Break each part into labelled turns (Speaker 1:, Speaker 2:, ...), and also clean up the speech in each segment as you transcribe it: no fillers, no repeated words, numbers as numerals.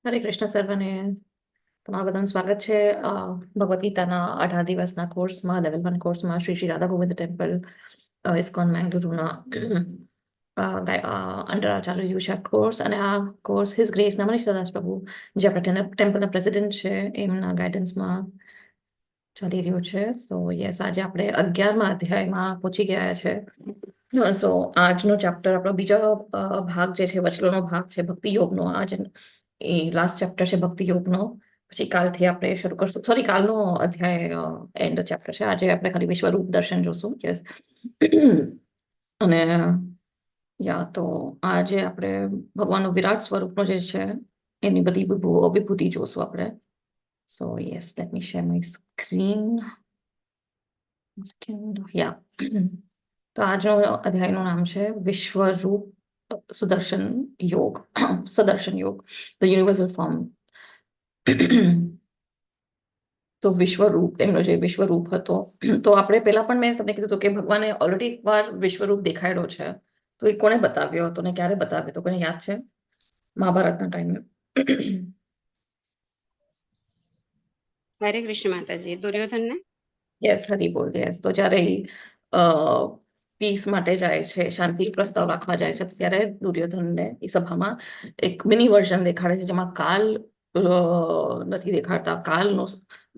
Speaker 1: હરે કૃષ્ણ સર્વને તમારું બધાનું સ્વાગત છે ભગવદ ગીતાના 18 દિવસના કોર્સમાં લેવલ 1 કોર્સમાં શ્રી શ્રી રાધા ગોવિંદ ટેમ્પલ ઇસ્કોન મેંગલુરુના અંડર ચાલુ રહ્યું છે કોર્સ. અને આ કોર્સ હિઝ ગ્રેસના મનીષ દાસ પ્રભુ જે આપણા ટેમ્પલના પ્રેસિડેન્ટ છે એમના ગાઈડન્સમાં ચાલી રહ્યું છે. સો યસ, આજે આપણે 11મા અધ્યાયમાં પહોંચી ગયા છે. સો આજનો ચેપ્ટર આપણો બીજો ભાગ જે છે વચલોનો ભાગ છે ભક્તિ યોગનો. આજ એ લાસ્ટ ચેપ્ટર છે ભક્તિ યોગનો. પછી કાલથી આપણે શરૂ કરશું. સોરી, કાલનો અધ્યાય એન્ડ ચેપ્ટર છે. આજે આપણે ખાલી વિશ્વરૂપ દર્શન જોશું. યસ. અને તો આજે આપણે ભગવાનનું વિરાટ સ્વરૂપનો જે છે એની બધી વિભૂતિ જોશું આપણે. સો yes, let me share my screen. તો આજનો અધ્યાયનું નામ છે વિશ્વરૂપ સુદર્શન યોગ. સદર્શન યોગ, ધ યુનિવર્સલ ફોર્મ. તો વિશ્વરૂપ, એમનો જે વિશ્વરૂપ હતો, તો આપણે પહેલા પણ મેં તમને કીધું હતું કે ભગવાને ઓલરેડી એકવાર વિશ્વરૂપ દેખાડ્યો છે. તો એ કોને બતાવ્યો હતો ને ક્યારે બતાવ્યો હતો, કોને યાદ છે? મહાભારતના ટાઈમે.
Speaker 2: હરે કૃષ્ણ માતાજી. દુર્યોધન ને?
Speaker 1: યસ, હરી બોલ. યસ. તો જ્યારે પીસ માટે જાય છે, શાંતિ પ્રસ્તાવ રાખવા જાય છે, ત્યારે દુર્યોધનને એ સભામાં એક મિની વર્ઝન દેખાડે છે જેમાં કાલ નથી દેખાડતા, કાલનો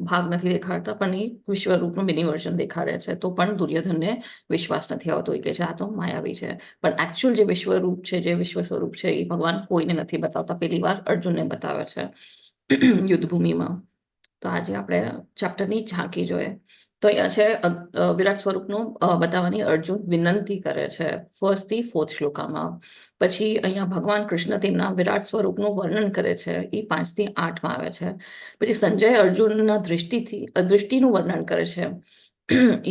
Speaker 1: ભાગ નથી દેખાડતા, પણ એ વિશ્વરૂપનું મિની વર્ઝન દેખાડે છે. તો પણ દુર્યોધનને વિશ્વાસ નથી આવતો. એ કે છે આ તો માયાવી છે. પણ એકચ્યુઅલ જે વિશ્વરૂપ છે, જે વિશ્વ સ્વરૂપ છે, એ ભગવાન કોઈને નથી બતાવતા. પહેલી વાર અર્જુનને બતાવે છે યુદ્ધભૂમિમાં. તો આજે આપણે ચેપ્ટરની ઝાંકી જોઈએ. તો અહીંયા છે વિરાટ સ્વરૂપનું બતાવવાની અર્જુન વિનંતી કરે છે 1st થી 4th શ્લોકામાં. પછી અહીંયા ભગવાન કૃષ્ણ તેમના વિરાટ સ્વરૂપનું વર્ણન કરે છે, એ 5 થી 8માં આવે છે. પછી સંજય અર્જુનના દૃષ્ટિનું વર્ણન કરે છે,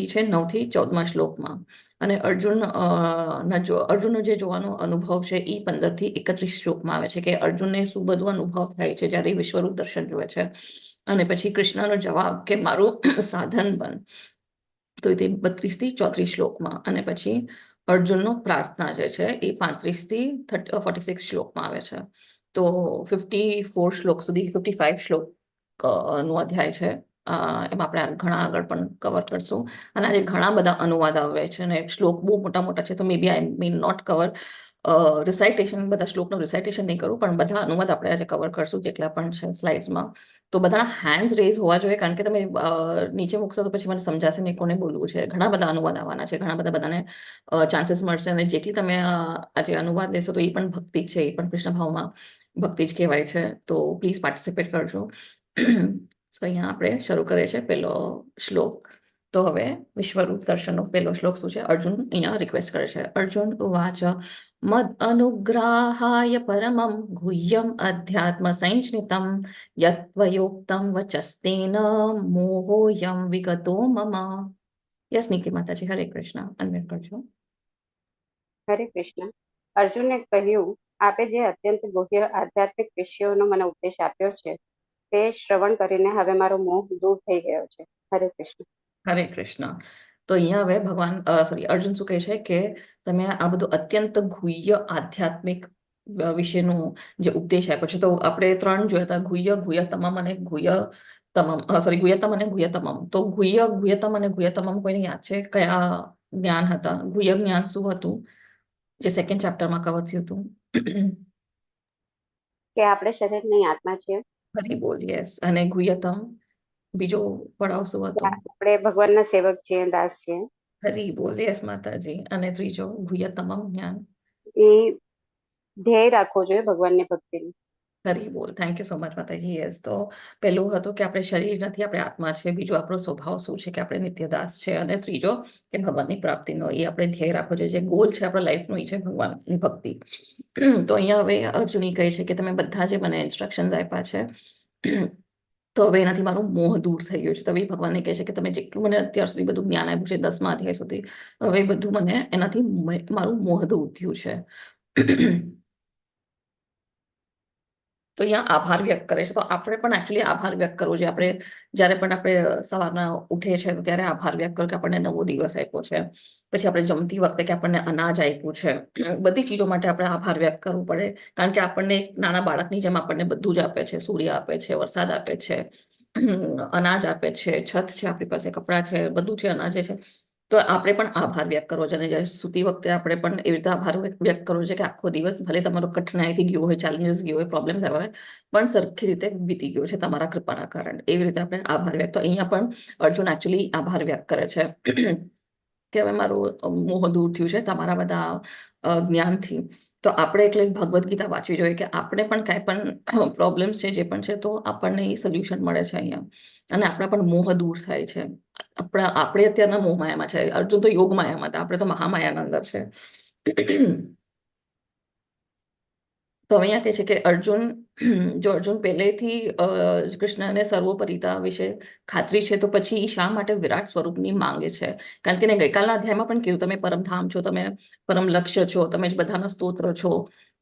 Speaker 1: એ છે 9 થી 14મા શ્લોકમાં. અને અર્જુનનો જે જોવાનો અનુભવ છે એ 15 થી 31 શ્લોકમાં આવે છે, કે અર્જુનને શું બધું અનુભવ થાય છે જ્યારે વિશ્વરૂપ દર્શન જુએ છે. અને પછી કૃષ્ણનો જવાબ કે મારું સાધન બન, તો તે 32 થી 34 શ્લોકમાં. અને પછી અર્જુનનો પ્રાર્થના જે છે એ 35 થી 46 શ્લોકમાં આવે છે. તો 54 શ્લોક સુધી, 55 શ્લોક નું અધ્યાય છે. એમાં આપણે ઘણા આગળ પણ કવર કરશું. અને આજે ઘણા બધા અનુવાદ આવે છે અને શ્લોક બહુ મોટા મોટા છે, તો મે બી આઈ મે નોટ કવર રિસાઇટેશન, બધા શ્લોકનું રિસાઇટેશન નહીં કરું, પણ બધા અનુવાદ આપણે આજે કવર કરશું જેટલા પણ છે સ્લાઇડ્સમાં. તો બધાના હેન્ડ્સ રેઝ હોવા જોઈએ, કારણ કે તમે નીચે મૂકશો તો પછી મને સમજાશે નહીં કોને બોલવું છે. ઘણા બધા અનુવાદ આવવાના છે, ઘણા બધાને ચાન્સીસ મળશે. અને જેટલી તમે આજે અનુવાદ લેશો તો એ પણ ભક્તિ જ છે, એ પણ કૃષ્ણ ભાવમાં ભક્તિ જ કહેવાય છે. તો પ્લીઝ પાર્ટિસિપેટ કરજો. તો અહીંયા આપણે શરૂ કરીએ છીએ પહેલો શ્લોક. તો હવે વિશ્વરૂપ દર્શનનો પહેલો શ્લોક શું છે? અર્જુન અહીંયા રિક્વેસ્ટ કરે છે. અર્જુન ઉવાચ મદ અનુગ્રહાય પરમં ગુહ્યમ અધ્યાત્મ સંજ્ઞિતમ યત્વયોક્તમ વચસ્તેન મોહોયમ વિગતો મમ. યસ નીતિ માતાજી, હરે કૃષ્ણ. અન્મ્યુટ કરજો.
Speaker 2: હરે કૃષ્ણ. અર્જુને કહ્યું, આપે જે અત્યંત ગુહ્ય આધ્યાત્મિક વિષયોનો મને ઉપદેશ આપ્યો છે તે શ્રવણ કરીને હવે મારો મોહ દૂર થઈ ગયો છે. હરે કૃષ્ણ.
Speaker 1: હરે કૃષ્ણ. તો અહીંયા હવે ભગવાન અર્જુન શું કહે છે કે તમે આ બધું અત્યંત ગુહ્ય આધ્યાત્મિક વિશેનું જે ઉપદેશ આપ્યો છે. તો આપણે 3 જોયા હતા, ગુહ્ય, ગુહ્યતમમ અને ગુહ્યતમમ. ગુહ્યતમ અને ગુહ્યતમમ. તો ગુહ્યતમ અને ગુહ્યતમમ કોઈને યાદ છે કયા જ્ઞાન હતા? ગુહ્ય જ્ઞાન શું હતું જે સેકન્ડ ચેપ્ટરમાં કવર થયું હતું?
Speaker 2: કે આપણે શરીરની આત્મા છીએ.
Speaker 1: હરી બોલ. યસ. અને ગુહ્યતમ બીજો પડાવ શું હતો?
Speaker 2: આપણે ભગવાનના સેવક છીએ, દાસ છીએ.
Speaker 1: હરી બોલ. યસ માતાજી. અને ત્રીજો ગુહ્યતમમ જ્ઞાન?
Speaker 2: એ ધ્યેય રાખવો જોઈએ ભગવાનની ભક્તિનું.
Speaker 1: હરી બોલ. થેન્ક યુ સો મચ માતાજી. યસ. તો પહેલું હતું કે આપણે શરીર નથી, આપણે આત્મા છે. બીજો આપણો સ્વભાવ શું છે, કે આપણે નિત્યદાસ છે. અને ત્રીજો કે ભગવાનની પ્રાપ્તિનો એ આપણે ધ્યેય રાખવો જોઈએ. જે ગોલ છે આપણા લાઈફનો એ છે ભગવાનની ભક્તિ. તો અહીંયા હવે અર્જુન કહે છે કે તમે બધા જે મને ઇન્સ્ટ્રક્શન્સ આપ્યા છે, તો હવે એનાથી મારું મોહ દૂર થઈ ગયું છે. તો હવે ભગવાનને કહે છે કે તમે જેટલું મને અત્યાર સુધી બધું જ્ઞાન આપ્યું છે 10મા અધ્યાય સુધી, હવે બધું મને એનાથી મારું મોહ દૂર થયું છે. તો તો અહીંયા આભાર વ્યક્ત કરે છે. તો આપણે પણ એકચ્યુઅલી આભાર વ્યક્ત કરવો જોઈએ. આપણે જ્યારે પણ આપણે સવારના ઉઠીએ છીએ તો ત્યારે આભાર વ્યક્ત કરો કે આપણને નવો દિવસ આપ્યો છે. પછી આપણે જમતી વખતે કે આપણને અનાજ આપ્યું છે. બધી ચીજો માટે આપણે આભાર વ્યક્ત કરવું પડે. કારણ કે આપણને એક નાના બાળકની જેમ આપણને બધું જ આપે છે. સૂર્ય આપે છે, વરસાદ આપે છે, અનાજ આપે છે, છત છે, આપણી પાસે કપડાં છે, બધું છે, અનાજ છે. તો આપણે પણ આભાર વ્યક્ત કરવો છે. અને જ્યારે સૂતી વખતે આપણે પણ એવી રીતે આભાર વ્યક્ત કરવો છે કે આખો દિવસ ભલે તમારો કઠિનાઈથી ગયો હોય, ચેલેન્જીસ ગયો હોય, પ્રોબ્લેમ્સ આવ્યા હોય, પણ સરખી રીતે બીતી ગયો છે તમારા કૃપાના કારણે. એવી રીતે આપણે આભાર વ્યક્ત. તો અહીંયા પણ અર્જુન એકચ્યુઅલી આભાર વ્યક્ત કરે છે કે હવે મારું મોહ દૂર થયું છે તમારા બધા જ્ઞાનથી. તો આપણે એટલે ભગવદ્ ગીતા વાંચવી જોઈએ કે આપણે પણ કાંઈ પણ પ્રોબ્લેમ્સ છે જે પણ છે તો આપણને એ સોલ્યુશન મળે છે અહીંયા. અને આપણા પણ મોહ દૂર થાય છે. આપણે અત્યારના મોહ માયામાં છે. અર્જુન તો યોગ માયામાં હતા, આપણે તો મહામાયાના અંદર છે. તો અહીંયા કહે છે કે અર્જુન, જો અર્જુન પહેલેથી કૃષ્ણને સર્વોપરિતા વિશે ખાતરી છે તો પછી શા માટે વિરાટ સ્વરૂપની માંગે છે? કારણ કે ગઈકાલના અધ્યાયમાં પણ કીધું તમે પરમધામ છો, તમે પરમ લક્ષ્ય છો, તમે જ બધાના સ્તોત્ર છો,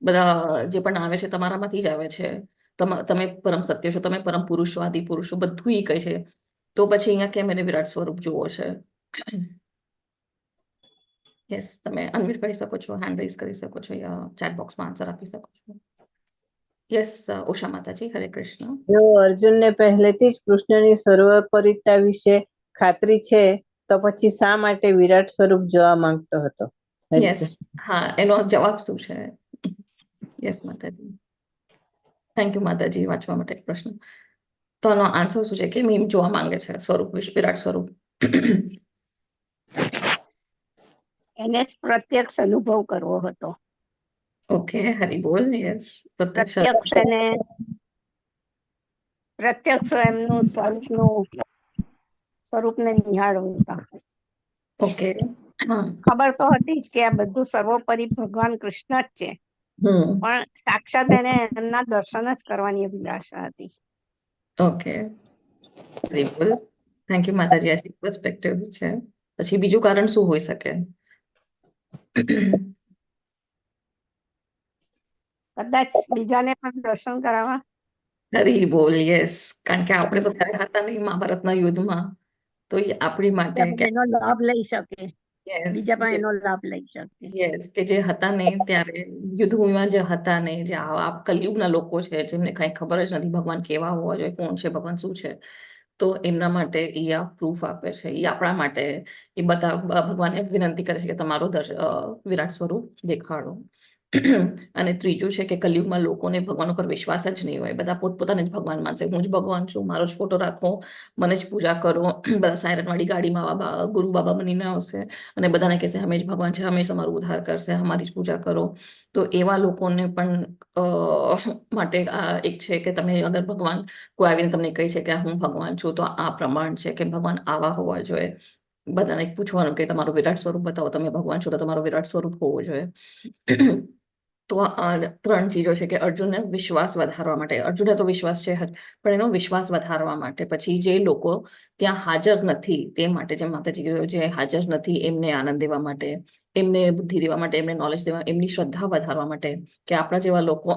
Speaker 1: બધા જે પણ આવે છે તમારામાંથી જ આવે છે. તમે પરમ સત્ય છો, તમે પરમ પુરુષ છો, આદિ પુરુષો, બધું ઈ કહે છે. તો પછી અહીંયા કેમ એને વિરાટ સ્વરૂપ જોવો છે? યસ, તમે અનમ્યુટ કરી શકો છો, હેન્ડ રેઝ કરી શકો છો, યા ચેટ બોક્સમાં આન્સર આપી શકો છો. યસ, ઉષા માતાજી, હરે કૃષ્ણ.
Speaker 3: જો અર્જુનને પહેલેથી જ કૃષ્ણની સર્વોપરિતા વિશે ખાતરી છે તો પછી શા માટે વિરાટ સ્વરૂપ જોવા માંગતો હતો? હરે
Speaker 1: યસ,
Speaker 3: કૃષ્ણ.
Speaker 1: હા, એનો જવાબ શું છે? યસ માતાજી, થેન્ક યુ માતાજી વાંચવા માટે પ્રશ્ન. તો આનો આન્સર શું છે કે મીમ જોવા માંગે છે સ્વરૂપ વિશે, વિરાટ સ્વરૂપ.
Speaker 4: એને પ્રત્યક્ષ અનુભવ કરવો હતો.
Speaker 1: ઓકે, હરી બોલ. યસ,
Speaker 4: પ્રત્યક્ષ એને પ્રત્યક્ષ એમનું સ્વરૂપને નિહાળવું હતા.
Speaker 1: ઓકે, હા.
Speaker 4: ખબર તો હતી જ કે આ બધું સર્વોપરી ભગવાન કૃષ્ણ જ છે, પણ સાક્ષાત એને એમના દર્શન જ કરવાની અભિલાષા હતી.
Speaker 1: ઓકે, હરી બોલ. થેન્ક યુ માતાજી, આ પર્સપેક્ટિવ છે. પછી બીજું કારણ શું હોઈ શકે?
Speaker 4: કદાચ બીજાને પણ દર્શન કરાવવા.
Speaker 1: હરી બોલ. યસ, કારણ કે આપણે તો ત્યારે હતા નહીં મહાભારતના યુદ્ધમાં, તો એ આપણી માટે
Speaker 4: એનો લાભ લઈ શકે,
Speaker 1: યસ,
Speaker 4: બીજા પણ એનો લાભ લઈ શકે.
Speaker 1: યસ, કે જે હતા ને ત્યારે યુદ્ધભૂમિમાં જે હતા ને, જે આ કલયુગના લોકો છે જેમને કઈ ખબર જ નથી ભગવાન કેવા હોવા જોઈએ, કોણ છે ભગવાન, શું છે, તો એમના માટે એ આ પ્રૂફ આપે છે. એ આપણા માટે એ બધા ભગવાને વિનંતી કરે છે કે તમારો વિરાટ સ્વરૂપ દેખાડો. અને ત્રીજું છે કે કલયુગમાં લોકોને ભગવાન ઉપર વિશ્વાસ જ નહીં હોય. બધા પોતપોતાને જ ભગવાન માનશે. હું જ ભગવાન છું, મારો જ ફોટો રાખો, મને જ પૂજા કરો. બધા સાયરન વાળી ગાડીમાં ગુરુ બાબા બનીને આવશે અને બધાને કહેશે અમે જ ભગવાન છે, હંમેશા અમારું ઉદ્ધાર કરશે, અમારી જ પૂજા કરો. તો એવા લોકોને પણ માટે આ એક છે કે તમે અગર ભગવાન કોઈ આવીને તમને કહી છે કે હું ભગવાન છું, તો આ પ્રમાણ છે કે ભગવાન આવા હોવા જોઈએ. બધાને પૂછવાનું કે તમારું વિરાટ સ્વરૂપ બતાવો, તમે ભગવાન છો તો તમારો વિરાટ સ્વરૂપ હોવો જોઈએ. તો આ ત્રણ ચીજો છે કે અર્જુનને વિશ્વાસ વધારવા માટે, અર્જુનને તો વિશ્વાસ છે પણ એનો વિશ્વાસ વધારવા માટે, પછી જે લોકો ત્યાં હાજર નથી તે માટે, જેમ માતાજી કીધું, જે હાજર નથી એમને આનંદ દેવા માટે, એમને બુદ્ધિ દેવા માટે, એમને નોલેજ દેવા, એમની શ્રદ્ધા વધારવા માટે કે આપણા જેવા લોકો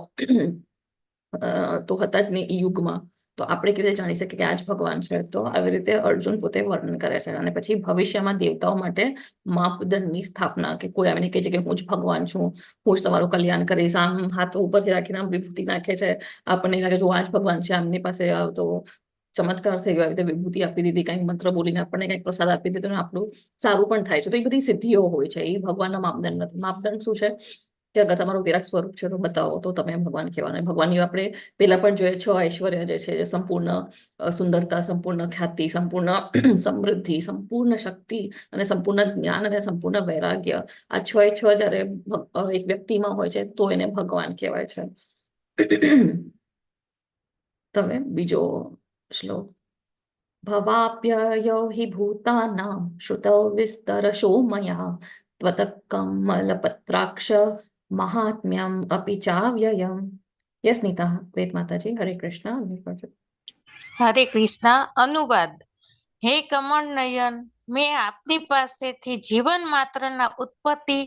Speaker 1: તો હતા જ નહીં એ યુગમાં, તો આપણે કેવી રીતે જાણી શકીએ કે આ જ ભગવાન છે? તો આવી રીતે અર્જુન પોતે વર્ણન કરે છે. અને પછી ભવિષ્યમાં દેવતાઓ માટે માપદંડની સ્થાપના, કે કોઈ આવીને કહે છે કે હું જ ભગવાન છું, હું જ તમારું કલ્યાણ કરીશ, આમ હાથ ઉપરથી રાખીને આમ વિભૂતિ નાખે છે, આપણને લાગે જો આ જ ભગવાન છે, આમની પાસે તો ચમત્કાર થઈ ગયો, આવી રીતે વિભૂતિ આપી દીધી, કંઈક મંત્ર બોલીને આપણને કંઈક પ્રસાદ આપી દીધો, આપણું સારું પણ થાય છે. તો એ બધી સિદ્ધિઓ હોય છે, એ ભગવાનના માપદંડ નથી. માપદંડ શું છે કે અગર તમારું વિરાટ સ્વરૂપ છે તો બતાવો, તો તમે ભગવાન કહેવાના. ભગવાનની આપણે પેલા પણ જોઈએ 6 ઐશ્વર્ય જે છે, સંપૂર્ણ સુંદરતા, સંપૂર્ણ ખ્યાતિ, સંપૂર્ણ સમૃદ્ધિ, સંપૂર્ણ શક્તિ અને સંપૂર્ણ જ્ઞાન અને સંપૂર્ણ વૈરાગ્ય, આ 6 એ 6 જ્યારે એક વ્યક્તિમાં હોય છે તો એને ભગવાન કહેવાય છે. તમે બીજો શ્લોક. ભવાપ્યયૌ હિ ભૂતાનાં શ્રુતૌ વિસ્તરશો મયા ત્વત કમલપત્રાક્ષ મહાત્મ્યમ અપિ ચાવ્યયમ. યસ નીતા, વેદ માતાજી, હરે કૃષ્ણ.
Speaker 5: હરે કૃષ્ણ. અનુવાદ. હે કમળ નયન, મેં આપની પાસેથી જીવન માત્રના ઉત્પત્તિ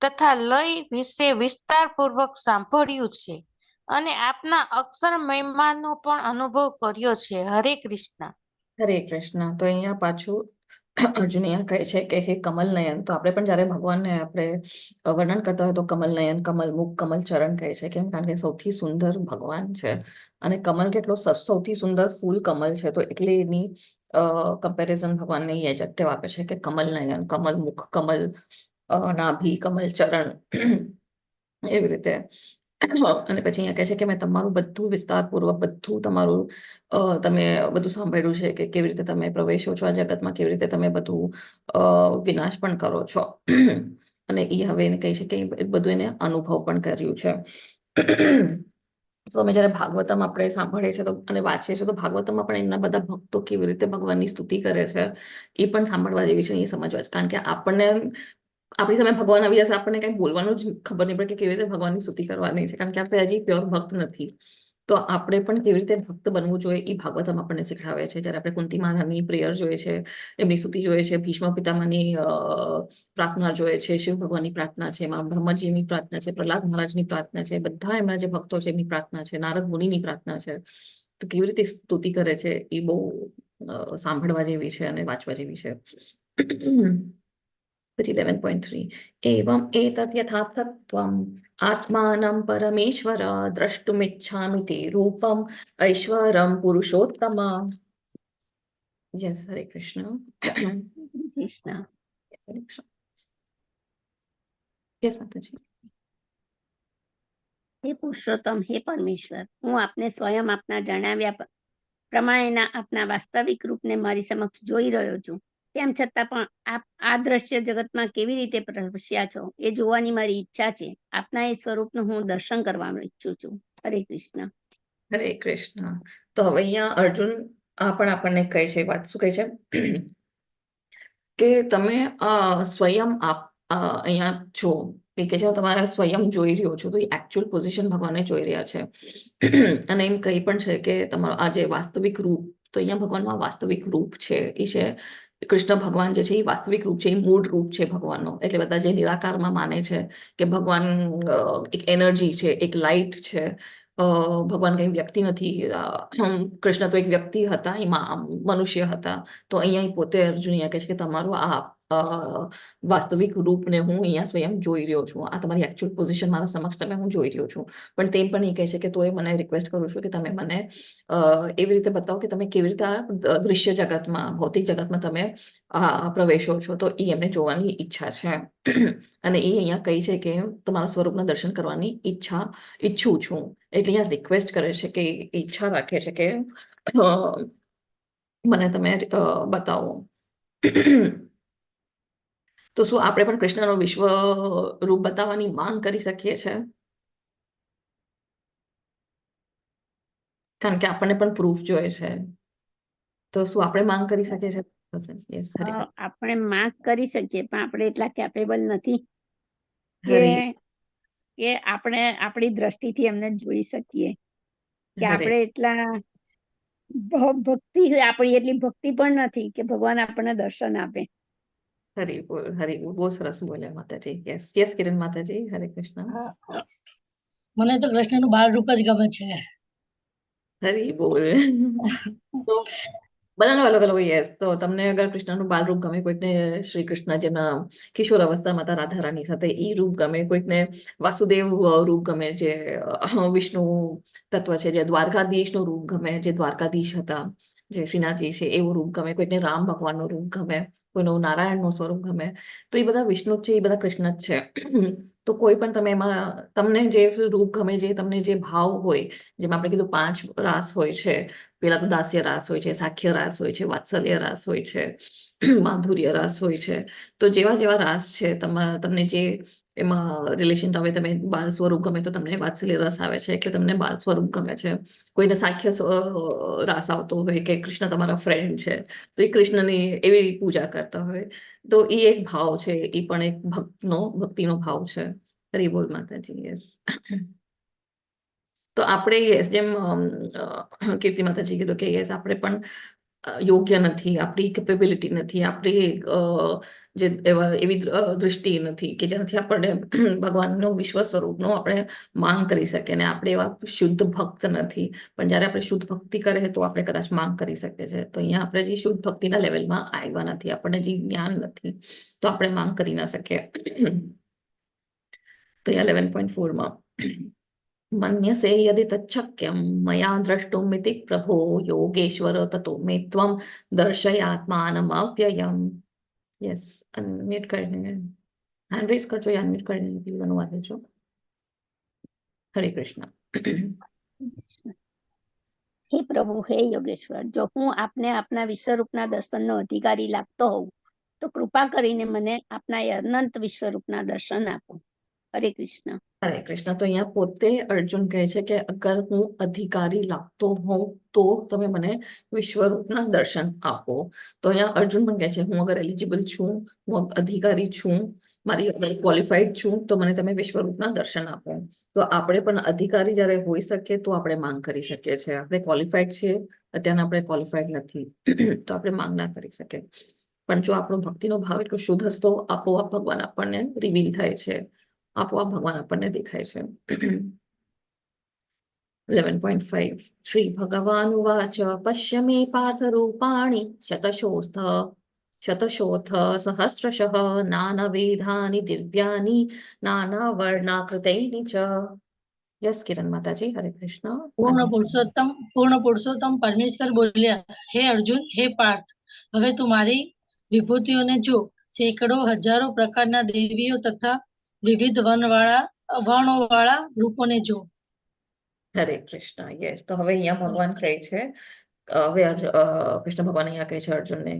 Speaker 5: તથા લય વિશે વિસ્તારપૂર્વક સાંભળ્યું છે અને આપના અક્ષર મહિમાનો પણ અનુભવ કર્યો છે. હરે કૃષ્ણ.
Speaker 1: હરે કૃષ્ણ. તો અહીંયા પાછું અર્જુન અહીંયા કહે છે કે હે કમલ નયન. તો આપણે પણ જ્યારે ભગવાનને આપણે વર્ણન કરતા હોય તો કમલ નયન, કમલ મુખ, કમલ ચરણ કહે છે. કેમ? કારણ કે સૌથી સુંદર ભગવાન છે અને કમલ કેટલો સૌથી સુંદર ફૂલ કમલ છે. તો એટલે એની કમ્પેરિઝન ભગવાનને એ એડજેક્ટિવ આપે છે કે કમલ નયન, કમલ મુખ, કમલ નાભી, કમલ ચરણ એવી રીતે. અને પછી અહીંયા કહે છે કે મેં તમારું બધું વિસ્તારપૂર્વક બધું તમારું તમે બધું સાંભળ્યું છે કે કેવી રીતે તમે પ્રવેશો છો આ જગતમાં, કેવી રીતે તમે બધું વિનાશ પણ કરો છો. અને એ હવે એને કહે છે કે એ બધું એને અનુભવ પણ કર્યું છે. તો અમે જયારે ભાગવતમ આપણે સાંભળીએ છીએ તો અને વાંચીએ છીએ તો ભાગવતમાં પણ એમના બધા ભક્તો કેવી રીતે ભગવાનની સ્તુતિ કરે છે એ પણ સાંભળવા જેવી છે, એ સમજવા છે. કારણ કે આપણને આપણી સામે ભગવાન આવી જશે, આપણને કઈ બોલવાનું જ ખબર નહીં પડે કે કેવી રીતે ભગવાનની સ્તુતિ કરવાની છે. કારણ કે આપણે હજી પ્યોર ભક્ત નથી. તો આપણે પણ કેવી રીતે ભક્ત બનવું જોઈએ એ ભાગવતમ આપણને શીખડાવે છે. જ્યારે આપણે કુંતી માતાની પ્રેયર જોઈએ છે, એમની સ્તુતિ જોઈએ છે, ભીષ્મ પિતામહની પ્રાર્થના જોઈએ છે, શિવ ભગવાનની પ્રાર્થના છે, એમાં બ્રહ્મજીની પ્રાર્થના છે, પ્રહલાદ મહારાજની પ્રાર્થના છે, બધા એમના જે ભક્તો છે એમની પ્રાર્થના છે, નારદ મુનિની પ્રાર્થના છે. તો કેવી રીતે સ્તુતિ કરે છે એ બહુ સાંભળવા જેવી છે અને વાંચવા જેવી છે. પછી 11.3 એવમ એતદ યથાર્થત્વમ આત્માનં પરમેશ્વર દ્રષ્ટુમિચ્છામિ તે રૂપમ ઐશ્વરમ પુરુષોત્તમ. યસ, હરે કૃષ્ણ.
Speaker 4: કૃષ્ણ.
Speaker 1: Yes, હરે કૃષ્ણ. યસ માતાજી.
Speaker 4: હે પુરુષોત્તમ, હે પરમેશ્વર, હું આપને સ્વયં આપના જણાવ્યા પ્રમાણેના આપના વાસ્તવિક રૂપને મારી સમક્ષ જોઈ રહ્યો છું. તેમ છતાં પણ આપ આ દ્રશ્ય જગતમાં કેવી રીતે પ્રવેશ્યા છો એ જોવાની મારી ઈચ્છા છે. આપના એ સ્વરૂપનું હું દર્શન કરવા ઈચ્છું છું. હરે કૃષ્ણ.
Speaker 1: હરે કૃષ્ણ. તો હવે અહીંયા અર્જુન આ પણ આપણને કહે છે, વાત શું કહે છે કે તમે સ્વયં અહીંયા છો, કે છે તમારા સ્વયં જોઈ રહ્યો છો. તો એ એકચ્યુઅલ પોઝિશન ભગવાને જોઈ રહ્યા છે. અને એમ કહી પણ છે કે તમારો આ જે વાસ્તવિક રૂપ, તો અહીંયા ભગવાનનું આ વાસ્તવિક રૂપ છે એ છે કૃષ્ણ ભગવાન જે છે એ વાસ્તવિક રૂપ છે, એ મૂળ રૂપ છે ભગવાનનો. એટલે બધા જે નિરાકારમાં માને છે કે ભગવાન એક એનર્જી છે, એક લાઇટ છે, ભગવાન કઈ વ્યક્તિ નથી. કૃષ્ણ તો એક વ્યક્તિ હતા, એમાં મનુષ્ય હતા. તો અહીંયા પોતે અર્જુન અહીંયા કહે છે કે તમારું આ વાસ્તવિક રૂપને હું અહીંયા સ્વયં જોઈ રહ્યો છું. આ તમારી એકચ્યુઅલ પોઝિશન મારા સમક્ષ તમે હું જોઈ રહ્યો છું. પણ તેમ પણ એ કહે છે કે તોય મને રિક્વેસ્ટ કરું છું કે તમે મને એવી રીતે બતાવો કે તમે કેવી રીતે આ દૃશ્ય જગતમાં, ભૌતિક જગતમાં તમે પ્રવેશો છો. તો એ એમને જોવાની ઈચ્છા છે. અને એ અહીંયા કહે છે કે તમારા સ્વરૂપના દર્શન કરવાની ઈચ્છું છું. એટલે અહીંયા રિક્વેસ્ટ કરે છે કે ઈચ્છા રાખે છે કે મને તમે બતાવો. તો શું આપણે પણ કૃષ્ણનો વિશ્વ રૂપ બતાવવાની માંગ કરી શકીએ છીએ? કારણ કે આપણને પણ પ્રૂફ જોઈએ છે. તો શું આપણે માંગ કરી શકીએ છીએ? Yes, હરે કૃષ્ણ.
Speaker 4: આપણે માંગ કરી શકીએ પણ આપણે એટલા કેપેબલ નથી
Speaker 1: હરે
Speaker 4: કે આપણે આપણી દ્રષ્ટિથી એમને જોઈ શકીએ, કે
Speaker 1: હરે
Speaker 4: આપણે એટલા ભક્તિ, આપણી એટલી ભક્તિ પણ નથી કે ભગવાન આપણને દર્શન આપે.
Speaker 1: હરી બોલ, હરી બોલ. બહુ સરસ બોલ્યા માતાજી. યસ યસ કિરણ માતાજી, હરે કૃષ્ણ.
Speaker 6: મને તો કૃષ્ણનું બાળ રૂપ જ ગમે છે.
Speaker 1: હરી બોલ. તો બધાનો અલગ અલગ યસ. તો તમને અગર કૃષ્ણનું બાલ રૂપ ગમે, કોઈકને શ્રી કૃષ્ણ જેના કિશોર અવસ્થા માતા રાધા રાની સાથે એ રૂપ ગમે, કોઈકને વાસુદેવ રૂપ ગમે જે વિષ્ણુ તત્વ છે, જે દ્વારકાધીશનું રૂપ ગમે, જે દ્વારકાધીશ હતા, જે શ્રીનાથજી છે એવું રૂપ ગમે, કોઈકને રામ ભગવાનનું રૂપ ગમે, કોઈનું નારાયણનું સ્વરૂપ ગમે. તો એ બધા વિષ્ણુ જ છે, એ બધા કૃષ્ણ જ છે. તો કોઈ પણ તમે એમાં તમને જે રૂપ ગમે, જે તમને જે ભાવ હોય, જેમાં આપણે કીધું 5 રાસ હોય છે. પેલા તો દાસ્ય રાસ હોય છે, સાખ્ય રાસ હોય છે, વાત્સલ્ય રાસ હોય છે, માધુર્ય રાસ હોય છે. તો જેવા જેવા રાસ છે, તમને જે એમાં રિલેશન, તમે બાલ સ્વરૂપ ગમે તો તમને વાત્સલ્ય રસ આવે છે એટલે તમને બાલ સ્વરૂપ ગમે છે. કોઈને સાખ્ય રાસ આવતો હોય કે કૃષ્ણ તમારા ફ્રેન્ડ છે, તો એ કૃષ્ણની એવી પૂજા કરતા હોય. તો એ એક ભાવ છે, એ પણ એક ભક્તિનો ભાવ છે. હરિ બોલ માતાજી. યસ. તો આપણે યસ, જેમ કીર્તિ માતાજી કીધું કે યસ, આપણે પણ યોગ્ય નથી, આપણી કેપેબિલિટી નથી, આપણી જે એવી દૃષ્ટિ નથી કે જેનાથી આપણે ભગવાનનો વિશ્વ સ્વરૂપનો આપણે માંગ કરી શકીએ. ને આપણે એવા શુદ્ધ ભક્ત નથી, પણ જ્યારે આપણે શુદ્ધ ભક્તિ કરે તો આપણે કદાચ માંગ કરી શકીએ છીએ. તો અહીંયા આપણે જે શુદ્ધ ભક્તિના લેવલમાં આવ્યા નથી, આપણને જે જ્ઞાન નથી, તો આપણે માંગ કરી ના શકીએ. તો અહીંયા 11.4માં મન્યસે યદિ તચ્છક્યમ મયા દ્રષ્ટુમિતિ પ્રભો યોગેશ્વર તતો મે ત્વમ દર્શયાત્માનમ અવ્યયમ. યસ, અનમ્યુટ કરીને હેન્ડ રેઝ કરજો, યા અનમ્યુટ કરીને પ્લીઝ અનુવાદ લેજો. હરે કૃષ્ણ.
Speaker 4: હે પ્રભુ, હે યોગેશ્વર, જો હું આપને આપના વિશ્વરૂપના દર્શનનો અધિકારી લાગતો હોઉં તો કૃપા કરીને મને આપના એ અનંત વિશ્વરૂપના દર્શન આપો. હરે કૃષ્ણ.
Speaker 1: હરે કૃષ્ણ. તો અહીંયા પોતે અર્જુન કહે છે કે અગર હું અધિકારી લાગતો હોઉં તો તમે મને વિશ્વરૂપના દર્શન આપો. તો અહીંયા અર્જુન પણ કહે છે હું અગર એલિજિબલ છું, હું અધિકારી છું, મારી અગર ક્વોલિફાઈડ છું, તો મને તમે વિશ્વરૂપના દર્શન આપો. તો આપણે પણ અધિકારી જ્યારે હોઈ શકીએ તો આપણે માંગ કરી શકીએ છીએ. આપણે ક્વોલિફાઈડ છીએ, અત્યારે આપણે ક્વોલિફાઈડ નથી, તો આપણે માંગ ના કરી શકીએ. પણ જો આપણો ભક્તિનો ભાવ એટલો શુદ્ધ હશે તો આપોઆપ ભગવાન આપણને રિવીલ થાય છે, આપોઆપ ભગવાન આપણને દેખાય છે. 11.5 શ્રી ભગવાન ઉવાચ પશ્ય મે પાર્થ રૂપાણિ શતશોથ સહસ્રશઃ નાનાવિધાની દિવ્યાની નાનાવર્ણાકૃતૈની ચ. યસ કિરણ માતાજી, હરે કૃષ્ણ.
Speaker 6: પૂર્ણ પુરુષોત્તમ પરમેશ્વર બોલ્યા, હે અર્જુન, હે પાર્થ, હવે તું મારી વિભૂતિઓને જો. સેંકડો હજારો પ્રકારના દેવીઓ તથા વિવિધ વર્ણોવાળા રૂપોને જો.
Speaker 1: હરે કૃષ્ણ. યસ, તો હવે અહીંયા ભગવાન કહે છે, હવે કૃષ્ણ ભગવાન અહીંયા કહે છે અર્જુનને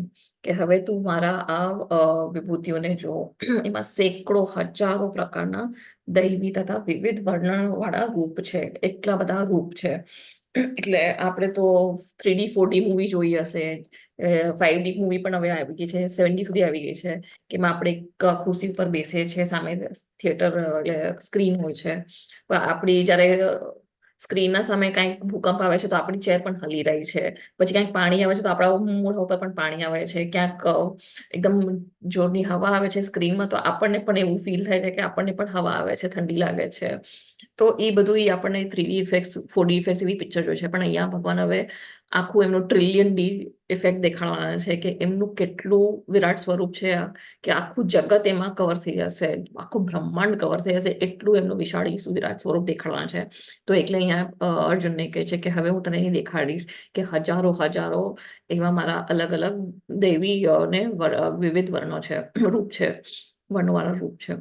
Speaker 1: કે હવે તું મારા આ વિભૂતિઓને જો. એમાં સેંકડો હજારો પ્રકારના દૈવી તથા વિવિધ વર્ણનવાળા રૂપ છે, એટલા બધા રૂપ છે. એટલે આપણે તો 3D 4D મૂવી જોઈ હશે, 5D મૂવી પણ હવે આવી ગઈ છે, 7D સુધી આવી ગઈ છે, કે એમાં આપણે એક ખુરશી ઉપર બેસીએ છીએ, સામે થિયેટર એટલે સ્ક્રીન હોય છે, પણ આપણી જ્યારે સ્ક્રીનના સામે કંઈક ભૂકંપ આવે છે તો આપણી ચેર પણ હલી રહી છે, પછી ક્યાંક પાણી આવે છે તો આપણા મૂળ ઉપર પણ પાણી આવે છે, ક્યાંક એકદમ જોરની હવા આવે છે સ્ક્રીનમાં તો આપણને પણ એવું ફીલ થાય છે કે આપણને પણ હવા આવે છે, ઠંડી લાગે છે. તો એ બધું આપણને 3D ઇફેક્ટ્સ 4D ઇફેક્ટ્સ એવી પિક્ચર જોઈ છે, પણ અહીંયા ભગવાન હવે આખું એમનું ટ્રિલિયન ડી ઇફેક્ટ દેખાડવાના છે કે એમનું કેટલું વિરાટ સ્વરૂપ છે, કે આખું જગત એમાં કવર થઈ જશે, આખું બ્રહ્માંડ કવર થઈ જશે, એટલું એમનું વિશાળ વિરાટ સ્વરૂપ દેખાડવાના છે. તો એટલે અહીંયા અર્જુનને કહે છે કે હવે હું તને અહીં દેખાડીશ કે હજારો હજારો એવા મારા અલગ અલગ દેવી અને વિવિધ વર્ણો છે, રૂપ છે, વર્ણવાળા રૂપ છે.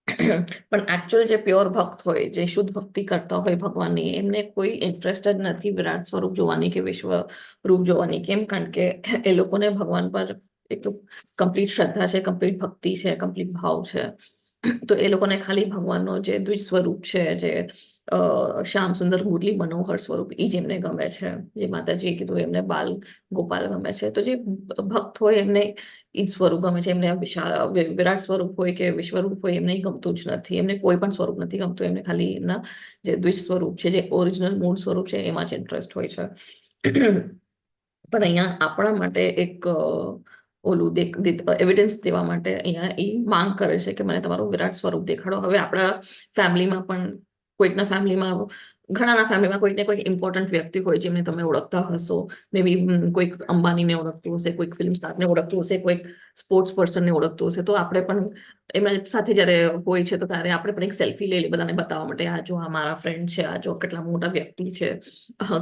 Speaker 1: પણ એકચ્યુઅલ જે પ્યોર ભક્ત હોય, જે શુદ્ધ ભક્તિ કરતા હોય ભગવાનની, એમને કોઈ ઇન્ટરેસ્ટેડ નથી વિરાટ સ્વરૂપ જોવાની કે વિશ્વ રૂપ જોવાની. કેમ? કારણ કે એ લોકોને ભગવાન પર એક તો કમ્પ્લીટ શ્રદ્ધા છે, કમ્પ્લીટ ભક્તિ છે, કમ્પ્લીટ ભાવ છે. તો એ લોકોને ખાલી ભગવાનનો જે દ્વિજ સ્વરૂપ છે, જે શ્યામ સુંદર મુરલી મનોહર સ્વરૂપ, એ જ એમને ગમે છે. જે માતાજીએ કીધું એમને બાલ ગોપાલ ગમે છે. તો જે ભક્ત હોય એમને એ જ સ્વરૂપ ગમે છે. એમને વિરાટ સ્વરૂપ હોય કે વિશ્વરૂપ હોય એમને ગમતું જ નથી, એમને કોઈ પણ સ્વરૂપ નથી ગમતું, એમને ખાલી એમના જે દ્વિજ સ્વરૂપ છે, જે ઓરિજિનલ મૂળ સ્વરૂપ છે, એમાં જ ઇન્ટરેસ્ટ હોય છે. પણ અહીંયા આપણા માટે એક ઓલું એવિડન્સ દેવા માટે અહીંયા એ માંગ કરે છે કે મને તમારું વિરાટ સ્વરૂપ દેખાડો. હવે આપણા ફેમિલીમાં પણ કોઈકના ફેમિલીમાં, ઘણાના ફેમિલીમાં કોઈક ને કોઈક ઇમ્પોર્ટન્ટ વ્યક્તિ હોય જેમને તમે ઓળખતા હશો. મે બી કોઈક અંબાનીને ઓળખતું હશે, કોઈક ફિલ્મ સ્ટારને ઓળખતું હશે, કોઈક સ્પોર્ટ્સ પર્સનને ઓળખતું હશે. તો આપણે પણ એમના સાથે જ્યારે હોય છે તો ત્યારે આપણે પણ એક સેલ્ફી લઈ બધાને બતાવવા માટે, આ જો આ મારા ફ્રેન્ડ છે, આ જો કેટલા મોટા વ્યક્તિ છે,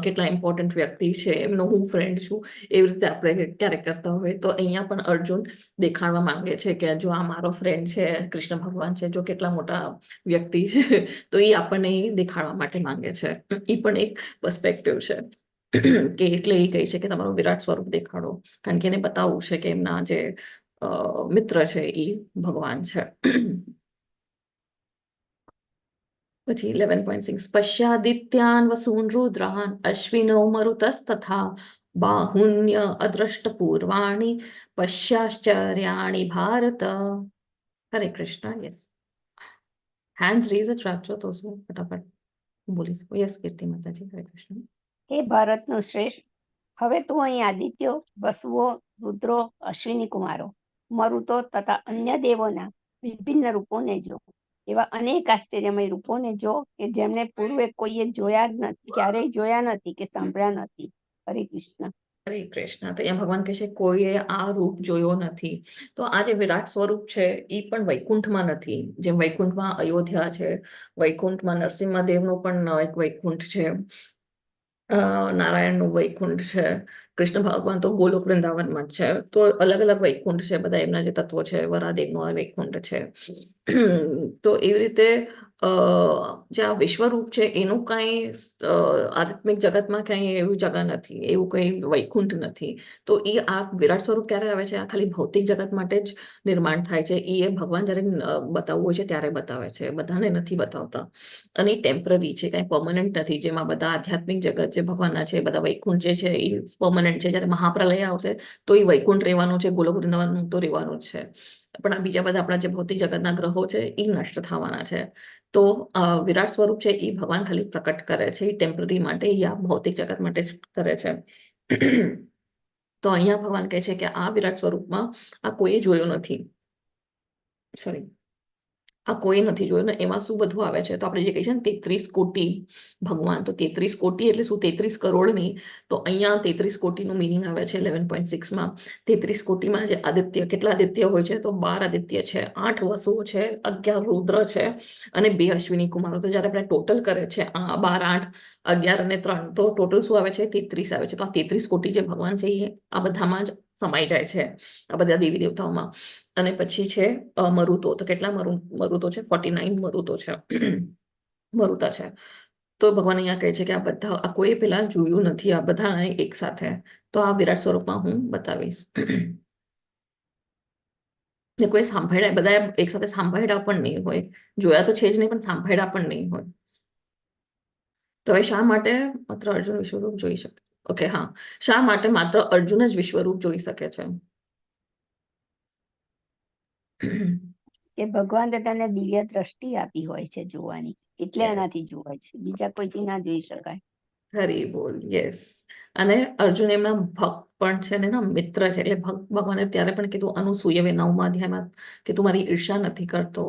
Speaker 1: કેટલા ઇમ્પોર્ટન્ટ વ્યક્તિ છે, એમનો હું ફ્રેન્ડ છું, એવી રીતે આપણે ક્યારેક કરતા હોય. તો અહીંયા પણ અર્જુન દેખાડવા માંગે છે કે જો આ મારો ફ્રેન્ડ છે, કૃષ્ણ ભગવાન છે, જો કેટલા મોટા વ્યક્તિ છે, તો એ આપણને દેખાડવા માટે માંગે છે. એ પણ એક પર્સપેક્ટિવ છે કે એટલે એ કહે છે કે તમારું વિરાટ સ્વરૂપ દેખાડો, કારણ કે એને બતાવવું છે કે એમના જે મિત્ર છે એ ભગવાન છે. પછી 11.6 પશ્યાદિત્યાન વસૂન રુદ્રાન અશ્વિનો મરુતસ્તથા બાહુન્ય અદ્રષ્ટ પૂર્વાણી પશ્યાશ્ચર્યાણી ભારત. હરે કૃષ્ણ. યસ, હેન્ડ્સ રેઝ જ રાખજો તો શું ફટાફટ બોલી શકો. યસ કીર્તિ માતાજી, હરે કૃષ્ણ.
Speaker 4: હે ભારતનો શ્રેષ્ઠ, હવે તું અહીં આદિત્યો, વસુઓ, રુદ્રો, અશ્વિની કુમારો, મરુતો તથા અન્ય દેવોના વિભિન્ન રૂપોને જો. એવા અનેક આશ્ચર્યમય રૂપોને જો કે જેમને પૂર્વે કોઈએ જોયા જ નથી, ક્યારેય જોયા નથી કે સાંભળ્યા નથી. હરે કૃષ્ણ.
Speaker 1: હરે કૃષ્ણ. તો અહીંયા ભગવાન કહે છે કોઈએ આ રૂપ જોયો નથી. તો આ જે વિરાટ સ્વરૂપ છે એ પણ વૈકુંઠમાં નથી. જેમ વૈકુંઠમાં અયોધ્યા છે, વૈકુંઠમાં નરસિંહદેવનું પણ એક વૈકુંઠ છે, નારાયણનું વૈકુંઠ છે, કૃષ્ણ ભગવાન તો ગોલોક વૃંદાવનમાં જ છે. તો અલગ અલગ વૈકુંઠ છે, બધા એમના જે તત્વો છે. વરાદેવનો આ વૈકુંઠ છે. તો એવી રીતે જે આ વિશ્વરૂપ છે એનું કાંઈ આધ્યાત્મિક જગતમાં ક્યાંય એવું જગા નથી, એવું કઈ વૈકુંઠ નથી. તો એ આ વિરાટ સ્વરૂપ ક્યારે આવે છે? આ ખાલી ભૌતિક જગત માટે જ નિર્માણ થાય છે. એ ભગવાન જયારે બતાવવું હોય છે ત્યારે બતાવે છે, બધાને નથી બતાવતા. અને ટેમ્પરરી છે, કઈ પરમનન્ટ નથી. જેમાં બધા આધ્યાત્મિક જગત જે ભગવાનના છે, બધા વૈકુંઠ જે છે એ પરમનન્ટ છે. જયારે મહાપ્રલય આવશે તો એ વૈકુંઠ રહેવાનું છે, ગોલોક વૃંદાવન તો રહેવાનું જ છે. પણ આ બીજા બધા આપણા જે ભૌતિક જગતના ગ્રહો છે એ નષ્ટ થવાના છે. તો વિરાટ સ્વરૂપ છે એ ભગવાન ખાલી પ્રકટ કરે છે, એ ટેમ્પરરી માટે, એ આ ભૌતિક જગત માટે જ કરે છે. તો અહીંયા ભગવાન કહે છે કે આ વિરાટ સ્વરૂપમાં આ કોઈએ જોયો નથી. સોરી, આ કોઈ નથી જોયું ને. એમાં શું બધું આવે છે? તો આપણે જે કહીએ છીએ ને 33 કોટી ભગવાન, તો 33 કોટી એટલે શું? 33 કરોડ નહીં. તો અહીંયા 33 કોટીનું મિનિંગ આવે છે 11.6 માં. 33 કોટીમાં જે આદિત્ય, કેટલા આદિત્ય હોય છે? તો 12 આદિત્ય છે, 8 વસુઓ છે, 11 રુદ્ર છે અને 2 અશ્વિની કુમારો. તો જયારે આપણે ટોટલ કરે છે 12, 8, 11 અને 3, તો ટોટલ શું આવે છે? 33 આવે છે. તો આ 33 કોટી જે ભગવાન છે એ આ બધામાં જ સમાઈ જાય છે, આ બધા દેવી દેવતાઓમાં. અને પછી છે મરુતો. તો કેટલા મરુતો છે? 49 મરુતો છે, મરુતા છે. તો ભગવાન અહીંયા કહે છે કે આ બધા, આ કોઈ પેલા જોયું નથી, આ બધા એક સાથે. તો આ વિરાટ સ્વરૂપમાં હું બતાવીશ. ને કોઈ સાંભળ્યા, બધા એક સાથે સાંભળ્યા પણ નહીં હોય, જોયા તો છે જ નહીં, પણ સાંભળ્યા પણ નહીં હોય. તો હવે શા માટે માત્ર અર્જુન વિશ્વરૂપ જોઈ શકે? ઓકે, હા, શા માટે માત્ર અર્જુન જ વિશ્વરૂપ જોઈ શકે છે?
Speaker 4: કે ભગવાન તને દિવ્ય દ્રષ્ટિ આપી હોય છે જોવાની, એટલે
Speaker 1: Yes.
Speaker 4: એનાથી જોવાય છે, બીજા કોઈથી ના જોઈ શકાય.
Speaker 1: હરી બોલ. યસ. અને અર્જુન એમના ભક્ત પણ છે ને એના મિત્ર છે. એટલે ભગવાને ત્યારે પણ કીધું અનુસૂયવે 9મા અધ્યાયમાં કે તું મારી ઈર્ષા નથી કરતો.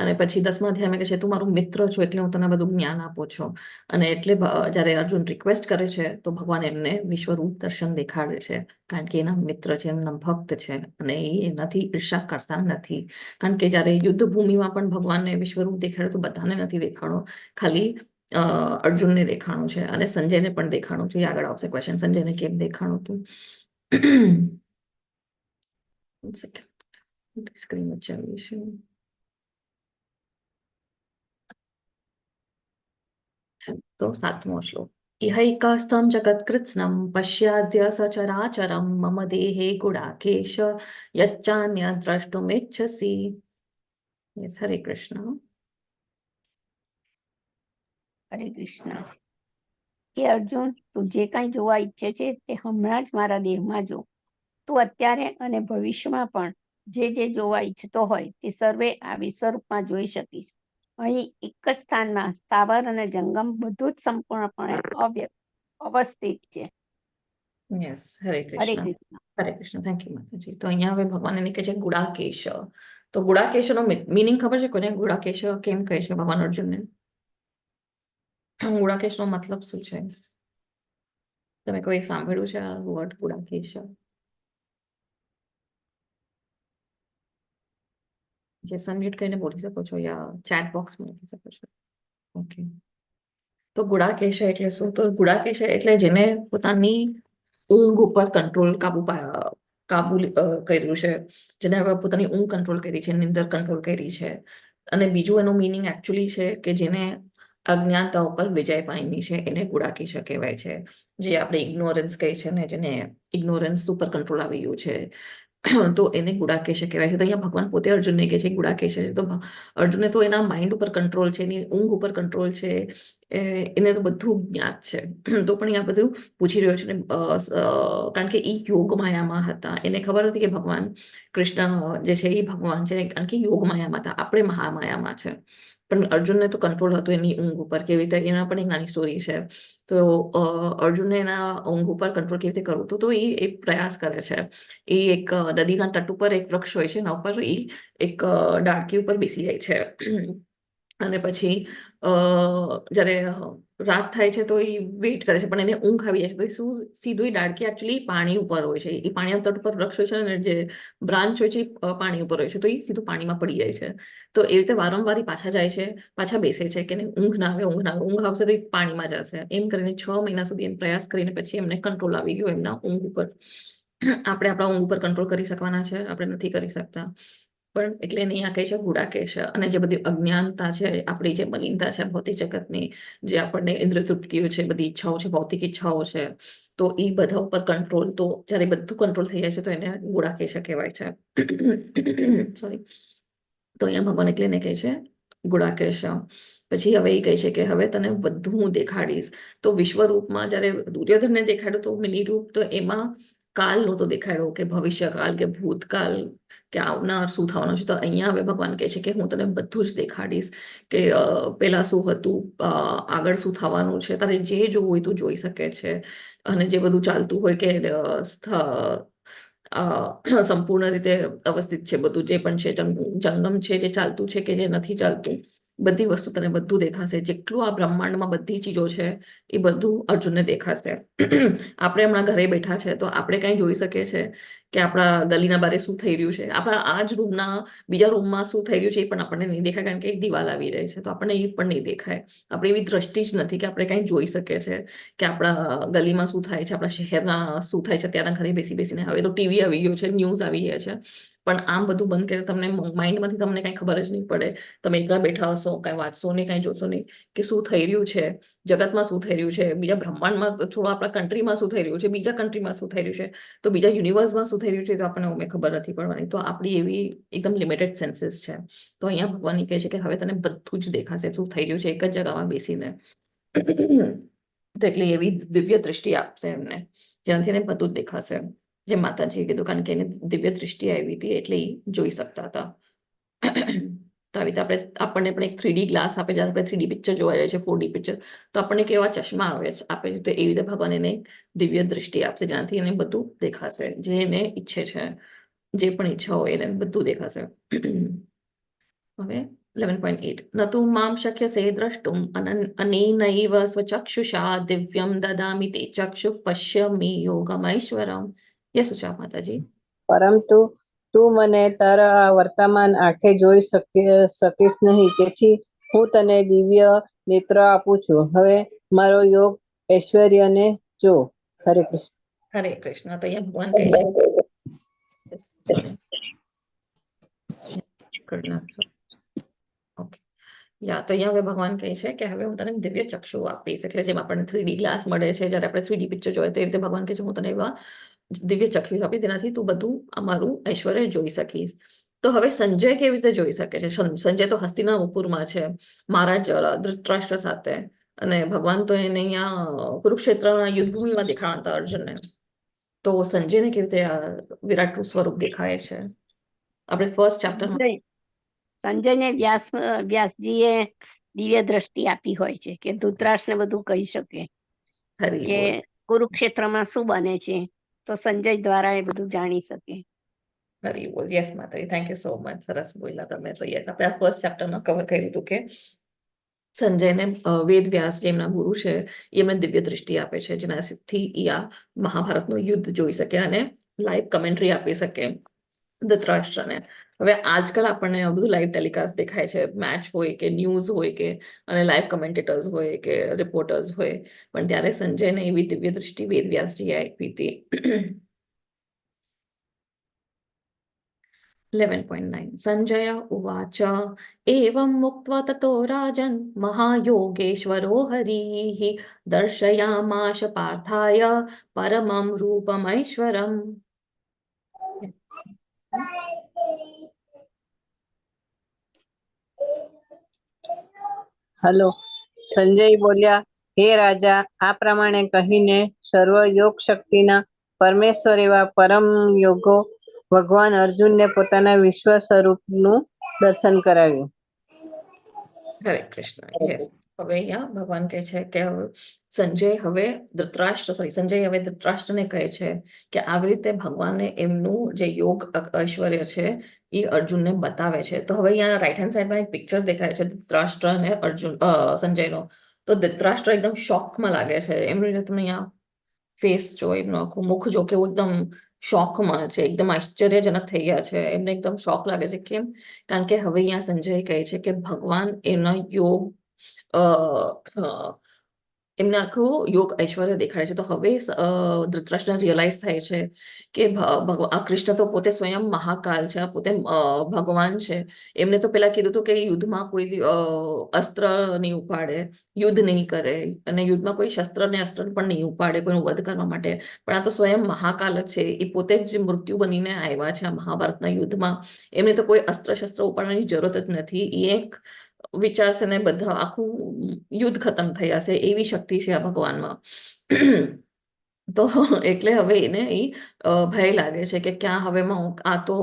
Speaker 1: અને પછી 10મા અધ્યાયમાં કે છે તું મારું મિત્ર છો એટલે હું તને બધું જ્ઞાન આપું છું. અને એટલે જ્યારે અર્જુન રિક્વેસ્ટ કરે છે તો ભગવાન એમને વિશ્વરૂપ દર્શન દેખાડે છે, કારણ કે એના મિત્ર છે, એમના ભક્ત છે અને એ એનાથી ઈર્ષા કરતા નથી. કારણ કે જ્યારે યુદ્ધ ભૂમિમાં પણ ભગવાનને વિશ્વરૂપ દેખાડ્યું તો બધાને નથી દેખાડો, ખાલી અર્જુનને દેખાણું છે. અને સંજયને પણ દેખાણું છે. આગળ આવશે ક્વેશ્ચન, સંજયને કેમ દેખાણું હતું. સ્ક્રીન બચાવી છે. તો 7મો શ્લોક. ઇહૈકાસ્તં જગત્કૃત્સ્નં પશ્યાદ્ય સચરાચરં મમ દેહે ગુડાકેશ યચ્ચાન્ય દ્રષ્ટુમિચ્છસી. યસ, હરે કૃષ્ણ.
Speaker 4: હરે કૃષ્ણ. કે અર્જુન, તું જે કાંઈ જોવા ઈચ્છે છે તે હમણાં જ મારા દેહમાં જો. તું અત્યારે અને ભવિષ્યમાં પણ જે જોવા ઈચ્છતો હોય તે સર્વે આ વિશ્વરૂપમાં જોઈ શકીશ. અહીં એક જ સ્થાનમાં સ્થાવર અને જંગમ બધું જ સંપૂર્ણપણે અવસ્થિત છે.
Speaker 1: Yes, Hare
Speaker 4: Hare
Speaker 1: Krishna.
Speaker 4: Krishna.
Speaker 1: Hare Krishna. Thank you માતાજી. તો અહીંયા હવે ભગવાન એને કહે છે ગુડાકેશ. તો ગુડાકેશ નો મિનિંગ ખબર છે કોને? ગુડાકેશ કેમ કહે છે ભગવાન અર્જુનને? ગુડાકેશ નો મતલબ શું છે? તમે કોઈ સાંભળ્યું છે આ વર્ડ ગુડાકેશ? જે સનમ્યુટ કરીને બોલી શકો છો યા ચેટ બોક્સમાં લખી શકો છો. ઓકે. તો ગુડાકેશ એટલે શું? તો ગુડાકેશ એટલે જેને પોતાની ઊંઘ ઉપર કંટ્રોલ કાબુ કર્યું છે, જેને પોતાની ઊંઘ કંટ્રોલ કરી છે, નિંદર કંટ્રોલ કરી છે. અને બીજું એનું મિનિંગ એકચ્યુઅલી છે કે જેને અજ્ઞાનતા ઉપર વિજય પામી છે, એને ગુડાકેશ કહેવાય છે. જે આપણે ઇગ્નોરન્સ કહે છે ને, જેને ઇગ્નોરન્સ ઉપર કંટ્રોલ આવી ગયું છે, તો એને ગુડાકેશ કહેવાય છે. તો અહીંયા ભગવાન પોતે અર્જુનને કહે છે ગુડાકેશ છે. તો અર્જુનને તો એના માઇન્ડ ઉપર કંટ્રોલ છે, એની ઊંઘ ઉપર કંટ્રોલ છે, એને તો બધું જ્ઞાત છે. તો પણ અહીંયા બધું પૂછી રહ્યો છે ને, કારણ કે એ યોગ માયામાં હતા. એને ખબર હતી કે ભગવાન કૃષ્ણ જે છે એ ભગવાન છે, કારણ કે યોગ માયામાં હતા, આપણે મહામાયામાં છે. પણ અર્જુનને તો કંટ્રોલ હતો એની ઊંઘ ઉપર, કેવી રીતે એના પણ એક નાની સ્ટોરી છે. તો અર્જુનને એના ઊંઘ ઉપર કંટ્રોલ કેવી રીતે કરવું, તો એ એક પ્રયાસ કરે છે. એ એક નદીના તટ ઉપર એક વૃક્ષ હોય છે, એના ઉપર એ એક ડાળકી ઉપર બેસી જાય છે. અને પછી જ્યારે રાત થાય છે તો એ વેઇટ કરે છે, પણ એને ઊંઘ આવી જાય છે. તો એ સીધું એ ડાળકી એકચ્યુઅલી પાણી ઉપર હોય છે. એ પાણીના તટ ઉપર વૃક્ષ હોય છે અને જે બ્રાન્ચ હોય છે એ પાણી ઉપર હોય છે, તો એ સીધું પાણીમાં પડી જાય છે. તો એ રીતે વારંવાર પાછા જાય છે, પાછા બેસે છે કે ઊંઘ ના આવે, ઊંઘ ના આવે, ઊંઘ આવશે તો એ પાણીમાં જશે. એમ કરીને 6 મહિના સુધી એમ પ્રયાસ કરીને પછી એમને કંટ્રોલ આવી ગયો એમના ઊંઘ ઉપર. આપણે આપણા ઊંઘ ઉપર કંટ્રોલ કરી શકવાના છે, આપણે નથી કરી શકતા. પણ એટલે એને અહીંયા કહે છે ગુડાકેશ. અને જે બધી અજ્ઞાનતા છે, આપણી જે મલિનતા છે ભૌતિક જગતની, જે આપણને ઇન્દ્રિય તૃપ્તિઓ છે, બધી ઈચ્છાઓ છે, ભૌતિક ઈચ્છાઓ છે, તો એ બધા ઉપર કંટ્રોલ, તો જ્યારે બધું કંટ્રોલ થઈ જાય છે તો એને ગુડાકેશ કહેવાય છે. સોરી. તો અહીંયા ભગવાન એટલે એને કહે છે ગુડાકેશ. પછી હવે એ કહે છે કે હવે તને બધું હું દેખાડીશ. તો વિશ્વરૂપમાં જ્યારે દુર્યોધનને દેખાડ્યું તો મિની રૂપ, તો એમાં કાલ નહોતો દેખાડ્યો કે ભવિષ્યકાળ કે ભૂતકાળ કે આવનાર શું થવાનું છે. તો અહીંયા હવે ભગવાન કહે છે કે હું તને બધું જ દેખાડીશ, કે પેલા શું હતું, આગળ શું થવાનું છે, તારે જે જોવું હોય તું જોઈ શકે છે. અને જે બધું ચાલતું હોય કે સંપૂર્ણ રીતે અવસ્થિત છે બધું જે પણ છે, જંગમ છે, જે ચાલતું છે કે જે નથી ચાલતું, બધી વસ્તુ તને બધું દેખાશે. જેટલું આ બ્રહ્માંડમાં બધી ચીજો છે એ બધું અર્જુનને દેખાશે. આપણે હમણાં ઘરે બેઠા છે તો આપણે કઈ જોઈ શકીએ છીએ કે આપણા ગલીના બારે શું થઈ રહ્યું છે, આપણા આ જ રૂમના બીજા રૂમમાં શું થઈ રહ્યું છે એ પણ આપણને નહીં દેખાય, કારણ કે એક દિવાલ આવી રહી છે તો આપણને એ પણ નહીં દેખાય. આપણી એવી દ્રષ્ટિ જ નથી કે આપણે કંઈ જોઈ શકીએ છીએ કે આપણા ગલીમાં શું થાય છે, આપણા શહેરના શું થાય છે. ત્યાંના ઘરે બેસી બેસીને હવે તો ટીવી આવી ગયું છે, ન્યૂઝ આવી ગયા છે, પણ આમ બધું બંધ કરીને તમને માઇન્ડમાંથી તમને કઈ ખબર જ નહીં પડે. તમે એકલા બેઠા હશો, કઈ વાંચશો નહીં, કઈ જોશો નહીં કે શું થઈ રહ્યું છે જગતમાં, શું થઈ રહ્યું છે બીજા બ્રહ્માંડમાં, થોડા આપણા કન્ટ્રીમાં શું થઈ રહ્યું છે, બીજા કન્ટ્રીમાં શું થઈ રહ્યું છે, તો બીજા યુનિવર્સમાં શું થઈ રહ્યું છે, તો આપણને ઉમે ખબર નથી પડવાની. તો આપણી એવી એકદમ લિમિટેડ સેન્સીસ છે. તો અહીંયા ભગવાન કહે છે કે હવે તને બધું જ દેખાશે શું થઈ રહ્યું છે એક જ જગામાં બેસીને. તો એટલે એવી દિવ્ય દૃષ્ટિ આપશે એમને, જેનાથી એને બધું જ દેખાશે. જે માતાજીએ કીધું, કારણ કે એને દિવ્ય દૃષ્ટિ આવી હતી એટલે એ જોઈ શકતા હતા. તો આવી રીતે આપણને પણ એક 3D ગ્લાસ આપે, જ્યારે આપણે 3D પિક્ચર જોવા જાય છે, 4D પિક્ચર, તો આપણને કેવા ચશ્મા આપે છે, તો એવી રીતે ભગવાન એને દિવ્ય દૃષ્ટિ આપશે, જેનાથી એને બધું દેખાશે, જે એને ઈચ્છે છે, જે પણ ઈચ્છા હોય એને બધું દેખાશે. હવે 11.8 ન તું મામ શક્યસે દ્રષ્ટુમ અનેનૈવ સ્વચક્ષુષા દિવ્યમ દદામિ તે ચક્ષુ પશ્યમિ યોગમૈશ્વરમ. યસ ઉચા માતાજી.
Speaker 3: પરંતુ તું મને તારા આ વર્તમાન આંખે જોઈ શકીશ નહીં, તેથી હું તને દિવ્ય નેત્ર આપું છું. હવે મારો યોગ ઐશ્વર્યને જો. હરે કૃષ્ણ.
Speaker 1: હરે કૃષ્ણ. તો અહીંયા ભગવાન કહે છે ઓકે યા, તો અહીંયા હવે ભગવાન કહે છે કે હવે હું તને દિવ્ય ચક્ષુ આપીશ. એટલે જેમ આપણને 3D ગ્લાસ મળે છે, જ્યારે આપણે 3D પિક્ચર જોઈએ, તો એ રીતે ભગવાન કહે છે હું તને એવા દિવ્ય ચક્ષુ આપીશ, તેનાથી તું બધું અમારું ઐશ્વર્ય જોઈ શકીશ. તો હવે સંજય કેવી રીતે જોઈ શકે છે? સંજય તો હસ્તિનાપુરમાં છે મહારાજ ધૃતરાષ્ટ્ર સાથે, અને ભગવાન તો એને અહીંયા કુરુક્ષેત્રના યુદ્ધભૂમિમાં દેખાણા હતા અર્જુનને. તો સંજયને કેવી રીતે વિરાટ સ્વરૂપ દેખાય છે? આપણે ફર્સ્ટ ચેપ્ટરમાં
Speaker 4: સંજયને વ્યાસજીએ દિવ્ય દ્રષ્ટિ આપી હોય છે કે ધૃતરાષ્ટ્રને બધું કહી શકે કે કુરુક્ષેત્રમાં શું બને છે, તો સંજય દ્વારા એ બધું જાણી શકે.
Speaker 1: હરી બોલ. યસ માતાજી, થેન્ક યુ સો મચ, સરસ બોલ્યા તમે. તો યસ, આપણે આ ફર્સ્ટ ચેપ્ટરમાં કવર કર્યું હતું કે સંજયને વેદ વ્યાસ જે એમના ગુરુ છે એ એમને દિવ્ય દૃષ્ટિ આપે છે, જેનાથી એ આ મહાભારતનું યુદ્ધ જોઈ શકે અને લાઈવ કમેન્ટ્રી આપી શકે ધૃતરાષ્ટ્રને. હવે આજકાલ આપણને બધું લાઈવ ટેલિકાસ્ટ દેખાય છે, મેચ હોય કે ન્યૂઝ હોય કે, અને લાઈવ કમેન્ટેટર્સ હોય કે રિપોર્ટર્સ હોય, પણ ત્યારે સંજયને એવી દિવ્ય દૃષ્ટિ વેદ વ્યાસજીએ આપી હતી. 11.9 સંજય ઉવાચ એવં મુક્ત્વા તતો રાજન મહાયોગેશ્વરો હરિઃ દર્શયામાશ પાર્થાય પરમં રૂપમૈશ્વરમ.
Speaker 3: હલો. સંજય બોલ્યા, હે રાજા, આ પ્રમાણે કહીને સર્વ યોગ શક્તિના પરમેશ્વર એવા પરમ યોગો ભગવાન અર્જુનને પોતાના વિશ્વ સ્વરૂપનું દર્શન કરાવ્યું.
Speaker 1: હરે કૃષ્ણ. યસ. હવે અહીંયા ભગવાન કહે છે કે સંજય હવે ધૃતરાષ્ટ્રને કહે છે કે આવી રીતે ભગવાને એમનું જે યોગ ઐશ્વર્ય છે એ અર્જુનને બતાવે છે. તો હવે અહીંયા રાઈટ હેન્ડ સાઈડમાં એક પિક્ચર દેખાય છે ધૃતરાષ્ટ્ર અને સંજયનો. તો ધૃતરાષ્ટ્ર એકદમ શોકમાં લાગે છે. એમની રીતે તમે અહીંયા ફેસ જો, એમનું આખું મુખ જો કેવું એકદમ શોકમાં છે, એકદમ આશ્ચર્યજનક થઈ ગયા છે. એમને એકદમ શોક લાગે છે. કેમ? કારણ કે હવે અહીંયા સંજય કહે છે કે ભગવાન એમના યોગ એમને આખું યોગ ઐશ્વર્ય દેખાડે છે. તો હવે ધૃતરાષ્ટ્રને રિયલાઇઝ થાય છે કે કૃષ્ણ તો પોતે સ્વયં મહાકાલ છે, પોતે ભગવાન છે. એમને તો પેલા કીધું હતું કે યુદ્ધમાં કોઈ અસ્ત્ર નહીં ઉપાડે, યુદ્ધ નહીં કરે, અને યુદ્ધમાં કોઈ શસ્ત્ર ને અસ્ત્ર પણ નહીં ઉપાડે કોઈનું વધ કરવા માટે. પણ આ તો સ્વયં મહાકાલ જ છે. એ પોતે જ મૃત્યુ બનીને આવ્યા છે આ મહાભારતના યુદ્ધમાં. એમને તો કોઈ અસ્ત્ર શસ્ત્ર ઉપાડવાની જરૂરત જ નથી. એ એક વિચારશે ને બધા આખું યુદ્ધ ખતમ થઈ જશે, એવી શક્તિ છે આ ભગવાનમાં. તો એટલે હવે એને ભય લાગે છે કે ક્યાં હવે આ તો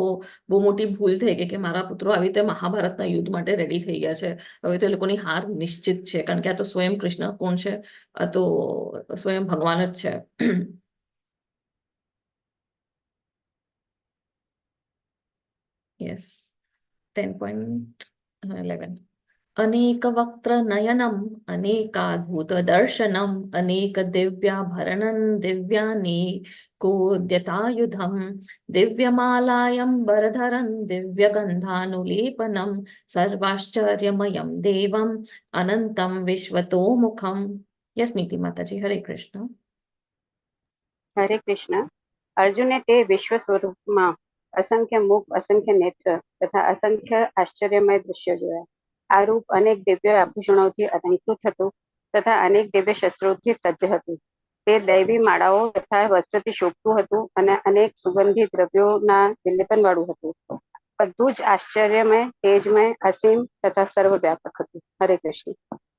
Speaker 1: બહુ મોટી ભૂલ થઈ ગઈ કે મારા પુત્રો આવી રીતે મહાભારતના યુદ્ધ માટે રેડી થઈ ગયા છે. હવે તો એ લોકોની હાર નિશ્ચિત છે, કારણ કે આ તો સ્વયં કૃષ્ણ કોણ છે? આ તો સ્વયં ભગવાન જ છે. યસ. 10.11. અનેક વક્ત્ર નયનમ અનેકાદ્ભુત દર્શનમ અનેક દિવ્યાભરણં દિવ્યાનેકોદ્યતાયુધમ દિવ્યમાલાયંબરધરં દિવ્યગંધાનુલેપનમ સર્વાશ્ચર્યમયં દેવમ અનંતમ વિશ્વતોમુખમ. યસ નીતિ માતાજી. હરે કૃષ્ણ.
Speaker 2: હરે કૃષ્ણ. અર્જુને તે વિશ્વ સ્વરૂપમાં અસંખ્ય મુખ, અસંખ્ય નેત્ર તથા અસંખ્ય આશ્ચર્યમય દૃશ્યો જોયા. આ રૂપ અનેક દિવ્ય આભૂષણોથી અલંકૃત હતું તથા અનેક દિવ્ય શસ્ત્રોથી સજ્જ હતું. તે દૈવી માળાઓ તથા વસ્ત્રથી શોભતું હતું અને અનેક સુગંધી દ્રવ્યોના વિલેપન વાળું હતું. બધું જ આશ્ચર્યમય, તેજમય, અસીમ તથા સર્વવ્યાપક હતું. હરે કૃષ્ણ.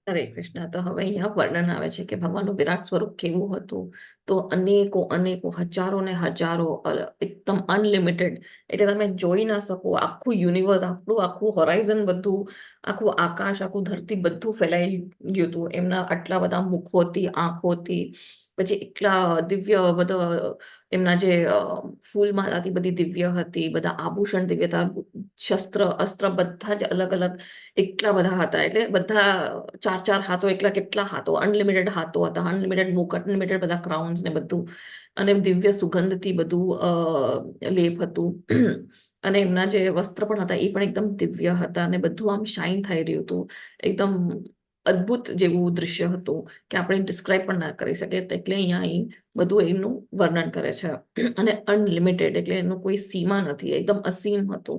Speaker 1: હરે કૃષ્ણ. તો હવે અહીંયા વર્ણન આવે છે કે ભગવાનનું વિરાટ સ્વરૂપ કેવું હતું. તો અનેકો હજારો ને હજારો એકદમ અનલિમિટેડ, એટલે તમે જોઈ ના શકો. આખું યુનિવર્સ, આખું હોરાઇઝન, બધું આખું આકાશ, આખું ધરતી બધું ફેલાઈ ગયું હતું એમના આટલા બધા મુખોથી, આંખોથી. પછી એટલા દિવ્ય બધા એમના જે ફૂલમાળાથી બધી દિવ્ય હતી, બધા આભૂષણ દિવ્ય હતા, શસ્ત્ર અસ્ત્ર બધા જ અલગ અલગ એટલા બધા હતા. એટલે બધા 4 હાથો, કેટલા હાથો, અનલિમિટેડ હાથો હતા, અનલિમિટેડ મુખ, અનલિમિટેડ બધા ક્રાઉન્સ ને બધું, અને દિવ્ય સુગંધથી બધું લેપ હતું. અને એમના જે વસ્ત્ર પણ હતા એ પણ એકદમ દિવ્ય હતા, અને બધું આમ શાઇન થઈ રહ્યું હતું. એકદમ અદ્ભુત જેવું દૃશ્ય હતું કે આપણે ડિસ્ક્રાઇબ પણ ના કરી શકીએ. એટલે અહીંયા બધું એનું વર્ણન કરે છે. અને અનલિમિટેડ એટલે એનું કોઈ સીમા નથી, એકદમ અસીમ હતું.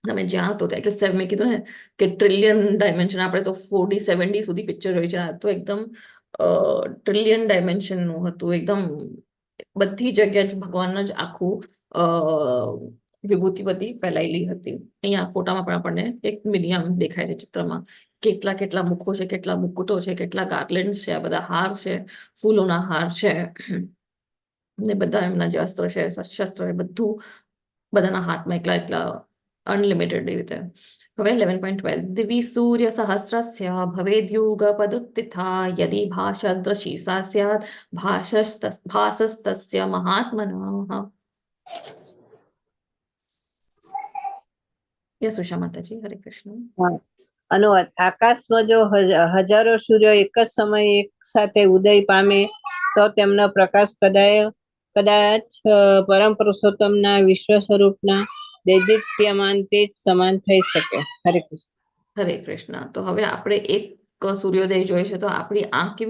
Speaker 1: તમે જ્યાં તો એટલે મેં કીધું ને કે ટ્રિલિયન ડાયમેન્શન. આપણે તો 4D 7D સુધી પિક્ચર હોય છે, આ તો એકદમ ટ્રિલિયન ડાયમેન્શનનું હતું. એકદમ બધી જગ્યાએ જ ભગવાનના જ આખું વિભૂતિ બધી ફેલાયેલી હતી. અહીંયા ફોટામાં પણ આપણને એક મિનિયમ દેખાય છે ચિત્રમાં. કેટલા મુખો છે, કેટલા મુકુટો છે, કેટલા ગાર્લેન્ડ્સ છે, આ બધા હાર છે, ફૂલોના હાર છે, ને બધા એમના જે અસ્ત્ર છે, શસ્ત્ર છે, બધું બધાના હાથમાં એકલા અનલિમિટેડ રીતે. હવે 11.12. દિવિ સૂર્ય સહસ્રસ્ય ભવેદ્યુગપદુત્થિતા યદિ ભાષદ્રશી સા સ્યાદ ભાસસ્તસ્ય મહાત્મનઃ. યસ ઉષા માતાજી. હરે કૃષ્ણ.
Speaker 3: અનુવાદ. આકાશમાં જો હજારો સૂર્ય એક જ સમયે એક સાથે ઉદય પામે તો તેમનો પ્રકાશ કદાચ પરમ પુરુષોત્તમના વિશ્વ સ્વરૂપના દૈદીપ્યમાન તેજ સમાન થઈ શકે. હરે કૃષ્ણ.
Speaker 1: હરે કૃષ્ણ. તો હવે આપણે એક સૂર્યોદય જોઈએ છે તો આપણી આંખ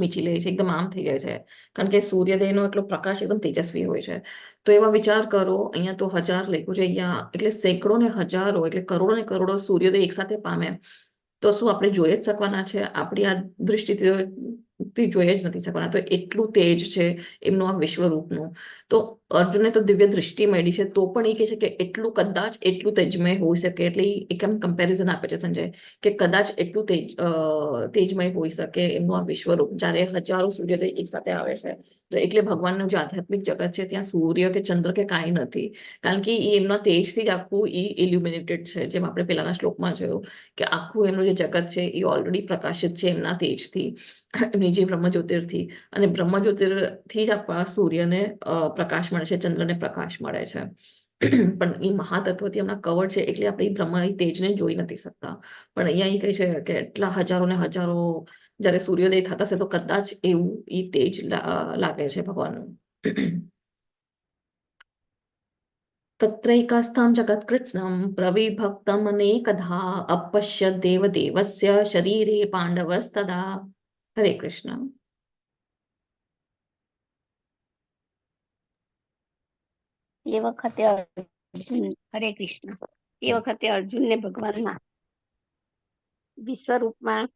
Speaker 1: મીચી લે છે, એકદમ આમ થઈ જાય છે, કારણ કે સૂર્યોદયનો એટલો પ્રકાશ એકદમ તેજસ્વી હોય છે. તો એમાં વિચાર કરો, અહીંયા તો 1000 લખ્યું છે, અહીંયા એટલે સેંકડો ને હજારો એટલે કરોડો ને કરોડો સૂર્યોદય એક સાથે પામે તો શું આપણે જોઈ જ શકવાના છે? આપણી આ દૃષ્ટિથી થી જોઈ જ નથી શકવાના. તો એટલું તેજ છે એમનું આ વિશ્વરૂપનું. તો અર્જુનને તો દિવ્ય દૃષ્ટિ મળી છે, તો પણ એ કહે છે કે એટલું કદાચ એટલું તેજમય હોઈ શકે. એટલે એક એમ કમ્પેરિઝન આપે છે સંજય કે કદાચ એટલું તેજમય હોઈ શકે એમનું આ વિશ્વરૂપ, જ્યારે હજારો સૂર્યોદય એક સાથે આવે છે. તો એટલે ભગવાનનું જે આધ્યાત્મિક જગત છે ત્યાં સૂર્ય કે ચંદ્ર કે કાંઈ નથી, કારણ કે એ એમના તેજથી જ આખું ઇલ્યુમિનેટેડ છે. જેમ આપણે પેલાના શ્લોકમાં જોયું કે આખું એમનું જે જગત છે એ ઓલરેડી પ્રકાશિત છે એમના તેજથી, એમની જે બ્રહ્મજ્યોતિર્થી. અને બ્રહ્મજ્યોતિર્થી જ આપણા સૂર્યને પ્રકાશ મળે છે, ચંદ્રને પ્રકાશ મળે છે. પણ એ મહાતત્વથી એમના કવર છે એટલે આપણે એ બ્રહ્મ તેજને જોઈ નથી શકતા. પણ અહીંયા એ કહે છે કે એટલા હજારો ને હજારો જ્યારે સૂર્યોદય થતા હશે તો કદાચ એવું એ તેજ લાગે છે ભગવાનનું. તત્રૈકસ્થં જગત્કૃત્સ્નં પ્રવિભક્તમનેકધા અપશ્યદ્ દેવદેવસ્ય શરીરે પાંડવસ્તદા. હરે કૃષ્ણ.
Speaker 4: એ વખતે અર્જુન, હરે કૃષ્ણ, એ વખતે અર્જુનને ભગવાનના વિશ્વરૂપમાં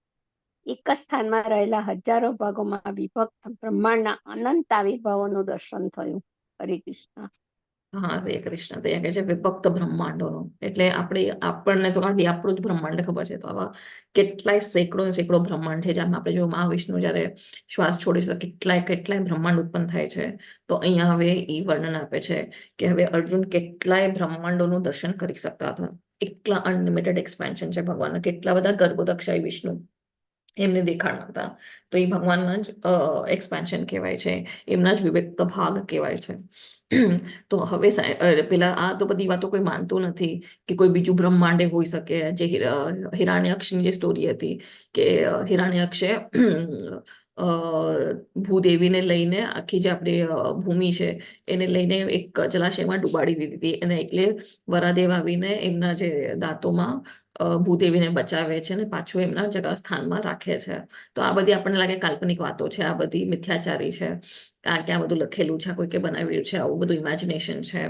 Speaker 4: એક જ સ્થાનમાં રહેલા હજારો ભાગોમાં વિભક્ત બ્રહ્માંડના અનંત આવિર્ભાવોનું દર્શન થયું. હરે કૃષ્ણ.
Speaker 1: હા, હરે કૃષ્ણ. તો અહીંયા કહે છે વિભક્ત બ્રહ્માંડોનો, એટલે આપણને તો ખાલી આપણું જ બ્રહ્માંડ ખબર છે. તો આવા કેટલાય સેંકડો ને સેંકડો બ્રહ્માંડ છે. જેમ આપણે જો મહાવિષ્ણુ જયારે શ્વાસ છોડી તો કેટલાય બ્રહ્માંડ ઉત્પન્ન થાય છે. તો અહીંયા હવે એ વર્ણન આપે છે કે હવે અર્જુન કેટલાય બ્રહ્માંડોનું દર્શન કરી શકતા હતા. એટલા અનલિમિટેડ એક્સપેન્શન છે ભગવાનના, કેટલા બધા ગર્ભોદક્ષાય વિષ્ણુ એમને દેખાડતા હતા. તો એ ભગવાનના જ એક્સપેન્શન કહેવાય છે, એમના જ વિવ્યક્ત ભાગ કહેવાય છે. તો હવે પેલા આ તો બધી વાતો કોઈ માનતું નથી કે કોઈ બીજું બ્રહ્માંડે હોઈ શકે. જે હિરણ્યક્ષની જે સ્ટોરી હતી કે હિરણ્યક્ષે ભૂદેવીને લઈને આખી જે આપણી ભૂમિ છે એને લઈને એક જલાશયમાં ડુબાડી દીધી હતી, અને એટલે વરાદેવ આવીને એમના જે દાંતોમાં ભૂદેવીને બચાવે છે અને પાછું એમના જગા સ્થાનમાં રાખે છે. તો આ બધી આપણને લાગે કાલ્પનિક વાતો છે, આ બધી મિથ્યાચારી છે, ક્યાં બધું લખેલું છે, કોઈકે બનાવ્યું છે, આવું બધું ઇમેજિનેશન છે.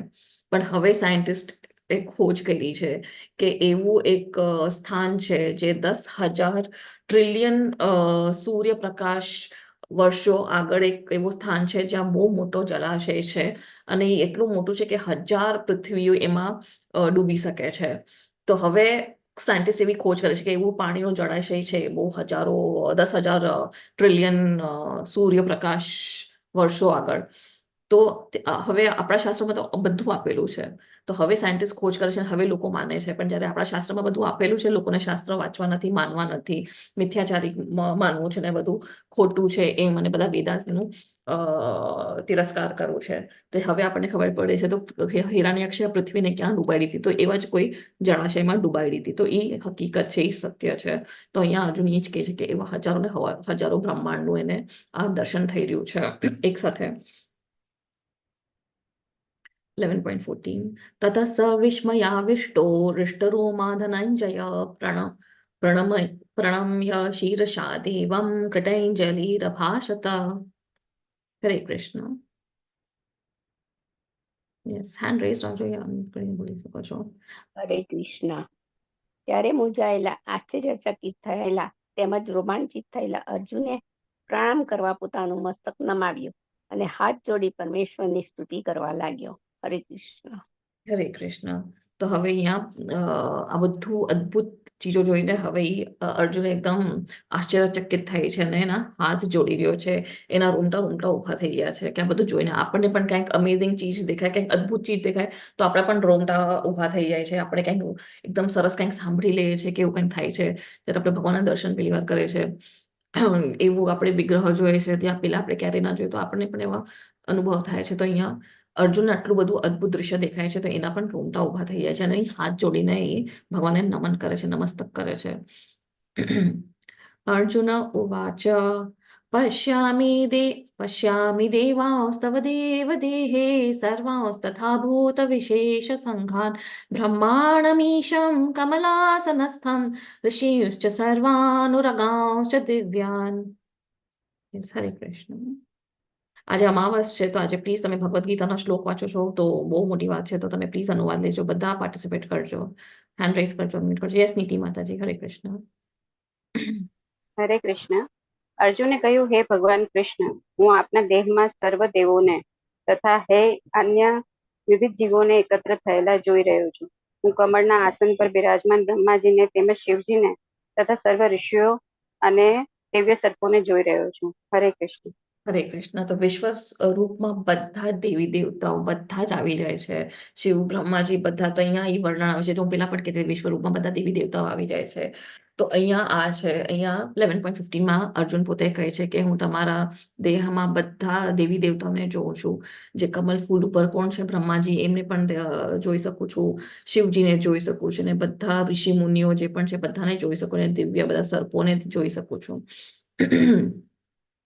Speaker 1: પણ હવે સાયન્ટિસ્ટ એક ખોજ કરી છે કે એવું એક સ્થાન છે જે 10,000 ટ્રિલિયન સૂર્યપ્રકાશ વર્ષો આગળ એક એવું સ્થાન છે જ્યાં બહુ મોટો જળાશય છે, અને એ એટલું મોટું છે કે 1000 પૃથ્વીઓ એમાં ડૂબી શકે છે. તો હવે સાયન્ટિસ્ટ એવી ખોજ કરે છે કે એવું પાણીનો જળાશય છે બહુ 10,000 ટ્રિલિયન સૂર્યપ્રકાશ વર્ષો આગળ. તો હવે આપણા શાસ્ત્રોમાં તો બધું આપેલું છે. તો હવે સાયન્ટિસ્ટ ખોજ કરે છે, હવે લોકો માને છે. પણ જ્યારે આપણા શાસ્ત્રમાં બધું આપેલું છે, લોકોને શાસ્ત્ર વાંચવા નથી, માનવા નથી, મિથ્યાચારી માનવું છે ને બધું ખોટું છે એ મને બધા વેદાંતનું તિરસ્કાર કરવું છે. તો હવે આપણને ખબર પડે છે તો હિરણ્યક્ષે પૃથ્વીને ક્યાં ડૂબાડી હતી, તો એવા જ કોઈ જળાશયમાં ડૂબાડી હતી. તો એ હકીકત છે, એ સત્ય છે. તો અહીંયા અર્જુન એ જ કહે છે કે એવા હજારો બ્રહ્માંડનું એને આ દર્શન થઈ રહ્યું છે એક સાથે. 11.14 તતઃ સ વિસ્મયાવિષ્ટો હૃષ્ટરોમા ધનંજય પ્રણમ્ય શીર્ષા દેવં કૃતંજલિરભાષત. હરે કૃષ્ણ. યસ, હેન્ડ રેઝ રાખજો, બોલી શકો છો.
Speaker 4: હરે કૃષ્ણ. ત્યારે મૂંઝાયેલા, આશ્ચર્યચકિત થયેલા તેમજ રોમાંચિત થયેલા અર્જુને પ્રણામ કરવા પોતાનું મસ્તક નમાવ્યું અને હાથ જોડી પરમેશ્વરની સ્તુતિ કરવા લાગ્યો. હરે કૃષ્ણ.
Speaker 1: હરે કૃષ્ણ. તો હવે અહીંયા આ બધું અદ્ભુત ચીજો જોઈને હવે અર્જુન એકદમ આશ્ચર્યચકિત થાય છે અને એના હાથ જોડી રહ્યો છે, એના રૂમટા ઉભા થઈ ગયા છે કે આ બધું જોઈને આપણને પણ કંઈક અમેઝિંગ ચીજ દેખાય, કંઈક અદ્ભુત ચીજ દેખાય તો આપણે પણ રોમટા ઉભા થઈ જાય છે. આપણે કંઈક એકદમ સરસ કંઈક સાંભળી લઈએ છીએ કે એવું કંઈક થાય છે ત્યારે આપણે ભગવાનના દર્શન પહેલી વાર કરે છે, એવું આપણે વિગ્રહ જોઈએ છે ત્યાં પેલા આપણે ક્યારેય ના જોઈએ, તો આપણને પણ એવા અનુભવ થાય છે. તો અહીંયા અર્જુનને આટલું બધું અદ્ભુત દ્રશ્ય દેખાય છે તો એના પણ રોમટા ઉભા થઈ જાય છે અને હાથ જોડીને એ ભગવાનને નમન કરે છે, નમસ્તક કરે છે. અર્જુન ઉવાચ પશ્યામિ દેવાંસ્તવ દેવદેહે સર્વાંસ્તથા ભૂત વિશેષ સંઘાન બ્રહ્માણમીશં કમલાસનસ્થં ઋષિશ્ચ સર્વાનુરગાંશ્ચ દિવ્યાન. હરે કૃષ્ણ. આજે અમાવસ છે તો આજે પ્લીઝ તમે ભગવદ્ ગીતાનો શ્લોક વાંચો છો તો બહુ મોટી વાત છે, તો તમે પ્લીઝ અનુવાદ લેજો, બધા પાર્ટિસિપેટ કરજો, હેન્ડ રેઝ કરજો, અનમ્યુટ કરજો. યસ નીતિ માતાજી. હરે કૃષ્ણ.
Speaker 2: હરે કૃષ્ણ. અર્જુને કહ્યું, હે ભગવાન કૃષ્ણ, હું આપના દેહમાં સર્વ દેવોને તથા હે અન્ય વિવિધ જીવોને એકત્ર થયેલા જોઈ રહ્યો છું. હું કમળના આસન પર બિરાજમાન બ્રહ્માજીને તેમજ શિવજીને તથા સર્વ ઋષિઓ અને દિવ્ય સર્પોને જોઈ રહ્યો છું. હરે કૃષ્ણ.
Speaker 1: હરે કૃષ્ણ. તો વિશ્વ રૂપમાં બધા જ દેવી દેવતાઓ બધા જ આવી જાય છે. શિવ બ્રહ્માજી બધા તો અહીંયા એ વર્ણન આવે છે. જો હું પેલા પણ કહેતી વિશ્વ રૂપમાં બધા દેવી દેવતાઓ આવી જાય છે. તો અહીંયા આ છે, અહીંયા 11.15 અર્જુન પોતે કહે છે કે હું તમારા દેહમાં બધા દેવી દેવતાઓને જોઉં છું. જે કમલ ફૂલ ઉપર કોણ છે, બ્રહ્માજી, એમને પણ જોઈ શકું છું, શિવજીને જોઈ શકું છું, અને બધા ઋષિ મુનિઓ જે પણ છે બધાને જોઈ શકું, અને દિવ્ય બધા સર્પોને જોઈ શકું છું.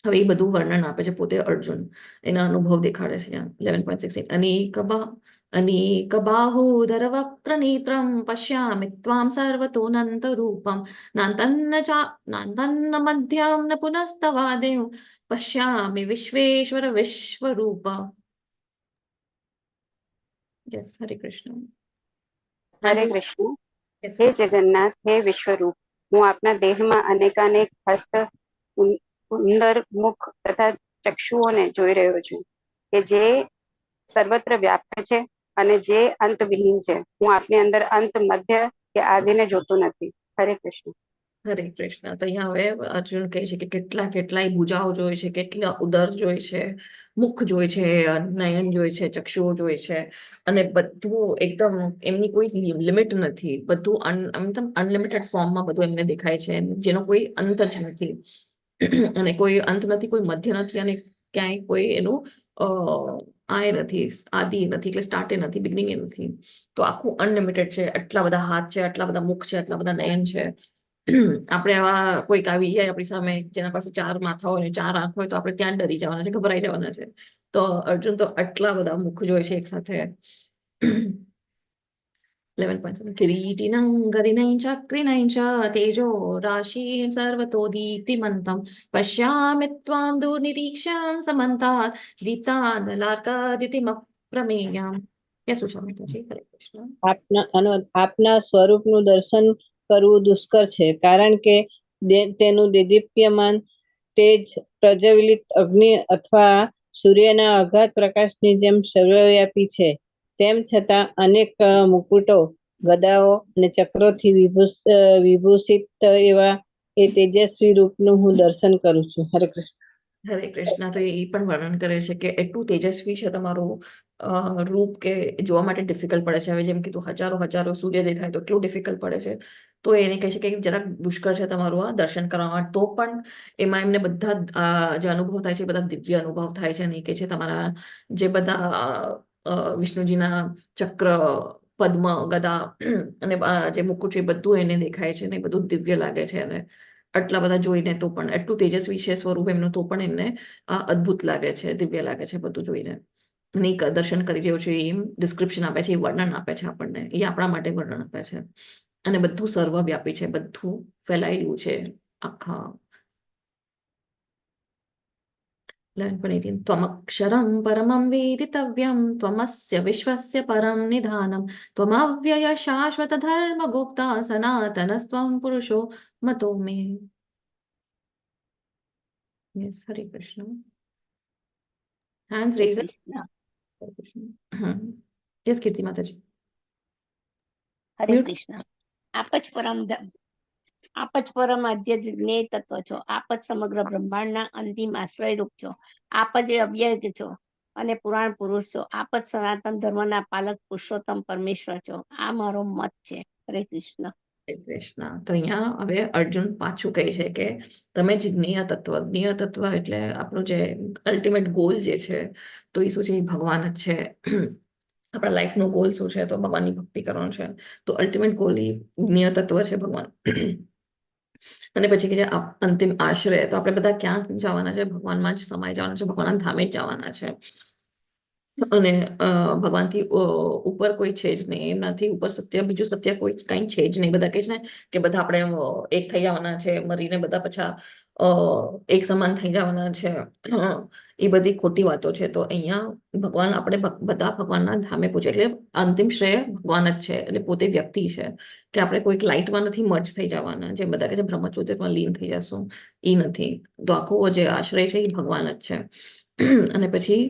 Speaker 1: હવે એ બધું વર્ણન આપે છે પોતે અર્જુન, એના અનુભવ દેખાડે છે. 11.16 અનેકબાહોદર વક્ત્ર નેત્રમ પશ્યામિ ત્વામ સર્વતોનંત રૂપમ નાંતન્ન મધ્યમ ન પુનસ્તવાદેવ પશ્યામિ વિશ્વેશ્વર વિશ્વરૂપ. યસ, હરે કૃષ્ણ.
Speaker 2: હરે કૃષ્ણ.
Speaker 1: Yes,
Speaker 2: હે જગન્નાથ, હે વિશ્વરૂપ, હું આપના દેહમાં અનેકાનેક હસ્ત, ઉંદર, મુખ તથા ચક્ષુઓને જોઈ રહ્યો છું કે જે સર્વત્ર વ્યાપ્ત છે અને જે અંતવિહીન છે. હું આપની અંદર અંત, મધ્ય કે આદિને જોતો નથી. હરે કૃષ્ણ.
Speaker 1: હરે કૃષ્ણ. તો અહીંયા હવે અર્જુન કહે છે કે કેટલાય ભુજાઓ જોઈ છે, કેટલા ઉદર જોઈ છે, મુખ જોઈ છે, નયન જોઈ છે, ચક્ષુઓ જોઈ છે, અને બધું એકદમ એમની કોઈ લિમિટ નથી. બધું અનલિમિટેડ ફોર્મમાં બધું એમને દેખાય છે, જેનો કોઈ અંત જ નથી. અને કોઈ અંત નથી, કોઈ મધ્ય નથી, અને ક્યાંય કોઈ એનું આય નથી, આદિ નથી, એટલે સ્ટાર્ટે નથી, બિગનિંગ નથી. તો આખું અનલિમિટેડ છે. આટલા બધા હાથ છે, આટલા બધા મુખ છે, આટલા બધા નયન છે. આપણે આવા કોઈક આવી જાય આપણી સામે જેના પાસે 4 માથા હોય ને 4 આંખ હોય, તો આપણે ત્યાં ડરી જવાના છે, ગભરાઈ જવાના છે. તો અર્જુન તો આટલા બધા મુખ જોઈ છે એક સાથે. 11.7 કિરીટિનં ગદિનં ચક્રિનં ચ તેજો રાશિં સર્વતો દીપ્તિમન્तं પશ્યામિ ત્વાં દુર્નિરીક્ષ્યં સમન્તાत् દીપ્તાનલાર્કદ્યુતિમપ્રમેયम्. યસ સુષમાજી, હરે કૃષ્ણ.
Speaker 3: આપના સ્વરૂપનું દર્શન કરવું દુષ્કર છે, કારણ કે તેનું દેદીપ્યમાન તેજ પ્રજ્વલિત અગ્નિ અથવા સૂર્યના અગાધ પ્રકાશની જેમ સર્વવ્યાપી છે. તેમ છતાં અનેક મુકુટો, ગદાઓ અને ચક્રોથી વિભૂષિત એવા એ તેજસ્વી રૂપનું હું દર્શન કરું છું. હરે કૃષ્ણ.
Speaker 1: હરે કૃષ્ણ. તો એ પણ વર્ણન કરે છે કે એટલું તેજસ્વી છે તમારું રૂપ કે જોવા માટે ડિફિકલ્ટ પડે છે. હવે જેમ કીધું હજારો સૂર્ય દેખાય તો એટલું ડિફિકલ્ટ પડે છે. તો એને કહે છે કે જરાક પુષ્કળ છે તમારું આ દર્શન કરવામાં. તો પણ એમાં એમને બધા જે અનુભવ થાય છે, બધા દિવ્ય અનુભવ થાય છે. અને એ કહે છે તમારા જે બધા વિષ્ણુજીના ચક્ર, પદ્મ, ગદા અને જે મુકુટ છે, બધું એને દેખાય છે, ને બધું દિવ્ય લાગે છે. અને આટલા બધા જોઈને તો પણ એટલું તેજસ્વી છે સ્વરૂપ એમનું, તો પણ એમને અદ્ભુત લાગે છે, દિવ્ય લાગે છે બધું જોઈને. અને દર્શન કરી રહ્યો છે એમ ડિસ્ક્રિપ્શન આપે છે, એ વર્ણન આપે છે આપણને, એ આપણા માટે વર્ણન આપે છે. અને બધું સર્વવ્યાપી છે, બધું ફેલાયેલું છે આખા. 11.18 ત્વમક્ષરં પરમં વેદિતવ્યં ત્વમસ્ય વિશ્વસ્ય પરમ નિધાનમ ત્વમવ્યય શાશ્વત ધર્મ ગુપ્તા સનાતનસ્ત્વં પુરુષો મતો મે. Yes, Hare Krishna. Hands raise. Yes, Kirti Mataji.
Speaker 4: Hare Krishna. આપ જ પરમ આદ્ય જ્ઞેય તત્વ છો. આપ જ સમગ્ર બ્રહ્માંડના અંતિમ આશ્રય રૂપ છો. આપ જ અવ્યય છો અને પુરાણ પુરુષ છો. આપ જ સનાતન ધર્મના પાલક પુરુષોત્તમ પરમેશ્વર છો. આ મારો મત છે. હરે કૃષ્ણ.
Speaker 1: કૃષ્ણ. તો અહીંયા હવે અર્જુન પાછું કહે છે કે તમે જ જ્ઞેય તત્વ એટલે આપણું જે અલ્ટિમેટ ગોલ જે છે, તો એ શું છે, એ ભગવાન જ છે. આપણા લાઈફનો ગોલ શું છે, તો ભગવાનની ભક્તિ કરવાનો છે. તો અલ્ટિમેટ ગોલ એ જ્ઞેય તત્વ છે, ભગવાન. અને પછી કે જે અંતિમ આશ્રય, તો આપણે બધા ક્યાં જવાના છે? ભગવાનમાં જ સમાઈ જવાના છે, ભગવાનના ધામે જ જવાના છે. અને ભગવાનથી ઉપર કોઈ છે જ નહીં. એમનાથી ઉપર સત્ય, બીજું સત્ય કોઈ કઈ છે જ નહીં. બધા કહે છે ને કે બધા આપણે એક થઈ જવાના છે, મરીને બધા પાછા એક સમાન થઈ જવાના છે, એ બધી ખોટી વાતો છે. તો અહીંયા ભગવાન આપણે બધા ભગવાનના ધામે પૂછે, એટલે અંતિમ શ્રેય ભગવાન જ છે, એટલે પોતે વ્યક્તિ છે, કે આપણે કોઈક લાઇટમાં નથી મર્જ થઈ જવાના, જે બધા કે છે બ્રહ્મજ્યોતિર્માં લીન થઈ જશું, એ નથી. તો આખો જે આશ્રય છે એ ભગવાન જ છે. અને પછી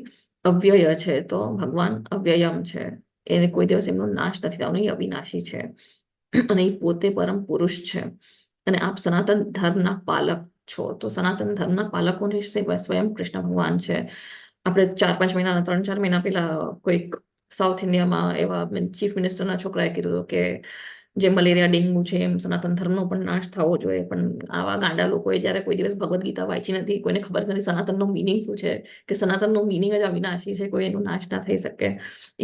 Speaker 1: અવ્યય છે, તો ભગવાન અવ્યયમ છે, એને કોઈ દિવસ એમનો નાશ નથી થવાનો, એ અવિનાશી છે, અને એ પોતે પરમ પુરુષ છે. અને આપ સનાતન ધર્મના પાલક છો. તો સનાતન ધર્મના પાલકો સ્વયં કૃષ્ણ ભગવાન છે. આપણે 4-5 મહિના 3-4 મહિના પહેલા કોઈક સાઉથ ઇન્ડિયામાં એવા ચીફ મિનિસ્ટરના છોકરાએ કીધું કે જે મલેરિયા ડેન્ગ્યુ છે એમ સનાતન ધર્મનો પણ નાશ થવો જોઈએ. પણ આવા ગાંડા લોકોએ જ્યારે કોઈ દિવસ ભગવદ્ ગીતા વાંચી નથી, કોઈને ખબર નથી સનાતનનો મિનિંગ શું છે, કે સનાતનનો મિનિંગ જ અવિનાશી છે, કોઈ એનો નાશ ના થઈ શકે,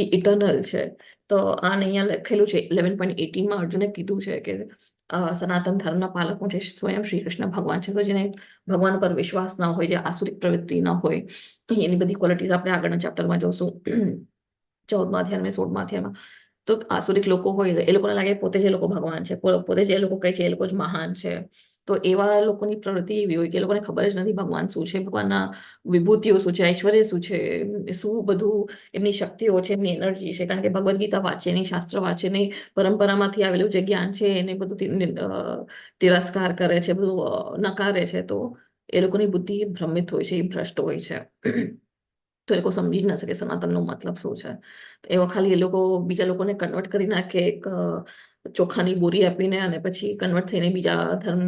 Speaker 1: એ ઇટર્નલ છે. તો આને અહીંયા લખેલું છે 11.18માં અર્જુને કીધું છે કે સનાતન ધર્મના પાલકો છે સ્વયં શ્રી કૃષ્ણ ભગવાન છે. તો જેને ભગવાન પર વિશ્વાસ ના હોય, જે આસુરિક પ્રવૃત્તિ ના હોય, એની બધી ક્વોલિટીઝ આપણે આગળના ચેપ્ટરમાં જોશું, 14મા અધ્યાયમાં 16મા અધ્યાયમાં. તો આસુરિક લોકો હોય, એ લોકોને લાગે પોતે જે લોકો ભગવાન છે, પોતે જે લોકો કહે છે એ લોકો જ મહાન છે. તો એવા લોકોની પ્રવૃત્તિ એવી હોય કે એ લોકોને ખબર જ નથી ભગવાન શું છે, ભગવાનના વિભૂતિઓ શું છે, ઐશ્વર્ય શું છે, શું બધું એમની શક્તિઓ છે, એમની એનર્જી છે. કારણ કે ભગવદ્ ગીતા વાંચે નહીં, શાસ્ત્ર વાંચે નહીં, પરંપરામાંથી આવેલું જે જ્ઞાન છે એને બધું તિરસ્કાર કરે છે, બધું નકારે છે. તો એ લોકોની બુદ્ધિ ભ્રમિત હોય છે, એ ભ્રષ્ટ હોય છે. તો એ લોકો સમજી જ ના શકે સનાતનનો મતલબ શું છે. તો એવા ખાલી એ લોકો બીજા લોકોને કન્વર્ટ કરી નાખે એક ચોખાની બોરી આપીને, અને પછી કન્વર્ટ થઈને બીજા ધર્મ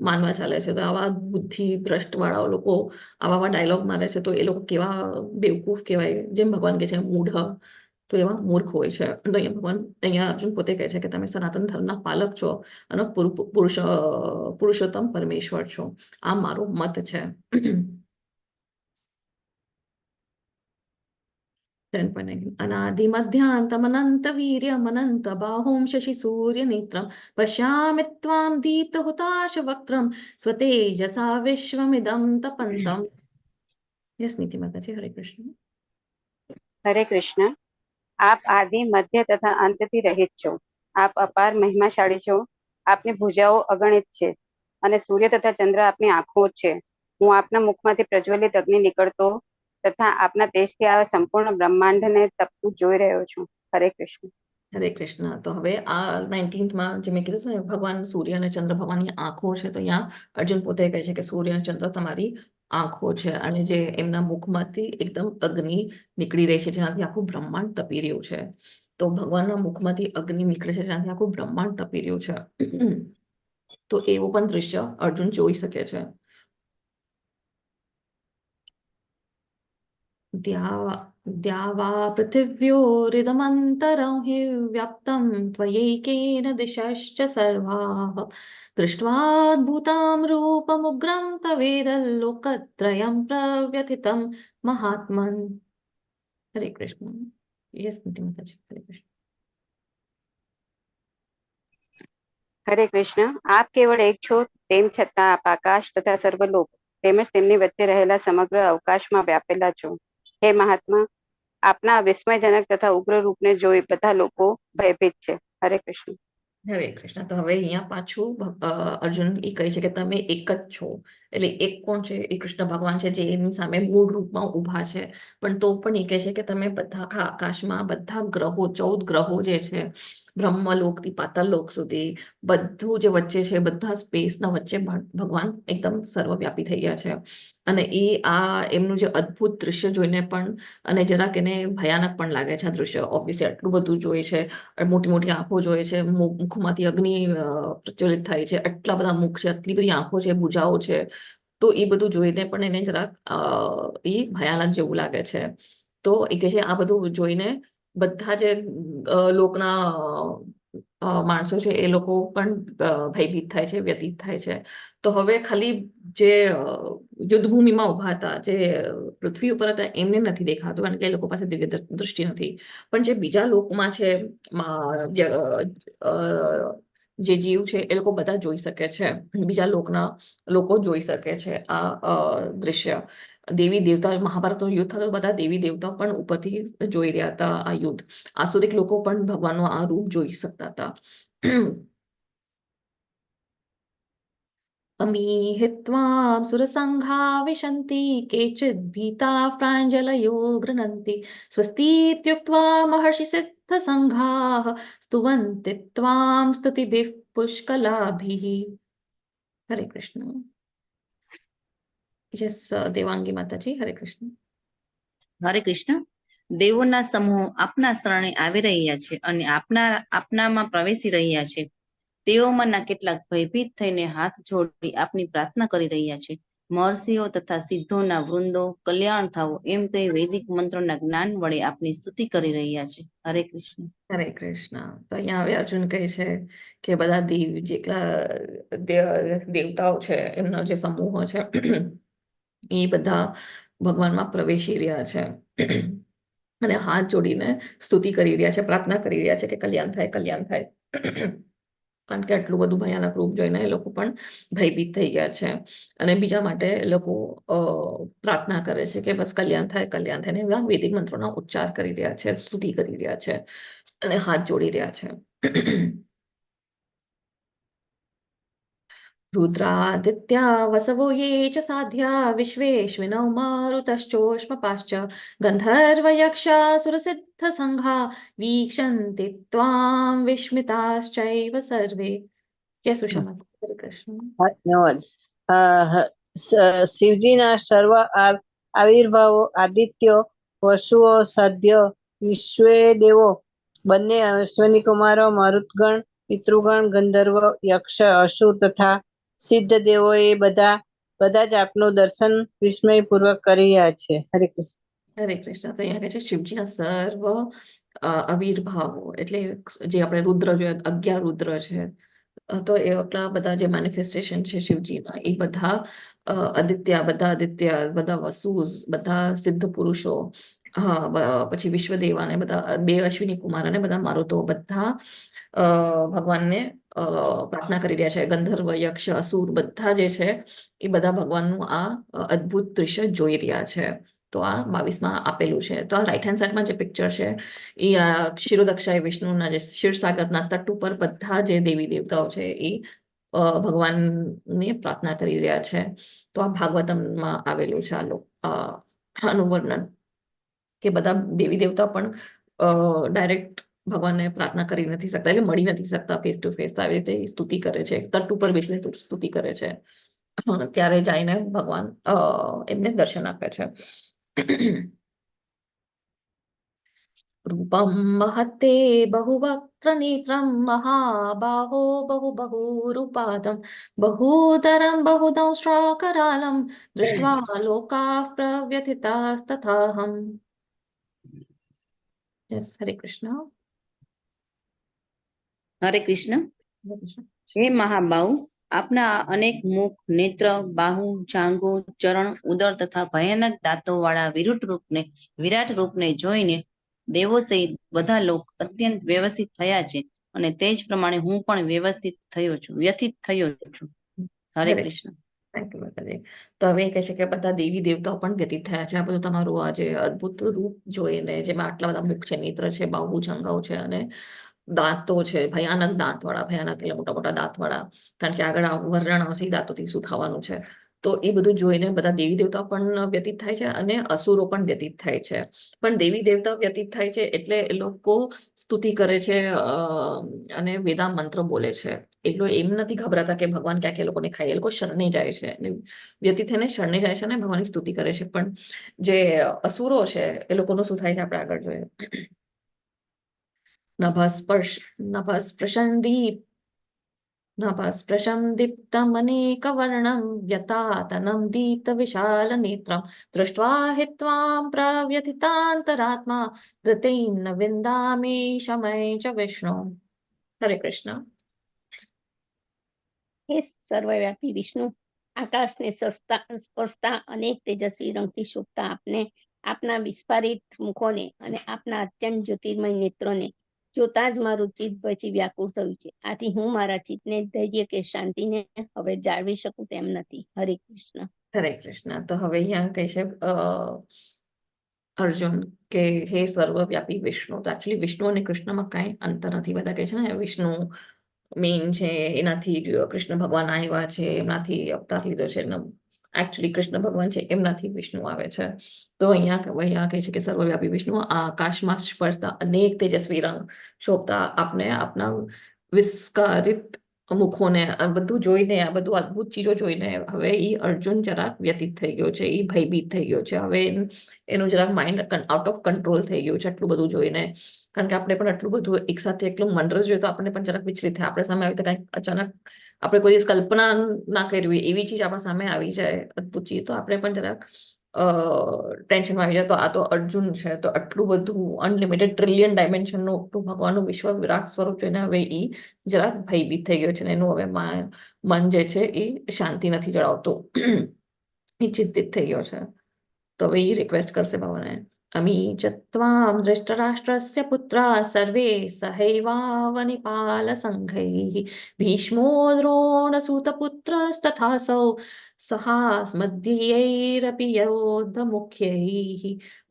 Speaker 1: માનવા ચાલે છે. તો આવા બુદ્ધિ ભ્રષ્ટ વાળા લોકો આવા ડાયલોગ મારે છે. તો એ લોકો કેવા બેવકૂફ કહેવાય, જેમ ભગવાન કહે છે મૂઢ, તો એવા મૂર્ખ હોય છે. તો અહીંયા અર્જુન પોતે કહે છે કે તમે સનાતન ધર્મના પાલક છો અને પુરુષોત્તમ પરમેશ્વર છો. આ મારો મત છે. 10.9 અનાદિમધ્યાन्तमनन्त वीर्यमनन्त बाहुं शशि सूर्य नेत्रं पश्यामि त्वां दीप्तहुताश वक्त्रं स्वतेजसा विश्वमिदं तपन्तम्. યસ નીતિ માતાજી, હરે કૃષ્ણ.
Speaker 2: હરે કૃષ્ણ. આપ આદિ મધ્ય તથા અંતથી રહિત છો. આપ અપાર મહિમાશાળી છો. આપની ભુજાઓ અગણિત છે અને સૂર્ય તથા ચંદ્ર આપની આંખો છે. હું આપના મુખમાંથી પ્રજ્વલિત અગ્નિ નીકળતો તથા આપના તેજથી આ સંપૂર્ણ બ્રહ્માંડને તપતું જોઈ રહ્યો છું. હરે કૃષ્ણ.
Speaker 1: હરે કૃષ્ણ. તો હવે આ 19માં જે મેં કીધું ને ભગવાન સૂર્ય અને ચંદ્ર ભગવાનની આંખો છે. તો અહીંયા અર્જુન પોતે કહે છે કે સૂર્ય અને ચંદ્ર તમારી આંખો છે, અને જે એમના મુખમાંથી એકદમ અગ્નિ નીકળી રહી છે, જેનાથી આખું બ્રહ્માંડ તપી રહ્યું છે. તો ભગવાનના મુખમાંથી અગ્નિ નીકળે છે, જેનાથી આખું બ્રહ્માંડ તપી રહ્યું છે. તો એવું પણ દ્રશ્ય અર્જુન જોઈ શકે છે. द्यावा पृथिव्योरिदमन्तरं हि व्याप्तं त्वयैकेन दिशश्च सर्वाः दृष्ट्वाद्भुतं रूपमुग्रं तवेदल्लोकत्रयं प्रव्यथितं महात्मन्. हरे कृष्ण. यस निति माताजी, हरे कृष्ण.
Speaker 2: હરે કૃષ્ણ. આપ કેવળ એક છો, તેમ છતાં આપ આકાશ તથા સર્વલોક તેમજ તેમની વચ્ચે રહેલા સમગ્ર અવકાશમાં વ્યાપેલા છો. હે મહાત્મા, આપના વિસ્મયજનક તથા ઉગ્ર રૂપને જોઈ બધા લોકો ભયભીત છે. હરે કૃષ્ણ.
Speaker 1: હરે કૃષ્ણ. તો હવે અહીંયા પાછું અર્જુન એ કહે છે કે તમે એક જ છો. એટલે એક કોણ છે? એ કૃષ્ણ ભગવાન છે, જે એની સામે મૂળ રૂપમાં ઊભા છે. પણ તો પણ એ કહે છે કે તમે બધા આકાશમાં બધા ગ્રહો, 14 ગ્રહો જે છે, બ્રહ્મલોકથી પાતાળલોક સુધી બધું જે વચ્ચે છે, બધા સ્પેસના વચ્ચે ભગવાન એકદમ સર્વવ્યાપી થઈ ગયા છે. અને એ આ એમનું જે અદ્ભુત દૃશ્ય જોઈને પણ, અને જરાક એને ભયાનક પણ લાગે છે આ દૃશ્ય. ઓબ્વિયસલી આટલું બધું જોઈ છે, મોટી મોટી આંખો જોઈએ છે, મુખમાંથી અગ્નિ પ્રજ્વલિત થાય છે, આટલા બધા મુખ છે, આટલી બધી આંખો છે, ભુજાઓ છે. તો એ બધું જોઈને પણ એને જરાક એ ભયાનક જેવું લાગે છે. તો એ કહે છે આ બધું જોઈને બધા જે લોકના માણસો છે એ લોકો પણ ભયભીત થાય છે, વ્યતીત થાય છે. તો હવે ખાલી જે યુદ્ધભૂમિમાં ઉભા હતા, જે પૃથ્વી ઉપર હતા, એમને નથી દેખાતું, કારણ કે એ લોકો પાસે દિવ્ય દૃષ્ટિ નથી. પણ જે બીજા લોકમાં છે, જે જીવ છે, એ લોકો બધા જોઈ શકે છે. બીજા લોકના લોકો જોઈ શકે છે આ દૃશ્ય. દેવી દેવતા, મહાભારતનું યુદ્ધ થતું, બધા દેવી દેવતા પણ ઉપરથી જોઈ રહ્યા હતા આ યુદ્ધ. આસુરિક લોકો પણ ભગવાનનું આ રૂપ જોઈ શકતા હતા. અમીહિત્વાં સુરસંઘા વિશન્તિ કેચિદ ભીતા પ્રાંજલયો ગૃહન્તિ સ્વસ્તીત્યુક્ત્વા મહર્ષિ સિદ્ધ સંઘાઃ સ્તુવન્તિ ત્વાં સ્તુતિભિઃ પુષ્કલાભિઃ. હરે કૃષ્ણ. યસ દેવાંગી માતાજી, હરે કૃષ્ણ.
Speaker 7: હરે કૃષ્ણ. દેવોના સમૂહો આપના શરણે આવી રહ્યા છે અને આપનામાં પ્રવેશી રહ્યા છે. તેઓમાંના કેટલાક ભયભીત થઈને હાથ જોડી આપની પ્રાર્થના કરી રહ્યા છે. મહર્ષિઓ તથા સિદ્ધોના વૃંદો કલ્યાણ થાવો એમ કહી વૈદિક મંત્રોના જ્ઞાન વડે આપની સ્તુતિ કરી રહ્યા છે. હરે કૃષ્ણ.
Speaker 1: હરે કૃષ્ણ. તો અહીંયા હવે અર્જુન કહે છે કે બધા જેટલા દેવતાઓ છે એમના જે સમૂહો છે એ બધા ભગવાનમાં પ્રવેશી રહ્યા છે અને હાથ જોડીને સ્તુતિ કરી રહ્યા છે, પ્રાર્થના કરી રહ્યા છે કે કલ્યાણ થાય, કલ્યાણ થાય. કારણ કે આટલું બધું ભયાનક રૂપ જોઈને એ લોકો પણ ભયભીત થઈ ગયા છે અને બીજા માટે એ લોકો પ્રાર્થના કરે છે કે બસ કલ્યાણ થાય, કલ્યાણ થાય. એવા વૈદિક મંત્રોના ઉચ્ચાર કરી રહ્યા છે, સ્તુતિ કરી રહ્યા છે અને હાથ જોડી રહ્યા છે. रुद्रादित्या वसवो ये च साध्या विश्वेश्विनौ मारुतश्चोष्मपाश्च गन्धर्वयक्षासुरसिद्धसङ्घा वीक्षन्ति त्वां विस्मिताश्चैव सर्वे. Yes, Ushama. Hare Krishna.
Speaker 3: શિવજીના સર્વ આવિર્ભાવો આદિત્યો, વસુઓ, સાધ્ય, વિશ્વે દેવો, બંને અશ્વની કુમારો, મરુતગણ, પિતૃગણ, ગંધર્વ, યક્ષ, અસુર તથા સિદ્ધ દેવોએ બધા જ આપનું દર્શન વિસ્મયપૂર્વક કરી રહ્યા છે. હરે કૃષ્ણ.
Speaker 1: હરે કૃષ્ણ. તો અહીંયા કહે છે શિવજીના સર્વ આવિર્ભાવો એટલે જે આપણે રુદ્ર જોઈએ 11 રુદ્ર છે તો એ એટલા બધા જે મેનિફેસ્ટેશન છે શિવજીના એ બધા આદિત્ય, બધા વસુસ, બધા સિદ્ધ પુરુષો, પછી વિશ્વદેવા ને બધા 2 અશ્વિની કુમાર અને બધા મારુતો બધા ભગવાનને પ્રાર્થના કરી રહ્યા છે. ગંધર્વ, યક્ષ, અસુર બધા જે છે એ બધા ભગવાનનું આ અદ્ભુત દૃશ્ય જોઈ રહ્યા છે. તો આ 22માં આપેલું છે. તો આ રાઈટ હેન્ડ સાઈડમાં જે પિક્ચર છે એ ક્ષીરોદક્ષાએ વિષ્ણુના જે ક્ષીરસાગરના તટ ઉપર બધા જે દેવી દેવતાઓ છે એ ભગવાનને પ્રાર્થના કરી રહ્યા છે. તો આ ભાગવતમમાં આવેલું છે આનું વર્ણન કે બધા દેવી દેવતા પણ ડાયરેક્ટ ભગવાનને પ્રાર્થના કરી નથી શકતા, એટલે મળી નથી શકતા ફેસ ટુ ફેસ. આવી રીતે સ્તુતિ કરે છે, તટ ઉપર બેસીને સ્તુતિ કરે છે. ત્યારે જઈને ભગવાન એમને દર્શન આપે છે. રૂપમ મહતે બહુવક્ત્ર નેત્રમ મહાબાહો બહુરૂપાદમ બહુતરમ બહુદંષ્ટ્રાકરાલમ દૃષ્ટ્વા લોકાઃ પ્રવ્યથિતાસ્તથાહમ. યસ, હરે કૃષ્ણ.
Speaker 7: હરે કૃષ્ણ. હે મહાબાહુ, આપના અનેક મુખ, નેત્ર, બાહુ, જાંઘો, ચરણ, ઉદર તથા ભયાનક દાંતો વાળા વિરાટ રૂપને જોઈને દેવો સહિત બધા લોક અત્યંત વ્યવસ્થિત થયા છે અને તે જ પ્રમાણે હું પણ વ્યથિત થયો છું. હરે કૃષ્ણ.
Speaker 1: થેન્ક યુ માતાજી. તો હવે કહે છે કે બધા દેવી દેવતાઓ પણ વ્યતીત થયા છે આ બધું તમારું આ જે અદ્ભુત રૂપ જોઈને, જેમાં આટલા બધા મુખ છે, નેત્ર છે, બાહુ, જંઘાઓ છે અને દાંતો છે, ભયાનક દાંત વાળા, ભયાનક એટલે મોટા મોટા દાંત વાળા, કારણ કે આગળ વર્ણન આવશે દાંતોથી શું થવાનું છે. તો એ બધું જોઈને બધા દેવી દેવતાઓ પણ વ્યતીત થાય છે અને અસુરો પણ વ્યતીત થાય છે. પણ દેવી દેવતાઓ વ્યતીત થાય છે એટલે એ લોકો સ્તુતિ કરે છે અને વેદા મંત્ર બોલે છે. એટલો એમ નથી ગભરાતા કે ભગવાન ક્યાંક એ લોકોને ખાય. એ લોકો શરણે જાય છે અને વ્યતીત થઈને શરણે જાય છે અને ભગવાનની સ્તુતિ કરે છે. પણ જે અસુરો છે એ લોકોનું શું થાય છે આપણે આગળ જોઈએ. નભસ્પૃશં દીપ્તમનેકવર્ણં વ્યતાતनं દીપ્તવિશાલનેત્રं દૃष्ट्वा हि त्वां प्रव्यथितान्तरात्मा धृतेन न विन्दामि शमये च विष्णु. હરે કૃષ્ણ.
Speaker 4: હે સર્વવ્યાપી વિષ્ણુ, આકાશને સ્પર્શતા અનેક તેજસ્વી રંગથી શોભતા આપને, આપના વિસ્ફારિત મુખોને અને આપના અત્યંત જ્યોતિર્મય નેત્રોને જોતા જ મારું ચિત્ત ભયથી વ્યાકુળ થયું છે. આથી હું મારા ચિત્તને ધૈર્ય કે શાંતિને હવે જાળવી શકું તેમ નથી. હરે કૃષ્ણ.
Speaker 1: હરે કૃષ્ણ. તો હવે અહીંયા કહે છે અર્જુન કે હે સર્વવ્યાપી વિષ્ણુ. તો એકચ્યુઅલી વિષ્ણુ અને કૃષ્ણમાં કાંઈ અંતર નથી. બધા કહે છે ને વિષ્ણુ મેઇન છે, એનાથી જ કૃષ્ણ ભગવાન આવ્યા છે, એમનાથી અવતાર લીધો છે. એકચ્યુઅલી કૃષ્ણ ભગવાન છે એમનાથી વિષ્ણુ આવે છે. તો અહીંયા કહે છે કે સર્વવ્યાપી વિષ્ણુ આ આકાશમાં સ્પર્શતા અનેક તેજસ્વી રંગ શોભતા આપને આપના વિસ્કારિત મુખોને આ બધું જોઈને, આ બધું અદ્ભુત ચીજો જોઈને હવે એ અર્જુન જરાક વ્યતીત થઈ ગયો છે, એ ભયભીત થઈ ગયો છે. હવે એનું જરાક માઇન્ડ આઉટ ઓફ કંટ્રોલ થઈ ગયું છે આટલું બધું જોઈને. કારણ કે આપણે પણ આટલું બધું એક સાથે એકલું વંડરસ જોઈએ તો આપણે પણ જરાક વિચલિત થાય. આપણે સામે આવી તો કંઈક અચાનક આપણે કોઈ દિવસ કલ્પના ના કરી હોય એવી ચીજ આપણા સામે આવી જાય, અદ્ભુત ચીજ, તો આપણે પણ જરાક ટેન્શનમાં આવી જાય. તો આ તો અર્જુન છે, તો આટલું બધું અનલિમિટેડ ટ્રિલિયન ડાયમેન્શનનું ભગવાનનું વિશ્વ વિરાટ સ્વરૂપ જોઈને હવે એ જરાક ભયભીત થઈ ગયો છે ને એનું હવે મન જે છે એ શાંતિ નથી જળાવતું, એ ચિંતિત થઈ ગયો છે. તો હવે એ રિક્વેસ્ટ કરશે ભગવાને, અમી ચ ત્વામ ધૃષ્ટરાષ્ટ્રસ્ય પુત્રા સર્વે સહૈવાવનિપાલસંઘૈઃ ભીષ્મો દ્રોણસૂતપુત્રસ્તથાસૌ સહાસ્મદ્યૈરપि યોદ્ધમુખ્યૈઃ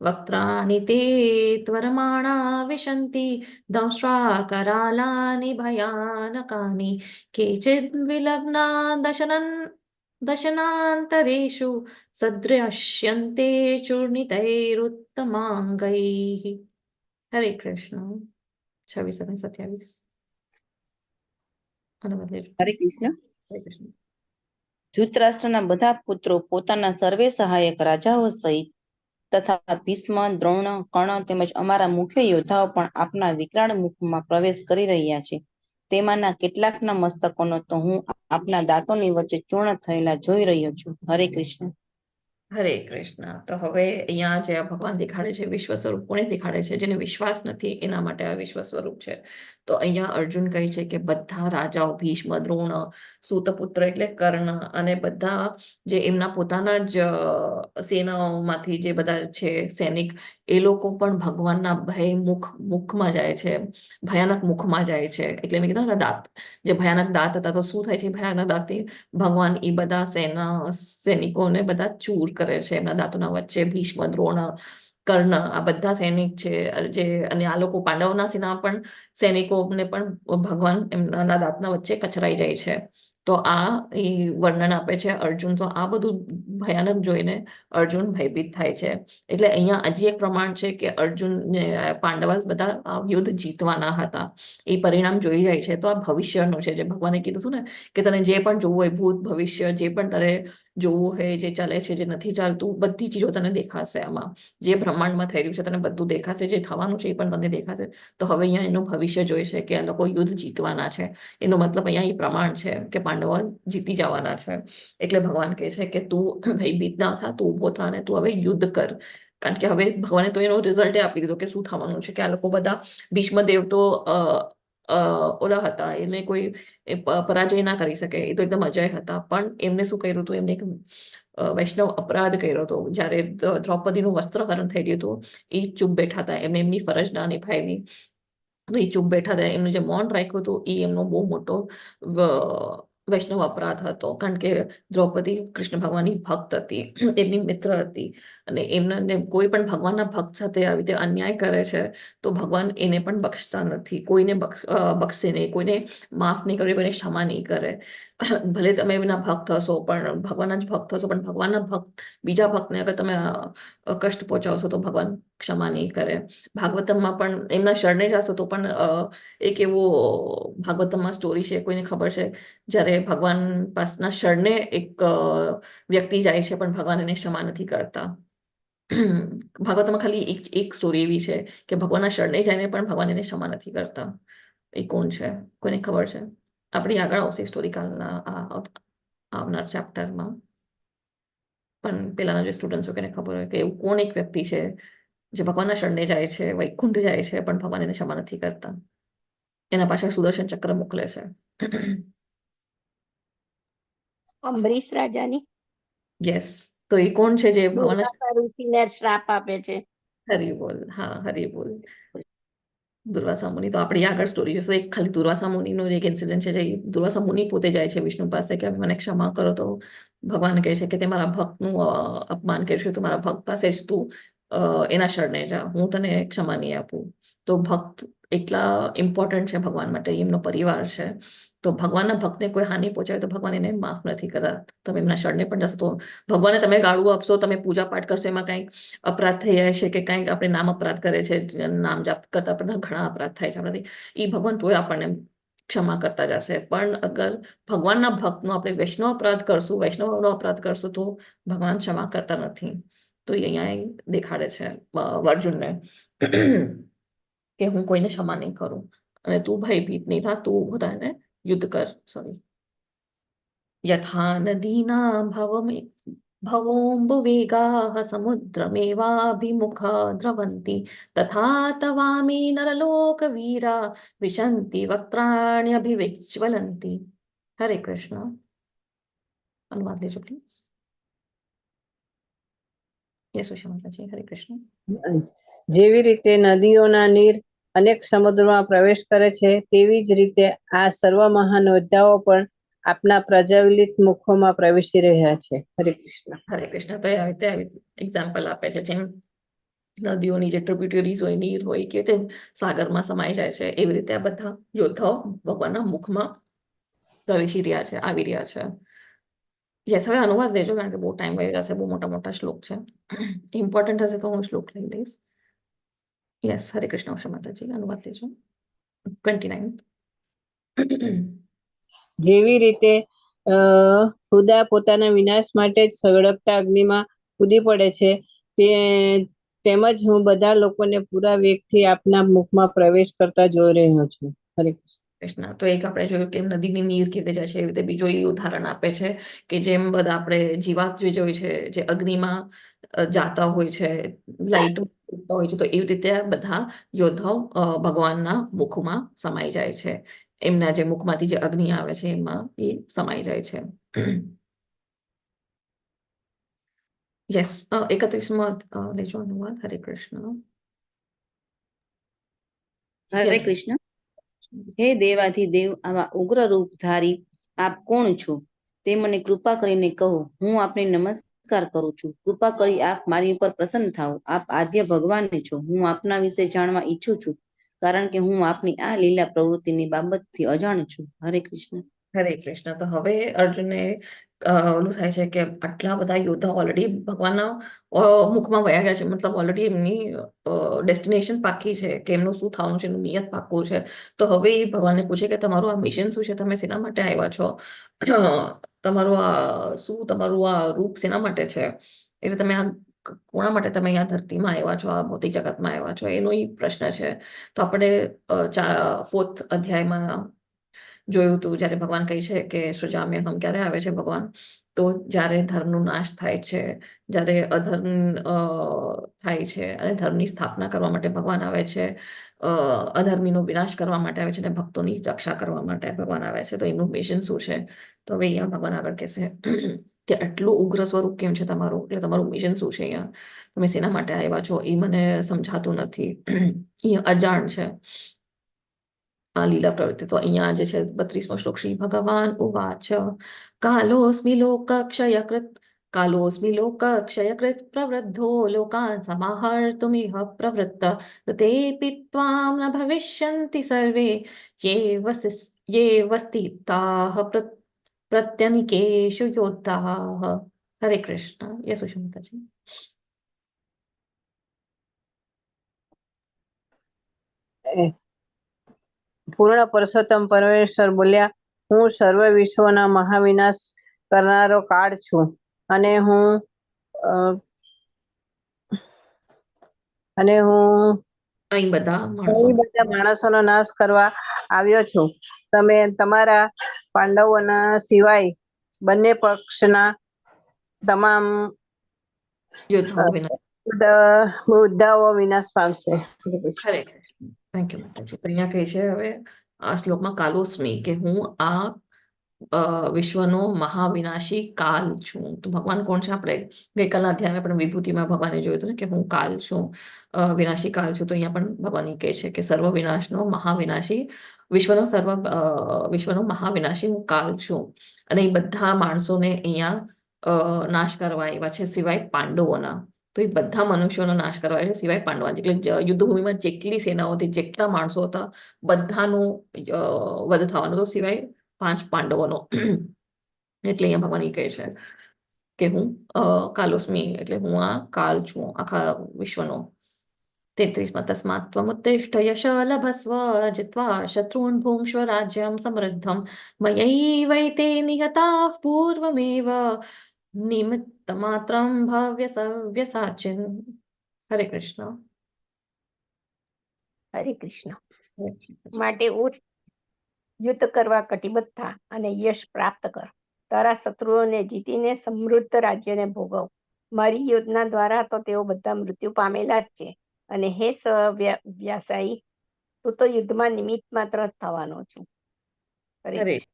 Speaker 1: વક્त्राणि તે ત્વરમાણા વિશન્તિ દંશ્રાકરાલાनि ભયાનકાनि કેચિદ વિલગ્ના દશનાંતરેષુ સદ્રશ્યન્તે ચૂર્ણિતૈરુત્તમાંગૈઃ. હરે કૃષ્ણ. 26 અને 27 અને બદલે
Speaker 7: હરે કૃષ્ણ.
Speaker 1: હરે કૃષ્ણ.
Speaker 7: ધૃતરાષ્ટ્રના બધા પુત્રો પોતાના સર્વે સહાયક રાજાઓ સહિત તથા ભીષ્મ, દ્રોણ, કર્ણ તેમજ અમારા મુખ્ય યોદ્ધાઓ પણ આપના વિકરાળ મુખમાં પ્રવેશ કરી રહ્યા છે. તેમાંના કેટલાકના મસ્તકોનો તો હું આપના દાંતોની વચ્ચે ચૂર્ણ થયેલા જોઈ રહ્યો છું. હરે કૃષ્ણ.
Speaker 1: હરે કૃષ્ણ. તો હવે અહીંયા જે આ ભગવાન દેખાડે છે વિશ્વ સ્વરૂપ કોને દેખાડે છે? જેને વિશ્વાસ નથી એના માટે આ વિશ્વ સ્વરૂપ છે. તો અહીંયા અર્જુન કહે છે કે બધા રાજાઓ ભીષ્મ, દ્રોણ, સૂતપુત્ર એટલે કર્ણ અને બધા જે એમના પોતાના જ સેનાઓમાંથી જે બધા છે સૈનિક, એ લોકો પણ ભગવાનના મુખમાં જાય છે, ભયાનક મુખમાં જાય છે. એટલે મેં કીધું ને દાંત, જે ભયાનક દાંત હતા, તો શું થાય છે ભયાનક દાંતથી? ભગવાન એ બધા સૈનિકોને બધા ચૂર કરે છે એમના દાંતોના વચ્ચે. ભીષ્મ, દ્રોણ, કર્ણ આ બધા સૈનિક છે જે, અને આ લોકો પાંડવના સેના પણ સૈનિકોને પણ ભગવાન એમના દાંતના વચ્ચે કચરાઈ જાય છે. તો આ એ વર્ણન આપે છે અર્જુન. તો આ બધું ભયાનક જોઈને અર્જુન ભયભીત થાય છે. એટલે અહીંયા હજી એક પ્રમાણ છે કે અર્જુન પાંડવાસ બધા આ યુદ્ધ જીતવાના હતા, એ પરિણામ જોઈ જાય છે. તો આ ભવિષ્યનું છે, જે ભગવાને કીધું હતું ને કે તને જે પણ જોવું હોય, ભૂત ભવિષ્ય જે પણ તારે જોવું હોય, જે ચાલે છે, જે નથી ચાલતું, બધી ચીજો તને દેખાશે. આમાં જે બ્રહ્માંડમાં થઈ રહ્યું છે તને બધું દેખાશે, જે થવાનું છે એ પણ તને દેખાશે. તો હવે અહીંયા એનું ભવિષ્ય જોઈ છે કે આ લોકો યુદ્ધ જીતવાના છે. એનો મતલબ અહીંયા એ પ્રમાણ છે કે પાંડવો જીતી જવાના છે. એટલે ભગવાન કહે છે કે તું ભયભીત ના થા, તું ઉભો થા અને તું હવે યુદ્ધ કર. કારણ કે હવે ભગવાને તો એનો રિઝલ્ટ આપી દીધો કે શું થવાનું છે, કે આ લોકો બધા ભીષ્મ દેવ તો ઓલા હતા, એને કોઈ પરાજય ના કરી શકે, એ તો એકદમ અજય હતા. પણ એમને શું કર્યું હતું? એમને એક વૈષ્ણવ અપરાધ કર્યો હતો. જ્યારે દ્રૌપદીનું વસ્ત્રહરણ થઈ ગયું હતું, એ ચૂપ બેઠા હતા, એમને એમની ફરજ ના નિભાવી, તો એ ચૂપ બેઠા હતા. એમનું જે મૌન રાખ્યું હતું એ એમનો બહુ મોટો વૈષ્ણવ અપરાધ હતો. કારણ કે દ્રૌપદી કૃષ્ણ ભગવાનની ભક્ત હતી, એમની મિત્ર હતી, અને એમને કોઈ પણ ભગવાનના ભક્ત સાથે આવી રીતે અન્યાય કરે છે તો ભગવાન એને પણ બક્ષતા નથી. કોઈને બક્ષે નહીં, કોઈને માફ નહીં કરે, કોઈને ક્ષમા નહીં કરે. ભલે તમે એમના ભક્ત હશો, પણ ભગવાનના જ ભક્ત હશો, પણ ભગવાનના ભક્ત બીજા ભક્તને અગર તમે કષ્ટ પહોંચાડશો તો ભગવાન ક્ષમા નહીં કરે. ભાગવતમમાં પણ એમના શરણે જશો તો પણ એક એવો ભાગવતમમાં સ્ટોરી છે, કોઈને ખબર છે, જ્યારે ભગવાન પાસના શરણે એક વ્યક્તિ જાય છે પણ ભગવાન એને ક્ષમા નથી કરતા. ભાગવતમાં ખાલી એક સ્ટોરી એવી છે કે ભગવાનના શરણે જઈને પણ ભગવાન એને ક્ષમા નથી કરતા. એ કોણ છે? કોઈને ખબર છે? આપણી આગળ આવશે સ્ટોરી કાલના આવનાર ચેપ્ટરમાં. પણ પેલાના જે સ્ટુડન્ટ્સ હોય એને ખબર હોય કે એવું કોણ એક વ્યક્તિ છે જે ભગવાનના શરણે જાય છે, વૈકુંઠ જાય છે, પણ ભગવાન એને ક્ષમા નથી કરતા. એના પાછળ સુદર્શન ચક્ર મોકલે છે.
Speaker 4: અંબરીશ રાજાની
Speaker 1: યસ. તો એ કોણ છે જે ભગવાનના
Speaker 4: દુર્વાસા ઋષિને શ્રાપ આપે છે?
Speaker 1: હરી બોલ. હા, હરી બોલ. દુર્વાસા મુનિ તો આપણી આગળ સ્ટોરી જોશે. એક ખાલી દુર્વાસા મુનિનો એક ઇન્સિડન્ટ છે, જે દુર્વાસા મુનિ પોતે જાય છે વિષ્ણુ પાસે કે મને ક્ષમા કરો. તો ભગવાન કહે છે કે તે મારા ભક્તનું અપમાન કર્યું, તો મારા ભક્ત પાસે જ તું એના શરણે જા, હું તને ક્ષમા નહીં આપું. તો ભક્ત એટલા ઇમ્પોર્ટન્ટ છે ભગવાન માટે, એમનો પરિવાર છે. તો ભગવાનના ભક્તને કોઈ હાનિ પહોંચાવે તો ભગવાન એને માફ નથી કરતા. તમે એમના શરણે પણ જશો તો ભગવાનને તમે ગાળું આપશો, તમે પૂજા પાઠ કરશો, એમાં કંઈક અપરાધ થઈ જાય છે કે કંઈક આપણે નામ અપરાધ કરે છે, નામ જાપ કરતા પણ ઘણા અપરાધ થાય છે આપણાથી, એ ભગવાન તોય આપણને ક્ષમા કરતા જશે. પણ અગર ભગવાનના ભક્તનો આપણે વૈષ્ણવ અપરાધ કરશું, વૈષ્ણવનો અપરાધ કરશું તો ભગવાન ક્ષમા કરતા નથી. તો એ અહીંયા દેખાડે છે અર્જુનને કે હું કોઈને ક્ષમા નહીં કરું, અને તું ભયભીત નહીં થા, તું ઉભો થઈને યુદ્ધ કર. સોરી. યથા નદીના ભવોમ્બુવેગાः સમુદ્રમેવાભિમુખા દ્રવન્તિ તથા તવામી નરલોકવીરા વિશન્તિ વક્ત્રાણ્યભિવિજ્વલન્તિ. હરે કૃષ્ણ. અનુવાદ લેજો પ્લીઝ. યસ સુષમા માતાજી. હરે કૃષ્ણ.
Speaker 3: જેવી રીતે નદીઓના નીર અનેક સમુદ્રમાં પ્રવેશ કરે છે, તેવી જ રીતે આ સર્વ મહાન યોદ્ધાઓ પણ આપના પ્રજ્વલિત મુખોમાં પ્રવેશી રહ્યા છે. હરે કૃષ્ણ.
Speaker 1: હરે કૃષ્ણ. તો એ રીતે એક્ઝામ્પલ આપે છે, જેમ નદીઓની જે ટ્રિબ્યુટરીઝ હોય, નીર હોય કે તે સાગરમાં સમાઈ જાય છે, એવી રીતે આ બધા યોદ્ધાઓ ભગવાનના મુખમાં પ્રવેશી રહ્યા છે, આવી રહ્યા છે. યસ, હવે અનુવાદ દેજો કારણ કે બહુ ટાઈમ વહી જશે, બહુ મોટા મોટા શ્લોક છે. ઇમ્પોર્ટન્ટ હશે તો હું શ્લોક લઈ લઈશ. યસ, હરે કૃષ્ણ. ઉષા માતાજી, અનુવાદ દેજો. 29.
Speaker 3: જેવી રીતે ખુદા પોતાના વિનાશ માટે જ સળગતા અગ્નિમાં કૂદી પડે છે, તેમજ હું બધા લોકોને પૂરા વેગથી આપના મુખમાં પ્રવેશ કરતા જોઈ રહ્યો છું. હરે કૃષ્ણ.
Speaker 1: કૃષ્ણ. તો એક આપણે જોયું કે નદીની નીર કેવી રીતે જાય છે, એવી રીતે બીજો એ ઉદાહરણ આપે છે કે જેમ બધા આપણે જીવાત જે હોય છે, જે અગ્નિમાં જાતા હોય છે, લાઈટ હોય છે, તો એવી રીતે બધા યોદ્ધાઓ ભગવાનના મુખમાં સમાઈ જાય છે. એમના જે મુખમાંથી જે અગ્નિ આવે છે એમાં એ સમાઈ જાય છે. યસ, 31માં લેજો અનુવાદ. હરે કૃષ્ણ.
Speaker 7: હરે
Speaker 1: Yes.
Speaker 7: કૃષ્ણ. હે દેવાધિદેવ, આવા ઉગ્ર રૂપ ધારી આપ કોણ છો તે મને કૃપા કરીને કહો. હું આપને નમસ્કાર કરું છું. કૃપા કરી આપ મારી ઉપર પ્રસન્ન થાઓ. આપ આદ્ય ભગવાન છો. હું આપના વિશે જાણવા ઈચ્છું છું, કારણ કે હું આપની આ લીલા પ્રવૃત્તિની બાબતથી અજાણ છું. હરે કૃષ્ણ.
Speaker 1: હરે કૃષ્ણ. તો હવે અર્જુનને ઓલું થાય છે કે આટલા બધા યોદ્ધા ઓલરેડી ભગવાનના મુખમાં વયા ગયા છે, મતલબ ઓલરેડી એમની ડેસ્ટિનેશન પાકી છે કે એમનું શું થવાનું છે, એનું નિયત પાકું છે. તો હવે એ ભગવાનને પૂછે કે તમારું આ મિશન શું છે, તમે શેના માટે આવ્યા છો, તમારું આ શું, તમારું આ રૂપ શેના માટે છે, એટલે તમે આ કોના માટે તમે અહીંયા ધરતીમાં આવ્યા છો, આ ભૌતિક જગતમાં આવ્યા છો, એનો એ પ્રશ્ન છે. તો આપણે 4th અધ્યાયમાં જોયું હતું, જ્યારે ભગવાન કહે છે કે સૃજામ્યહમ ક્યારે આવે છે ભગવાન, તો જ્યારે ધર્મનું નાશ થાય છે, જ્યારે અધર્મ થાય છે અને ધર્મની સ્થાપના કરવા માટે ભગવાન આવે છે, અધર્મીનો વિનાશ કરવા માટે આવે છે અને ભક્તોની રક્ષા કરવા માટે ભગવાન આવે છે. તો એનું મિશન શું છે? તો હવે અહીંયા ભગવાન આગળ કહેશે કે આટલું ઉગ્ર સ્વરૂપ કેમ છે તમારું, એટલે તમારું મિશન શું છે, અહીંયા તમે શેના માટે આવ્યા છો એ મને સમજાતું નથી. અહીંયા અજાણ છે આ લીલા પ્રવૃત્તિ. તો અહીંયા જે છે 32મો શ્લોક. શ્રી ભગવાન ઉવાચ કાલોસ્મિ લોકક્ષયકૃત પ્રવૃદ્ધો લોકાન સમાહર્તુમિહ પ્રવૃત્ત તતેપિ ત્વામ ન ભવિષ્યન્તિ સર્વે યે વસ્થિતાઃ પ્રત્યનિકેષુ યોદ્ધાઃ. હરે કૃષ્ણ. યસ સુષમા માતાજી.
Speaker 3: પૂર્ણ પુરુષોત્તમ પરમેશ્વર બોલ્યા, હું સર્વ વિશ્વના મહાવિનાશ કરનારો કાળ છું, અને હું
Speaker 1: અહીં બધા
Speaker 3: માણસોનો નાશ કરવા આવ્યો છું. તમે તમારા પાંડવોના સિવાય બંને પક્ષના તમામ યોદ્ધાઓ વિનાશ પામશે.
Speaker 1: ખરેખર. થેન્ક યુ માતાજી. તો અહીંયા કહે છે હવે આ શ્લોકમાં કાલોસ્મી, કે હું આ વિશ્વનો મહાવિનાશી કાલ છું. તો ભગવાન કોણ છે? આપણે ગઈકાલના અધ્યાયમાં પણ વિભૂતિમાં ભગવાને જોયું હતું ને કે હું કાલ છું, વિનાશી કાલ છું. તો અહીંયા પણ ભગવાન કહે છે કે સર્વ વિનાશનો મહાવિનાશી, વિશ્વનો મહાવિનાશી હું કાલ છું, અને એ બધા માણસોને અહીંયા નાશ કરવા આવ્યા છે સિવાય પાંડવોના. તો એ બધા મનુષ્યોનો નાશ કરવા આવ્યા છે સિવાય પાંડવોના. એટલે યુદ્ધભૂમિમાં જેટલી સેનાઓ હતી, જેટલા માણસો હતા, બધાનું વધ થવાનું હતું સિવાય 5 પાંડવોનો એટલે અહીંયા ભગવાન ઈ કહે છે કે હું કાલોસ્મી એટલે હું આ કાલ છું આખા વિશ્વનો 33માં તસ્માत् ત્વमुत्तिष्ठ यश लभस्व जित्वा शत्रून् भुङ्क्ष्व राज्यं समृद्धं मयैवैते निहताः पूर्वमेव निमित्तमात्रं भव्य सव्यसाचिन् हरे कृष्ण
Speaker 4: હરે કૃષ્ણ. માટે ઉઠ, યુદ્ધ કરવા કટિબદ્ધ થા અને યશ પ્રાપ્ત કર. તારા શત્રુઓને જીતીને સમૃદ્ધ રાજ્યને ભોગવ. મારી યોજના દ્વારા તો તેઓ બધા મૃત્યુ પામેલા જ છે, અને હે વ્યાસાઈ, તું તો યુદ્ધમાં નિમિત્ત માત્ર જ થવાનો છું. હરે
Speaker 1: અરે
Speaker 4: કૃષ્ણ.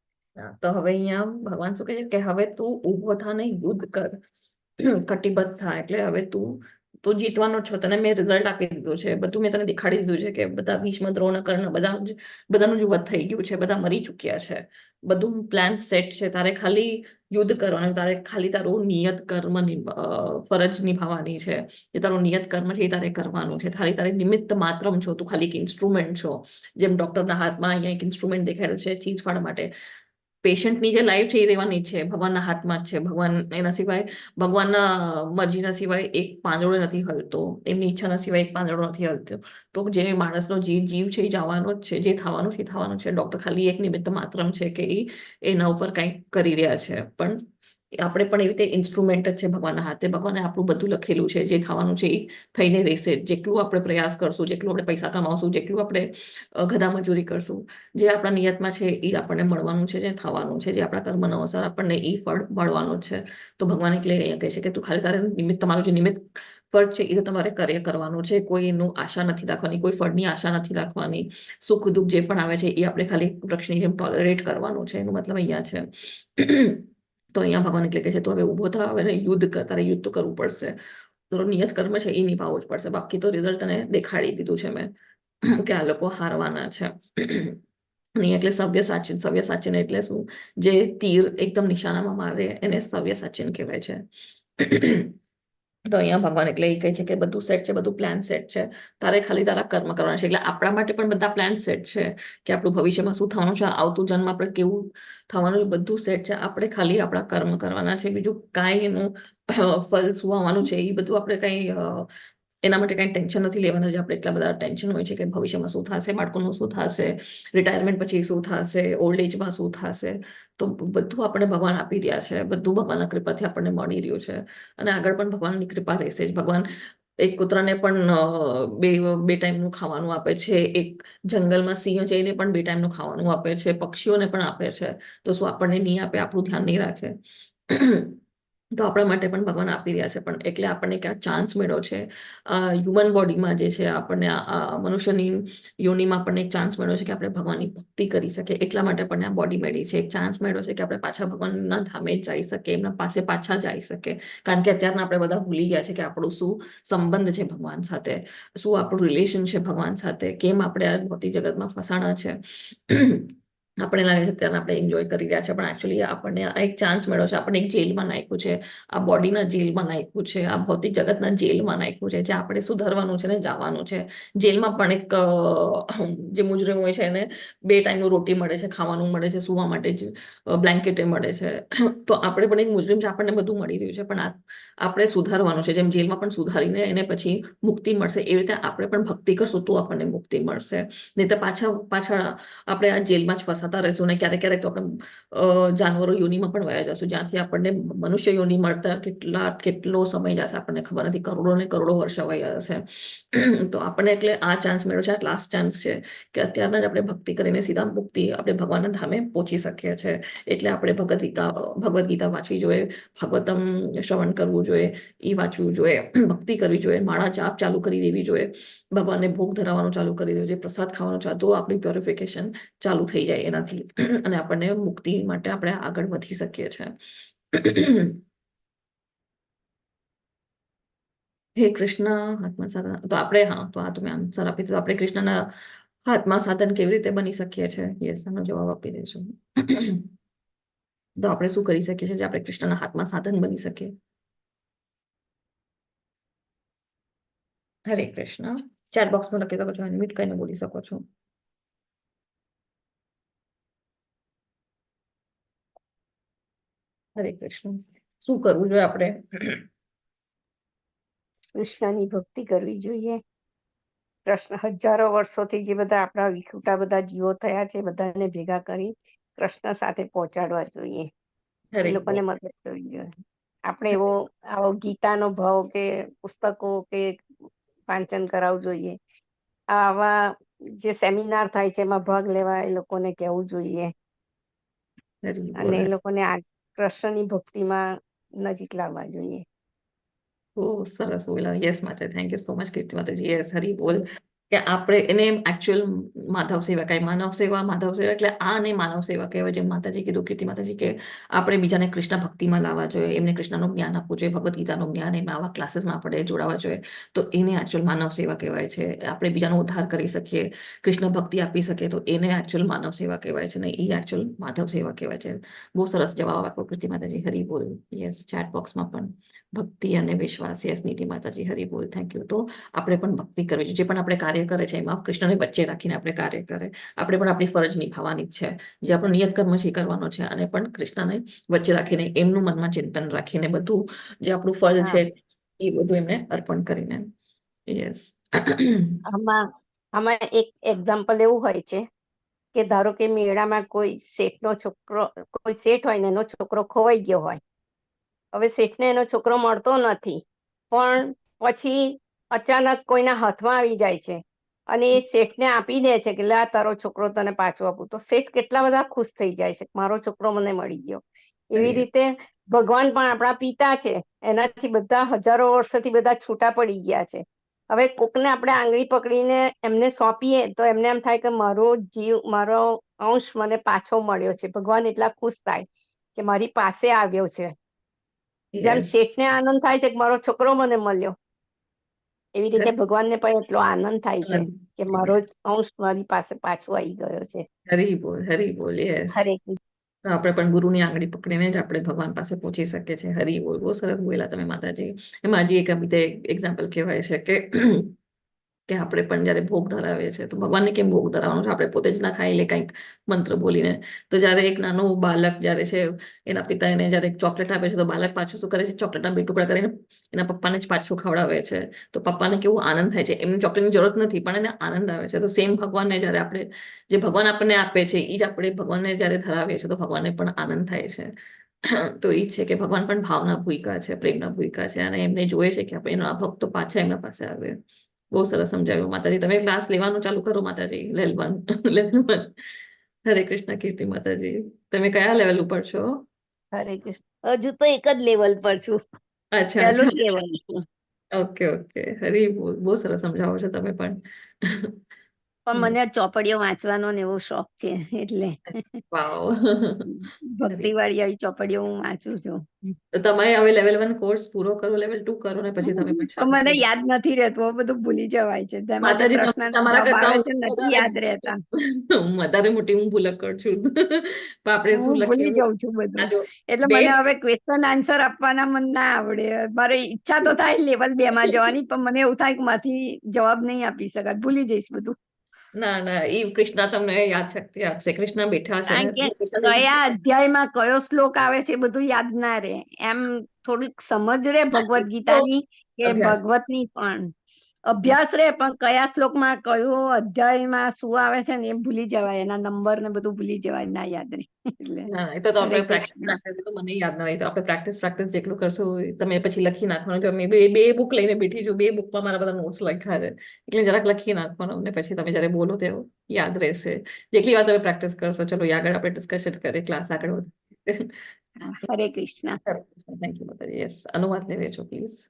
Speaker 1: તો હવે અહીંયા ભગવાન શું કહે છે કે હવે તું ઊભો થા ને યુદ્ધ કર કટિબદ્ધ થા એટલે હવે તું જીતવાનો છો તને મેં રિઝલ્ટ આપી દીધું છે બધું મેં તને દેખાડી દીધું છે કે બધા ભીષ્મ દ્રોણ કર્ણ બધાનું જ વધ થઈ ગયું છે બધા મરી ચૂક્યા છે બધું પ્લાન સેટ છે તારે ખાલી યુદ્ધ કરવાનું તારે ખાલી તારું નિયત કર્મ ફરજ નિભાવવાની છે જે તારું નિયત કર્મ છે એ તારે કરવાનું છે તારે નિમિત્ત માત્રમ છો તું ખાલી એક ઇન્સ્ટ્રુમેન્ટ છો જેમ ડોક્ટરના હાથમાં અહીંયા એક ઇન્સ્ટ્રુમેન્ટ દેખાડ્યું છે ચીજ પાડવા માટે પેશન્ટની જે લાઈફ છે એ રહેવાની છે ભગવાનના હાથમાં જ છે ભગવાન એના સિવાય ભગવાનના મરજીના સિવાય એક પાંદડો નથી હલતો એમની ઈચ્છાના સિવાય એક પાંદડો નથી હલતો તો જે માણસનો જીવ છે એ જવાનો જ છે જે થવાનું છે એ થવાનું છે ડોક્ટર ખાલી એક નિમિત્ત માત્રમ છે કે એના ઉપર કંઈક કરી રહ્યા છે પણ આપણે પણ એવી રીતે ઇન્સ્ટ્રુમેન્ટ જ છે ભગવાનના હાથે ભગવાને આપણું બધું લખેલું છે જે થવાનું છે એ થઈને રહેશે જેટલું આપણે પ્રયાસ કરશું જેટલું આપણે પૈસા કમાવશું જેટલું આપણે ગધા મજૂરી કરશું જે આપણા નિયતમાં છે એ આપણને મળવાનું છે જે થવાનું છે જે આપણા કર્મનો અસર આપણને એ ફળ મળવાનું છે તો ભગવાન એટલે અહીંયા કહે છે કે તું ખાલી તારે નિમિત્ત તમારું જે નિમિત્ત ફળ છે એ તો તમારે કાર્ય કરવાનું છે કોઈ એનું આશા નથી રાખવાની કોઈ ફળની આશા નથી રાખવાની સુખ દુઃખ જે પણ આવે છે એ આપણે ખાલી વૃક્ષની જેમ ટોલરેટ કરવાનું છે એનો મતલબ અહીંયા છે તો અહીંયા ભગવાન એટલે કહે છે તો હવે ઊભો થા હવે યુદ્ધ કર તારે યુદ્ધ તો કરવું પડશે તારો નિયત કર્મ છે એ નિભાવવું જ પડશે બાકી તો રિઝલ્ટ તને દેખાડી દીધું છે મેં કે આ લોકો હારવાના છે નહીં એટલે સવ્ય સાચીન એટલે શું જે તીર એકદમ નિશાનામાં મારે એને સવ્ય સાચીન કહેવાય છે તો અહીંયા ભગવાન એટલે એ કહે છે કે બધું સેટ છે બધું પ્લાન સેટ છે તારે ખાલી તારા કર્મ કરવાના છે એટલે આપણા માટે પણ બધા પ્લાન સેટ છે કે આપણું ભવિષ્યમાં શું થવાનું છે આવતું જન્મ આપણે કેવું થવાનું છે બધું સેટ છે આપણે ખાલી આપણા કર્મ કરવાના છે બીજું કાંઈ એનું ફલ શું આવવાનું છે એ બધું આપણે કંઈ એના માટે કંઈ ટેન્શન નથી લેવાના જે આપણે એટલા બધા ટેન્શન હોય છે કે ભવિષ્યમાં શું થશે બાળકોનું શું થશે રિટાયરમેન્ટ પછી શું થશે ઓલ્ડ એજમાં શું થશે તો બધું આપણે ભગવાન આપી રહ્યા છે બધું ભગવાનના કૃપાથી આપણને મળી રહ્યું છે અને આગળ પણ ભગવાનની કૃપા રહેશે જ ભગવાન એક કૂતરાને પણ બે ટાઈમનું ખાવાનું આપે છે એક જંગલમાં સિંહ જઈને પણ 2 ટાઈમનું ખાવાનું આપે છે પક્ષીઓને પણ આપે છે તો શું આપણને નહીં આપે આપણું ધ્યાન નહીં રાખે તો આપણા માટે પણ ભગવાન આપી રહ્યા છે પણ એટલે આપણને ક્યાં ચાન્સ મળ્યો છે હ્યુમન બોડીમાં જે છે આપણને મનુષ્યની યોનિમાં આપણને એક ચાન્સ મળ્યો છે કે આપણે ભગવાનની ભક્તિ કરી શકીએ એટલા માટે આપણને આ બોડી મળી છે એક ચાન્સ મળ્યો છે કે આપણે પાછા ભગવાનના ધામે જઈ શકીએ એમના પાસે પાછા જઈ શકીએ કારણ કે અત્યારના આપણે બધા ભૂલી ગયા છે કે આપણું શું સંબંધ છે ભગવાન સાથે શું આપણું રિલેશન છે ભગવાન સાથે કેમ આપણે આ ભૌતિક જગતમાં ફસાણા છે આપણે લાગે છે ત્યારે આપણે એન્જોય કરી રહ્યા છે પણ એકચ્યુઅલી આપણને એક ચાન્સ મળ્યો છે આપણને એક જેલમાં નાખ્યું છે આ બોડીના જેલમાં નાખ્યું છે આ ભૌતિક જગતના જેલમાં નાખ્યું છે જે આપણે સુધારવાનું છે ને જવાનું છે જેલમાં પણ એક જે મુજરિમ હોય છે એને 2 ટાઈમનું રોટી મળે છે ખાવાનું મળે છે સુવા માટે જ બ્લેન્કેટે મળે છે તો આપણે પણ એક મુજરિમ છે આપણને બધું મળી રહ્યું છે પણ આપણે સુધારવાનું છે જેમ જેલમાં પણ સુધારીને એને પછી મુક્તિ મળશે એવી રીતે આપણે પણ ભક્તિ કરશું તો આપણને મુક્તિ મળશે નહીં તો પાછળ આપણે આ જેલમાં જ ફસાતા રહીશું ને ક્યારેક તો આપણે જાનવરો યોનિમાં પણ વયા જશું જ્યાંથી આપણને મનુષ્ય યોનિ મળતા કેટલો સમય જશે આપણને ખબર નથી કરોડો ને કરોડો વર્ષ વયા જશે તો આપણને એટલે આ ચાન્સ મળ્યો છે આ લાસ્ટ ચાન્સ છે કે અત્યારના જ આપણે ભક્તિ કરીને સીધા મુક્તિ આપણે ભગવાનના ધામે પહોંચી શકીએ છીએ એટલે આપણે ભગવદ્ ગીતા વાંચવી જોઈએ ભાગવતમ શ્રવણ કરવું જોઈએ એ વાંચવું જોઈએ ભક્તિ કરવી જોઈએ માળા જાપ ચાલુ કરી દેવી જોઈએ ભગવાનને ભોગ ધરાવવાનું ચાલુ કરી દેવું જોઈએ પ્રસાદ ખાવાનું ચાલુ તો આપણી પ્યોરિફિકેશન ચાલુ થઈ જાય એનાથી અને આપણને મુક્તિ માટે આપણે આગળ વધી શકીએ છીએ હે કૃષ્ણ હાથમાં સાધન તો આપણે તો આ તમે આન્સર આપી તો આપણે કૃષ્ણના હાથમાં સાધન કેવી રીતે બની શકીએ છીએ યસ આનો જવાબ આપી દઈશું તો આપણે શું કરી શકીએ છીએ જે આપણે કૃષ્ણના હાથમાં સાધન બની શકીએ હરે કૃષ્ણ ચેટ બોક્સમાં લખી શકો છો અનમ્યુટ કરીને બોલી શકો છો હરે કૃષ્ણ. શું કરવું જોઈએ આપણે?
Speaker 4: કૃષ્ણની ભક્તિ કરવી જોઈએ. કૃષ્ણ હજારો વર્ષોથી જે બધા આપણા વિખૂટા બધા જીવો થયા છે બધાને ભેગા કરી કૃષ્ણ સાથે પહોંચાડવા જોઈએ.
Speaker 1: હરે
Speaker 4: એ લોકોને મદદ કરવી જોઈએ. આપણે આવો ગીતાનો ભાવ કે પુસ્તકો કે વાંચન કરાવવું જોઈએ. આવા જે સેમિનાર થાય છે એમાં ભાગ લેવા એ લોકોને કહેવું જોઈએ અને એ લોકોને આ કૃષ્ણની ભક્તિમાં નજીક લાવવા જોઈએ.
Speaker 1: બહુ સરસ બોલ્યા. યસ માતા, થેન્ક યુ સો મચ કીર્તિ માતાજી. યસ હરી બોલ. કે આપણે એને એકચ્યુઅલ માધવ સેવા કહેવાય. માનવ સેવા, માધવ સેવા એટલે આ ને માનવ સેવા કહેવાય. જેમ માતાજી કીધું, કીર્તિ માતાજી, કે આપણે બીજાને કૃષ્ણ ભક્તિમાં લાવવા જોઈએ, એમને કૃષ્ણનું જ્ઞાન આપવું જોઈએ, ભગવદ્ ગીતાનું જ્ઞાન, એમાં આવા ક્લાસીસમાં આપણે જોડાવા જોઈએ. તો એને એકચ્યુઅલ માનવ સેવા કહેવાય છે. આપણે બીજાનો ઉદ્ધાર કરી શકીએ, કૃષ્ણ ભક્તિ આપી શકીએ, તો એને એકચ્યુઅલ માનવ સેવા કહેવાય છે ને એ એકચ્યુઅલ માધવ સેવા કહેવાય છે. બહુ સરસ જવાબ આપ્યો કીર્તિ માતાજી. હરી બોલ. યસ, ચેટ બોક્સમાં પણ ભક્તિ અને વિશ્વાસ. યસ નીતિ માતાજી. હરી બોલ. Thank you. તો આપણે પણ ભક્તિ કરવી જોઈએ. જે પણ આપણે કાર્ય કરે છે એમાં કૃષ્ણને વચ્ચે રાખીને આપણે કાર્ય કરે. આપણે પણ આપણી ફરજ નિભાવવાની જ છે. જે આપણો નિયત કર્મ છે એ કરવાનો છે, અને પણ કૃષ્ણને વચ્ચે રાખીને એમનું મનમાં ચિંતન રાખીને બધું જે આપણું ફળ
Speaker 4: હા.
Speaker 1: છે એ બધું એમને અર્પણ કરીને. યસ.
Speaker 4: આમાં એક એક્ઝામ્પલ એવું હોય છે કે ધારો કે મેળામાં કોઈ શેઠ હોય ને એનો છોકરો ખોવાઈ ગયો હોય. હવે શેઠને એનો છોકરો મળતો નથી, પણ પછી અચાનક કોઈના હાથમાં આવી જાય છે અને એ શેઠને આપી દે છે કે લે આ તારો છોકરો તને પાછો આપું. તો શેઠ કેટલા બધા ખુશ થઈ જાય છે, મારો છોકરો મને મળી ગયો. એવી રીતે ભગવાન પણ આપણા પિતા છે, એનાથી બધા હજારો વર્ષોથી બધા છૂટા પડી ગયા છે. હવે કોકને આપણે આંગળી પકડીને એમને સોંપીએ તો એમને એમ થાય કે મારો જીવ, મારો અંશ મને પાછો મળ્યો છે. ભગવાન એટલા ખુશ થાય કે મારી પાસે આવ્યો છે. જેમ
Speaker 1: યસ.
Speaker 4: શેઠને આનંદ થાય છે કે મારો છોકરો મને મળ્યો, એવી રીતે ભગવાનને પણ એટલો આનંદ થાય છે કે મારો અંશ મારી પાસે પાછો આવી ગયો છે.
Speaker 1: હરી બોલ. હરી બોલ. યસ.
Speaker 4: હરે કૃષ્ણ.
Speaker 1: તો આપણે પણ ગુરુની આંગળી પકડીને જ આપણે ભગવાન પાસે પહોંચી શકીએ છીએ. હરી બોલ. બહુ સરસ બોલ્યા તમે માતાજી. એમાં હજી એક રીતે એક્ઝામ્પલ કહેવાય છે કે આપણે પણ જયારે ભોગ ધરાવીએ છીએ તો ભગવાનને કેમ ભોગ ધરાવવાનો છે? આપણે પોતે જ ના ખાઈ લે કંઈક મંત્ર બોલીને. તો જયારે એક નાનું બાળક જયારે છે, એના પિતા એને જયારે ચોકલેટ આપે છે તો બાળક પાછું શું કરે છે? ચોકલેટના બે ટુકડા કરીને એના પપ્પાને જ પાછું ખવડાવે છે. તો પપ્પાને કેવું આનંદ થાય છે. એમને ચોકલેટની જરૂરત નથી પણ એને આનંદ આવે છે. તો સેમ ભગવાનને જયારે આપણે, જે ભગવાન આપણને આપે છે એ જ આપણે ભગવાનને જયારે ધરાવીએ છીએ તો ભગવાનને પણ આનંદ થાય છે. તો એ જ છે કે ભગવાન પણ ભાવના ભૂકા છે, પ્રેમના ભૂકા છે, અને એમને જોઈએ છે કે આપણે એના ભક્તો પાછા એમના પાસે આવે. બહુ સરસ સમજાવ્યું માતાજી. તમે ક્લાસ લેવાનું ચાલુ કરો માતાજી. લેવલ 1. લેવલ 1. હરે કૃષ્ણ કીર્તિ માતાજી. તમે કયા લેવલ ઉપર છો?
Speaker 4: હરે કૃષ્ણ. હજુ તો એક જ લેવલ પર છું.
Speaker 1: અચ્છા,
Speaker 4: પહેલું
Speaker 1: અચ્છા.
Speaker 4: જ લેવલ છું.
Speaker 1: Okay, okay. હરી બોલ. બહુ સરસ સમજાવો છો તમે પણ.
Speaker 4: પણ મને ચોપડીઓ વાંચવાનો ને એવો શોખ છે, એટલે
Speaker 1: વાવ.
Speaker 4: ભક્તિવાળી આવી ચોપડીઓ હું વાંચું છું.
Speaker 1: તો તમે હવે લેવલ 1 કોર્સ પૂરો કરો, લેવલ 2 કરો ને પછી તમે પણ
Speaker 4: પણ મને
Speaker 1: શાંતિથી
Speaker 4: યાદ નથી રહેતું, હવે બધું ભૂલી જવાય છે. તેમાં જે
Speaker 1: માતાજી,
Speaker 4: પ્રશ્ન
Speaker 1: તમારા
Speaker 4: જવાબ
Speaker 1: કરતા
Speaker 4: આવે
Speaker 1: હું
Speaker 4: છે નથી યાદ રહેતા.
Speaker 1: વધારે મોટી હું ભૂલક્કડ છું. પણ આપણે શું
Speaker 4: હું ભૂલી
Speaker 1: લખીએ?
Speaker 4: જાઉં છું બધું.
Speaker 1: આ જો
Speaker 4: એટલે
Speaker 1: બે
Speaker 4: મને હવે ક્વેશ્ચન આન્સર આપવાના મન ના આવડે. મારી ઈચ્છા તો થાય લેવલ 2 માં જવાની, પણ મને એવું થાય કે માથી જવાબ નહીં આપી શકાય, ભૂલી જઈશ બધું.
Speaker 1: ના ના, એ કૃષ્ણ તમને યાદ શક્તિ આપશે. કૃષ્ણ બેઠા છે ને.
Speaker 4: કારણ કે કયા અધ્યાયમાં કયો શ્લોક આવે છે એ બધું યાદ ના રહે. એમ થોડીક સમજ રહે ભગવદ્ ગીતાની કે
Speaker 1: અભ્યાસ.
Speaker 4: ભગવતની, પણ અભ્યાસ રહે, પણ કયા શ્લોકમાં કયો અધ્યાયમાં શું આવે છે ને એ ભૂલી જવાય. એના નંબર ને બધું ભૂલી જવાય, ના યાદ રહે. એટલે
Speaker 1: ના, એ તો
Speaker 4: હરે
Speaker 1: આપણે
Speaker 4: કૃષ્ણ.
Speaker 1: પ્રેક્ટિસ તો મને યાદ ના હોય. તો આપણે પ્રેક્ટિસ જેટલું કરશું તમે પછી લખી નાખવાનું. જો મેં બે બુક લઈને બેઠી છું, બે બુકમાં મારા બધા નોટ્સ લખ્યા છે, એટલે જરાક લખી નાખવાનું અને પછી તમે જયારે બોલો તો યાદ રહેશે. જેટલી વાર તમે પ્રેક્ટિસ કરશો. ચલો આગળ આપણે ડિસ્કશન કરીએ, ક્લાસ આગળ વધે.
Speaker 4: હરે કૃષ્ણ.
Speaker 1: થેન્ક યુ માતાજી. યસ, અનુવાદ લઈ લેજો please.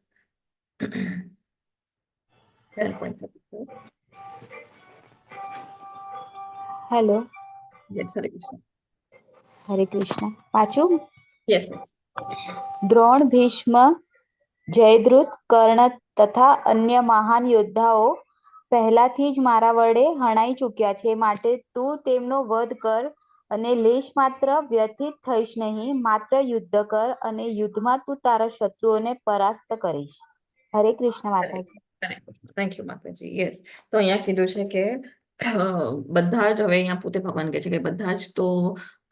Speaker 1: 10.34.
Speaker 8: Hello.
Speaker 1: Yes, Hare Krishna.
Speaker 8: હરે કૃષ્ણ. પાછું
Speaker 1: યસ, યસ.
Speaker 8: દ્રોણ, ભીષ્મ, જયદ્રથ, કર્ણ તથા અન્ય મહાન યોદ્ધાઓ પહેલાથી જ મારા વડે હણાઈ ચૂક્યા છે, માટે તું તેમનો વધ કર અને લેશ માત્ર વ્યથિત થઈશ નહીં. માત્ર યુદ્ધ કર અને યુદ્ધમાં તું તારા શત્રુઓને પરાસ્ત કરીશ. હરે કૃષ્ણ માતાજી.
Speaker 1: થેન્ક યુ માતાજી. યસ, તો અહીંયા કીધું છે કે બધા જ, હવે અહીંયા પોતે ભગવાન કહે છે કે બધા જ તો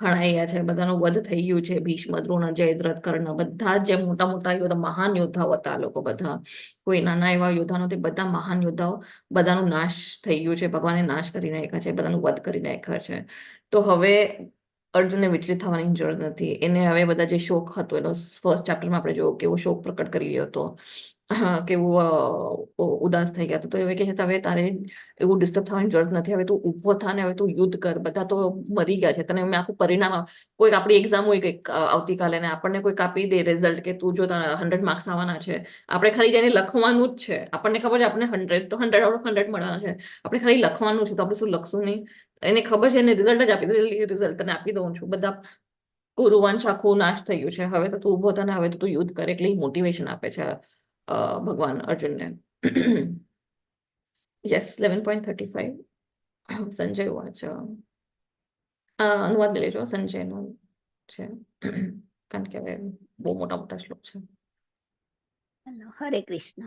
Speaker 1: હણાઈ ગયા છે, બધાનું વધ થઈ ગયું છે. ભીષ્મ, દ્રોણ, જયદ્રથ, કર્ણ, બધા જ જે મોટા મોટા યોદ્ધા, મહાન યોદ્ધાઓ હતા આ લોકો બધા. કોઈ નાના એવા યોદ્ધા નહોતી, બધા મહાન યોદ્ધાઓ, બધાનું નાશ થઈ ગયું છે. ભગવાને નાશ કરી નાખ્યા છે, બધાનું વધ કરી નાખ્યા છે. તો હવે અર્જુનને વિચલિત થવાની જરૂર નથી. એને હવે બધા જે શોક હતો એનો ફર્સ્ટ ચેપ્ટરમાં આપણે જોયું કેવો શોક પ્રકટ કરી રહ્યો હતો, કેવું ઉદાસ થઈ ગયા. તો હવે કે છે હવે તારે એવું ડિસ્ટર્બ થવાની જરૂર નથી. હવે તું ઊભો થા ને હવે તું યુદ્ધ કર. બધા તો મરી ગયા છે, તને મેં આખું પરિણામ, કોઈક આપણી એક્ઝામ હોય કંઈક આવતીકાલે ને આપણને કોઈક આપી દે રિઝલ્ટ કે તું જો તારા 100 માર્ક્સ આવવાના છે, આપણે ખાલી જઈને લખવાનું જ છે. આપણને ખબર છે આપણે 100 તો 100 આઉટ ઓફ 100 મળવાના છે, આપણે ખાલી લખવાનું છે. તો આપણે શું લખશું નહીં? એને ખબર છે, એને રિઝલ્ટ જ આપી દઉં, રિઝલ્ટ તને આપી દઉં છું. બધા કુરુવંશ આખું નાશ થઈ ગયું છે. હવે તો તું ઉભો થા ને હવે તો તું યુદ્ધ કરે. એટલે મોટિવેશન આપે છે ભગવાન અર્જુનને. યસ 11.35 સંજય વાચ અનુવાદ લઈ લેજો, સંજયનો છે કારણ કે હવે બહુ મોટા મોટા શ્લોક છે.
Speaker 4: હરે કૃષ્ણ.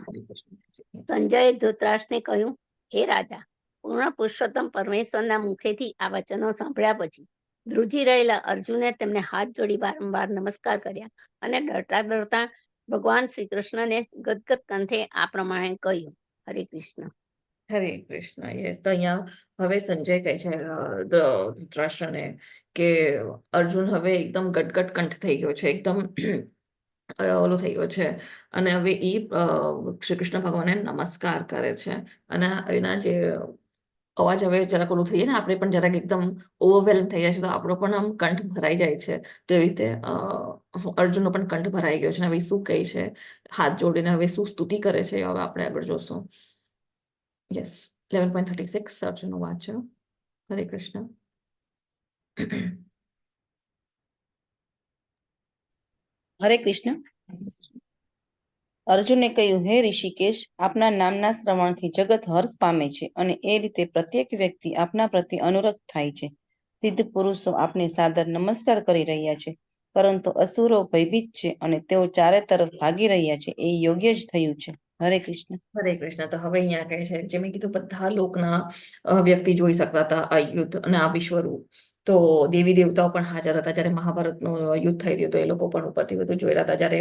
Speaker 4: સંજયે ધૃતરાષ્ટ્રને કહ્યું, હે રાજા, પૂર્ણ પુરુષોત્તમ પરમેશ્વરના મુખેથી આ વચનો સાંભળ્યા પછી ધ્રુજી રહેલા અર્જુને તેમને હાથ જોડી વારંવાર નમસ્કાર કર્યા અને ડરતા ડરતા ભગવાન શ્રી કૃષ્ણને ગદગદ કંઠે આ પ્રમાણે કહ્યું. હરે કૃષ્ણ.
Speaker 1: હરે કૃષ્ણ. યસ, તો અહીંયા હવે સંજય કહે છે ધૃતરાષ્ટ્રને કે અર્જુન હવે એકદમ ગટગટ કંઠ થઈ ગયો છે, એકદમ ઓલો થઈ ગયો છે. અને હવે એ શ્રી કૃષ્ણ ભગવાનને નમસ્કાર કરે છે. અને એના જે અવાજ હવે જરાક ઓલું થઈએ ને, આપણે પણ જરાક એકદમ ઓવરવેલ્મ થઈ જાય છે, તો આપણો પણ આમ કંઠ ભરાઈ જાય છે. તો એવી રીતે અર્જુનનો પણ કંઠ ભરાઈ ગયો છે. હવે શું કહે છે હાથ જોડીને, હવે શું સ્તુતિ કરે છે હવે આપણે આગળ જોશું. યસ 11.36 અર્જુન વાચ. હરે કૃષ્ણ.
Speaker 7: હરે કૃષ્ણ. અર્જુને કહ્યું, હે ઋષિકેશ, આપના નામના શ્રવણથી જગત હર્ષ પામે છે અને એ રીતે પ્રત્યેક વ્યક્તિ આપના પ્રત્યે અનુરક્ત થાય છે. સિદ્ધ પુરુષો આપને સાદર નમસ્કાર કરી રહ્યા છે, પરંતુ અસુરો ભયભીત છે અને તેઓ ચારે તરફ ભાગી રહ્યા છે. એ યોગ્ય જ થયું છે. હરે કૃષ્ણ.
Speaker 1: હરે કૃષ્ણ. તો હવે અહીંયા કહે છે, જે મેં કીધું બધા લોકના વ્યક્તિ જોઈ શકતા હતા આ યુદ્ધ અને આ વિશ્વરૂપ. તો દેવી દેવતાઓ પણ હાજર હતા. જયારે મહાભારતનું યુદ્ધ થઈ રહ્યું તો એ લોકો પણ ઉપરથી બધું જોઈ રહ્યા હતા. જયારે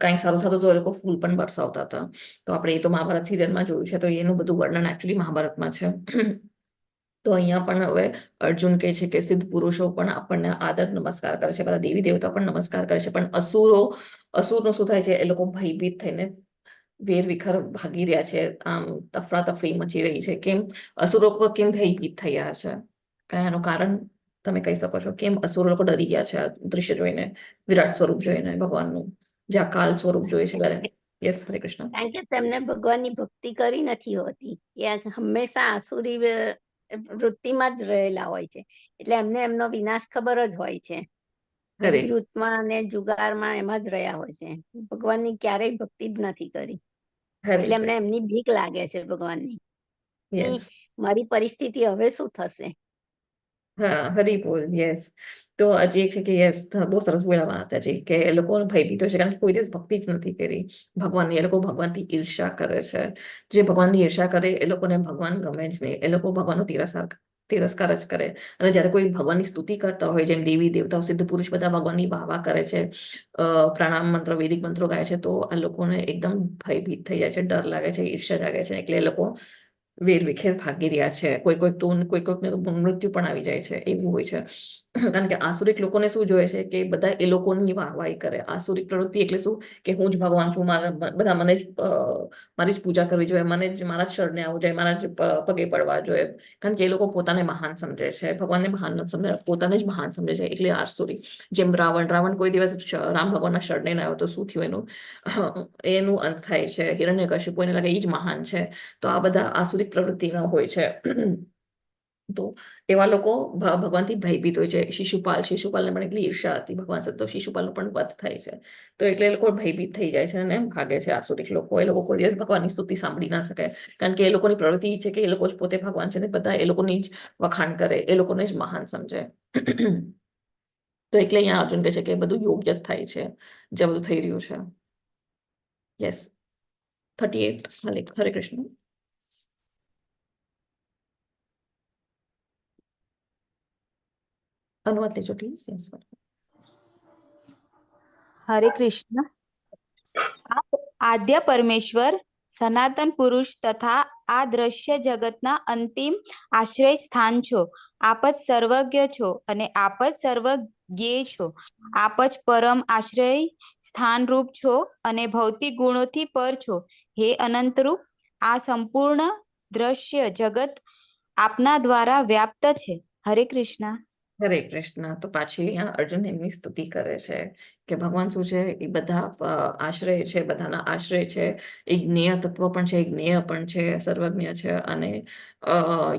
Speaker 1: કંઈક સારું થતું તો એ લોકો ફૂલ પણ બરસાવતા હતા. તો આપણે એ તો મહાભારત સિરિયલમાં જોયું છે, તો એનું બધું વર્ણન એકચ્યુઅલી મહાભારતમાં છે. તો અહીંયા પણ હવે અર્જુન કહે છે કે સિદ્ધ પુરુષો પણ આપણને આદર નમસ્કાર કરે છે, બધા દેવી દેવતા પણ નમસ્કાર કરે છે, પણ અસુરનું શું થાય છે? એ લોકો ભયભીત થઈને વેર વિખર ભાગી રહ્યા છે. આમ તફરાતફરી મચી રહી છે. કેમ અસુરો કેમ ભયભીત થયા છે? કયાનું કારણ તમે કહી શકો છો? કેમ અસુરો લોકો ડરી ગયા છે આ દ્રશ્ય જોઈને, વિરાટ સ્વરૂપ જોઈને, ભગવાનનું જ્યાં કાળ સ્વરૂપ જોઈએ છે ત્યારે? યસ, હરે કૃષ્ણ.
Speaker 4: કારણ કે તેમને ભગવાનની ભક્તિ કરી નથી હોતી. એ હંમેશા આસુરી વૃત્તિમાં જ રહેલા હોય છે, એટલે એમને એમનો વિનાશ ખબર જ હોય છે. વિરુદ્ધમાં અને જુગારમાં એમાં જ રહ્યા હોય છે. ભગવાનની ક્યારેય ભક્તિ જ નથી કરી, એટલે એમને એમની બીક લાગે છે ભગવાનની. મારી પરિસ્થિતિ હવે શું થશે?
Speaker 1: હા, હરી બોલ. યસ. તો હજી એક છે કે યસ, બહુ સરસ બોલ્યા માતાજી કે એ લોકો ભયભીત હોય છે કારણ કે કોઈ દિવસ ભક્તિ જ નથી કરી ભગવાનની. એ લોકો ભગવાનથી ઈર્ષા કરે છે. જે ભગવાનની ઈર્ષા કરે એ લોકોને ભગવાન ગમે જ નહીં. એ લોકો ભગવાનનો તિરસ્કાર જ કરે. અને જયારે કોઈ ભગવાનની સ્તુતિ કરતા હોય, જેમ દેવી દેવતાઓ, સિદ્ધ પુરુષ બધા ભગવાનની વાહ કરે છે, પ્રણામ મંત્ર, વૈદિક મંત્રો ગાય છે, તો આ લોકોને એકદમ ભયભીત થઈ જાય છે, ડર લાગે છે, ઈર્ષા જાગે છે. એટલે એ લોકો વેર વિખેર ભાગી રહ્યા છે. કોઈકને મૃત્યુ પણ આવી જાય છે. એવું હોય છે કારણ કે આસુરિક લોકોને શું જોઈએ છે કે બધા એ લોકોની વાહવાહી કરે. આસુરિક પ્રવૃત્તિ એટલે શું કે હું જ ભગવાન છું, બધા મને જ મારી જ પૂજા કરવી જોઈએ, મને જ મારા જ શરણે આવવું જોઈએ, મારા જ પગે પડવા જોઈએ. કારણ કે એ લોકો પોતાને મહાન સમજે છે, ભગવાનને મહાન નથી સમજે, પોતાને જ મહાન સમજે છે. એટલે આસુરી. જેમ રાવણ કોઈ દિવસ રામ ભગવાનના શરણે ના આવ્યો તો શું થયું? એનું અંત થાય છે. હિરણ્યકશ્યપ, કોઈને લાગે એ જ મહાન છે. તો આ બધા આસુરિક પ્રવૃત્તિના હોય છે. તો એવા લોકો ભગવાનથી ભયભીત હોય છે. શિશુપાલને પણ એટલી ઈર્ષા હતી ભગવાન સાથે, તો શિશુપાલનો પણ વધ થાય છે. તો એટલે એ લોકો ભયભીત થઈ જાય છે અને ભાગે છે આસુરિક લોકો. એ લોકો કોઈ દિવસ ભગવાનની સ્તુતિ સાંભળી ના શકે કારણ કે એ લોકોની પ્રવૃત્તિ છે કે એ લોકો જ પોતે ભગવાન છે ને બધા એ લોકોની જ વખાણ કરે, એ લોકોને જ મહાન સમજે. તો એટલે અહીંયા અર્જુન કહે છે કે બધું યોગ્ય જ થાય છે જે બધું થઈ રહ્યું છે. યસ 38. હરે કૃષ્ણ. અનુવાદ લેજો પ્લીઝ. યસ.
Speaker 8: હરે કૃષ્ણ. આપ આદ્ય પરમેશ્વર, સનાતન પુરુષ તથા આ દ્રશ્ય જગતના અંતિમ આશ્રય સ્થાન છો. આપ જ સર્વજ્ઞ છો અને આપ જ સર્વજ્ઞેય છો. આપ જ પરમ આશ્રય સ્થાન રૂપ છો અને ભૌતિક ગુણોથી પર છો. હે અનંત રૂપ, આ સંપૂર્ણ દ્રશ્ય જગત આપના દ્વારા વ્યાપ્ત છે. હરે કૃષ્ણ.
Speaker 1: હરે કૃષ્ણ. તો પાછી અહીંયા અર્જુન એમની સ્તુતિ કરે છે કે ભગવાન શું છે, એ બધા આશ્રય છે, બધાના આશ્રય છે, એક જ્ઞેય તત્વ પણ છે, એક જ્ઞેય પણ છે, સર્વજ્ઞ છે અને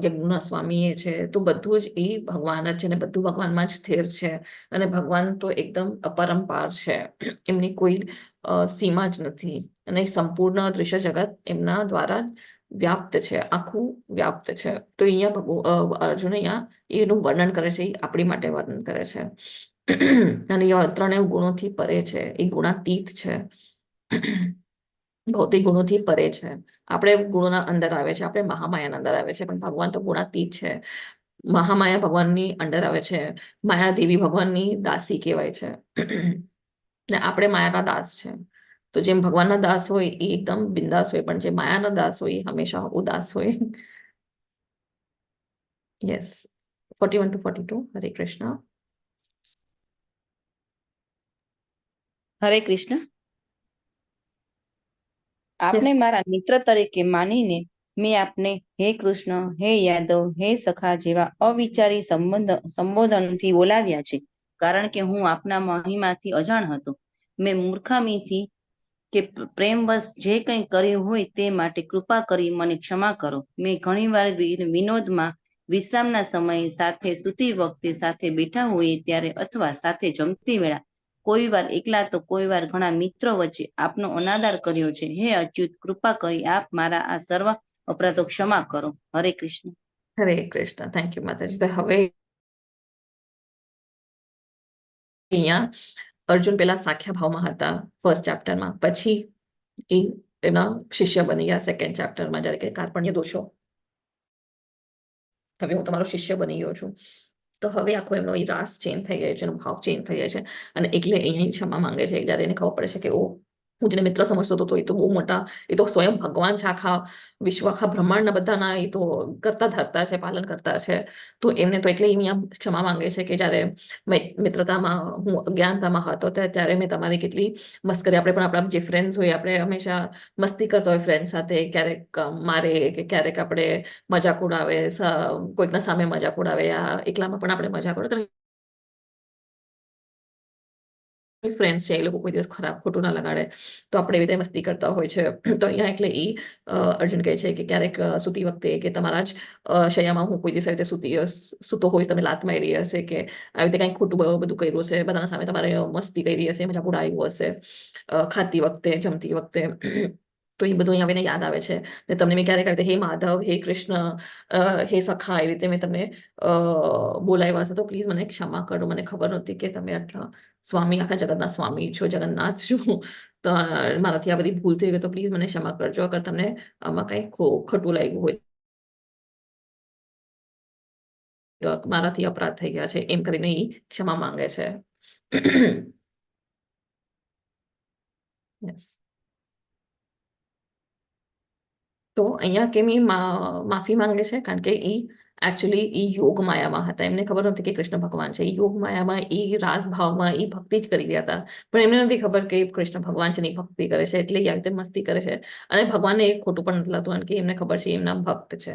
Speaker 1: યજ્ઞ સ્વામી એ છે. તો બધું જ એ ભગવાન જ છે ને બધું ભગવાનમાં જ સ્થિર છે અને ભગવાન તો એકદમ અપરંપાર છે, એમની કોઈ સીમા જ નથી અને સંપૂર્ણ દૃશ્ય જગત એમના દ્વારા વ્યાપ્ત છે, આખું વ્યાપ્ત છે. તો અહીંયા અર્જુન અહીંયા એનું વર્ણન કરે છે, એ આપણી માટે વર્ણન કરે છે અને એ ત્રણેય ગુણોથી પરે છે, એ ગુણાતીત છે, ભૌતિક ગુણોથી પરે છે. આપણે ગુણોના અંદર આવે છે, આપણે મહામાયાના અંદર આવે છે, પણ ભગવાન તો ગુણાતીત છે. મહામાયા ભગવાનની અંદર આવે છે, માયાદેવી ભગવાનની દાસી કહેવાય છે ને આપણે માયાના દાસ છે. તો જેમ ભગવાનના દાસ હોય એ એકદમ બિંદાસ હોય, પણ જે માયાના દાસ હોય એ હંમેશા ઉદાસ હોય. યસ. 41 to 42. હરે કૃષ્ણ.
Speaker 7: હરે કૃષ્ણ. આપને મારા મિત્ર તરીકે માનીને મેં આપને હે કૃષ્ણ, હે યાદવ, હે સખા જેવા અવિચારી સંબોધનથી બોલાવ્યા છે, કારણ કે હું આપના મહિમાથી અજાણ હતો. મેં મૂર્ખામીથી કે પ્રેમવશ જે કંઈ કર્યું હોય તે માટે કૃપા કરી મને ક્ષમા કરો. મેં ઘણીવાર વિનોદમાં, વિશ્રામના સમયે, સાથે સૂતી વખતે, સાથે બેઠા હોઈએ ત્યારે અથવા સાથે જમતી વેળા, કોઈ વાર એકલા તો કોઈ વાર ઘણા મિત્રો વચ્ચે આપનો અનાદર કર્યો છે. હે અચ્યુત, કૃપા કરી આપ મારા આ સર્વ અપરાધો ક્ષમા કરો. હરે કૃષ્ણ.
Speaker 1: હરે કૃષ્ણ. થેન્ક યુ માતાજી. તો હવે અહીંયા અર્જુન પેલા સાખ્યા ભાવમાં હતા ફર્સ્ટ ચેપ્ટરમાં, પછી એ એના શિષ્ય બની ગયા સેકન્ડ ચેપ્ટરમાં, જ્યારે કે કાર્પણ્ય દોષો, હવે હું તમારો શિષ્ય બની ગયો છું. તો હવે આખો એમનો એ રાસ ચેન્જ થઈ ગયો છે, એનો ભાવ ચેન્જ થઈ જાય છે અને એટલે અહીંયા ક્ષમા માંગે છે જ્યારે એને ખબર પડે છે કે ઓ, હું જેને મિત્ર સમજતો હતો એ તો બહુ મોટા, એ તો સ્વયં ભગવાન છે, આખા વિશ્વ, આખા બ્રહ્માંડના બધાના એ તો કરતા ધરતા છે, પાલન કરતા છે. તો એમને તો એટલે અહીંયા ક્ષમા માંગે છે કે જ્યારે મિત્રતામાં હું અજ્ઞાનતામાં હતો ત્યારે મેં તમારી કેટલી મસ્કરી, આપણે પણ આપણા જે ફ્રેન્ડ્સ હોય આપણે હંમેશા મસ્તી કરતા હોય ફ્રેન્ડ સાથે, ક્યારેક મારે કે ક્યારેક આપણે મજાક ઉડાવે, કોઈકના સામે મજાક ઉડાવે, યા એકલામાં પણ આપણે મજાક ઉડાવે. ફ્રેન્ડ્સ છે એ લોકો કોઈ દિવસ ખરાબ ખોટું ના લગાડે, તો આપણે એવી રીતે મસ્તી કરતા હોય છે. તો અહીંયા એટલે એ અર્જુન કહે છે કે ક્યારેક સૂતી વખતે કે તમારા જ શૈયામાં હું કોઈ દિવસ આવી રીતે સૂતો હોઈશ, તમે લાત મારી હશે કે આવી રીતે કંઈક ખોટું બધું કર્યું હશે, બધાના સામે તમારે મસ્તી કરી હશે, મજાક ઉડાવ્યું હશે, ખાતી વખતે, જમતી વખતે. તો એ બધું અહીંયા આવીને યાદ આવે છે ને તમને મેં ક્યારેક આવી રીતે હે માધવ, હે કૃષ્ણ, હે સખા, એવી રીતે મેં તમને બોલાવ્યા હશે, તો પ્લીઝ મને ક્ષમા કરો. મને ખબર નહોતી કે તમે આટલા સ્વામી, આખા જગતના સ્વામી છો, જગન્નાથ છો. તો મારાથી આ બધી ભૂલ થઈ ગઈ, તો પ્લીઝ મને ક્ષમા કરજો અગર તમને આમાં કંઈ ખોટું લાગ્યું હોય તો, મારાથી અપરાધ થઈ ગયા છે, એમ કરીને એ ક્ષમા માંગે છે. યસ. તો અહીંયા કેમ એ માફી માંગે છે? કારણ કે એ એકચ્યુઅલી એ યોગ માયામાં હતા, એમને ખબર નથી કે કૃષ્ણ ભગવાન છે. એ યોગ માયામાં, એ રાસ ભાવમાં એ ભક્તિ જ કરી રહ્યા હતા, પણ એમને નથી ખબર કે કૃષ્ણ ભગવાન છે ને એ ભક્તિ કરે છે, એટલે એ આવી રીતે મસ્તી કરે છે અને ભગવાનને એ ખોટું પણ નથી લાગતું, કારણ કે એમને ખબર છે એમના ભક્ત છે.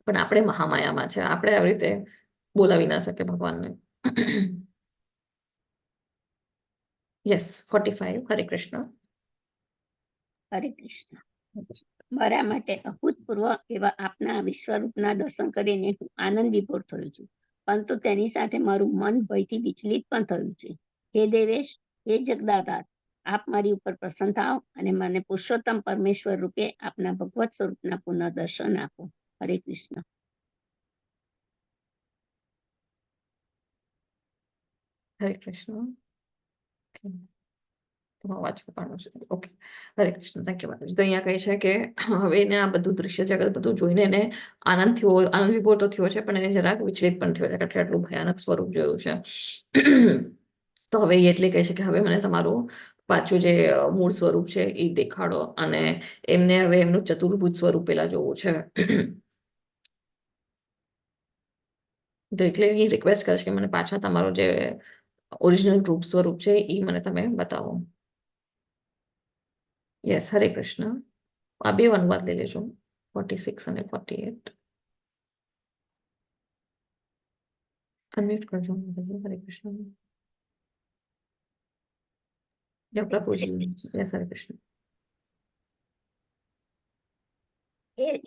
Speaker 1: પણ આપણે મહામાયામાં છે, આપણે આવી રીતે બોલાવી ના શકીએ ભગવાનને. યસ. 45. હરે કૃષ્ણ.
Speaker 4: હરે કૃષ્ણ. મારા માટે અભૂતપૂર્વ એવા આપના વિશ્વરૂપના દર્શન કરીને હું આનંદ વિભોર થયો છું, પરંતુ તેની સાથે મારું મન ભયથી વિચલિત પણ થયું છે. હે દેવેશ, હે જગદાતા, આપ મારી ઉપર પ્રસન્ન થાઓ અને મને પુરુષોત્તમ પરમેશ્વર રૂપે આપના ભગવત સ્વરૂપના પુનઃ દર્શન આપો. હરે કૃષ્ણ.
Speaker 1: હરે કૃષ્ણ. વાંચવા પાનું છે. Okay, Hare Krishna, thank you માતાજી. તો અહીંયા કહે છે કે હવે એને આ બધું દૃશ્ય જગત બધું જોઈને એને આનંદ થયો, આનંદ વિભોર તો થયો છે, પણ એને જરાક વિચલિત પણ થયો છે કારણ કે આટલું ભયાનક સ્વરૂપ જોયું છે. તો હવે એ એટલે કહે છે કે હવે મને તમારું પાછું જે મૂળ સ્વરૂપ છે એ દેખાડો, અને એમને હવે એમનું ચતુર્ભુજ સ્વરૂપ પેલા જોવું છે. તો એટલે એ રિક્વેસ્ટ કરે છે કે મને પાછા તમારો જે ઓરિજિનલ રૂપ સ્વરૂપ છે એ મને તમે બતાવો. યસ, હરે કૃષ્ણ. આ બે અનુવાદ લઈ લેજો, 46 અને 48. અનમ્યુટ કરજો માતાજી. હરે કૃષ્ણ. જય પ્રભુજી. યસ, હરે કૃષ્ણ.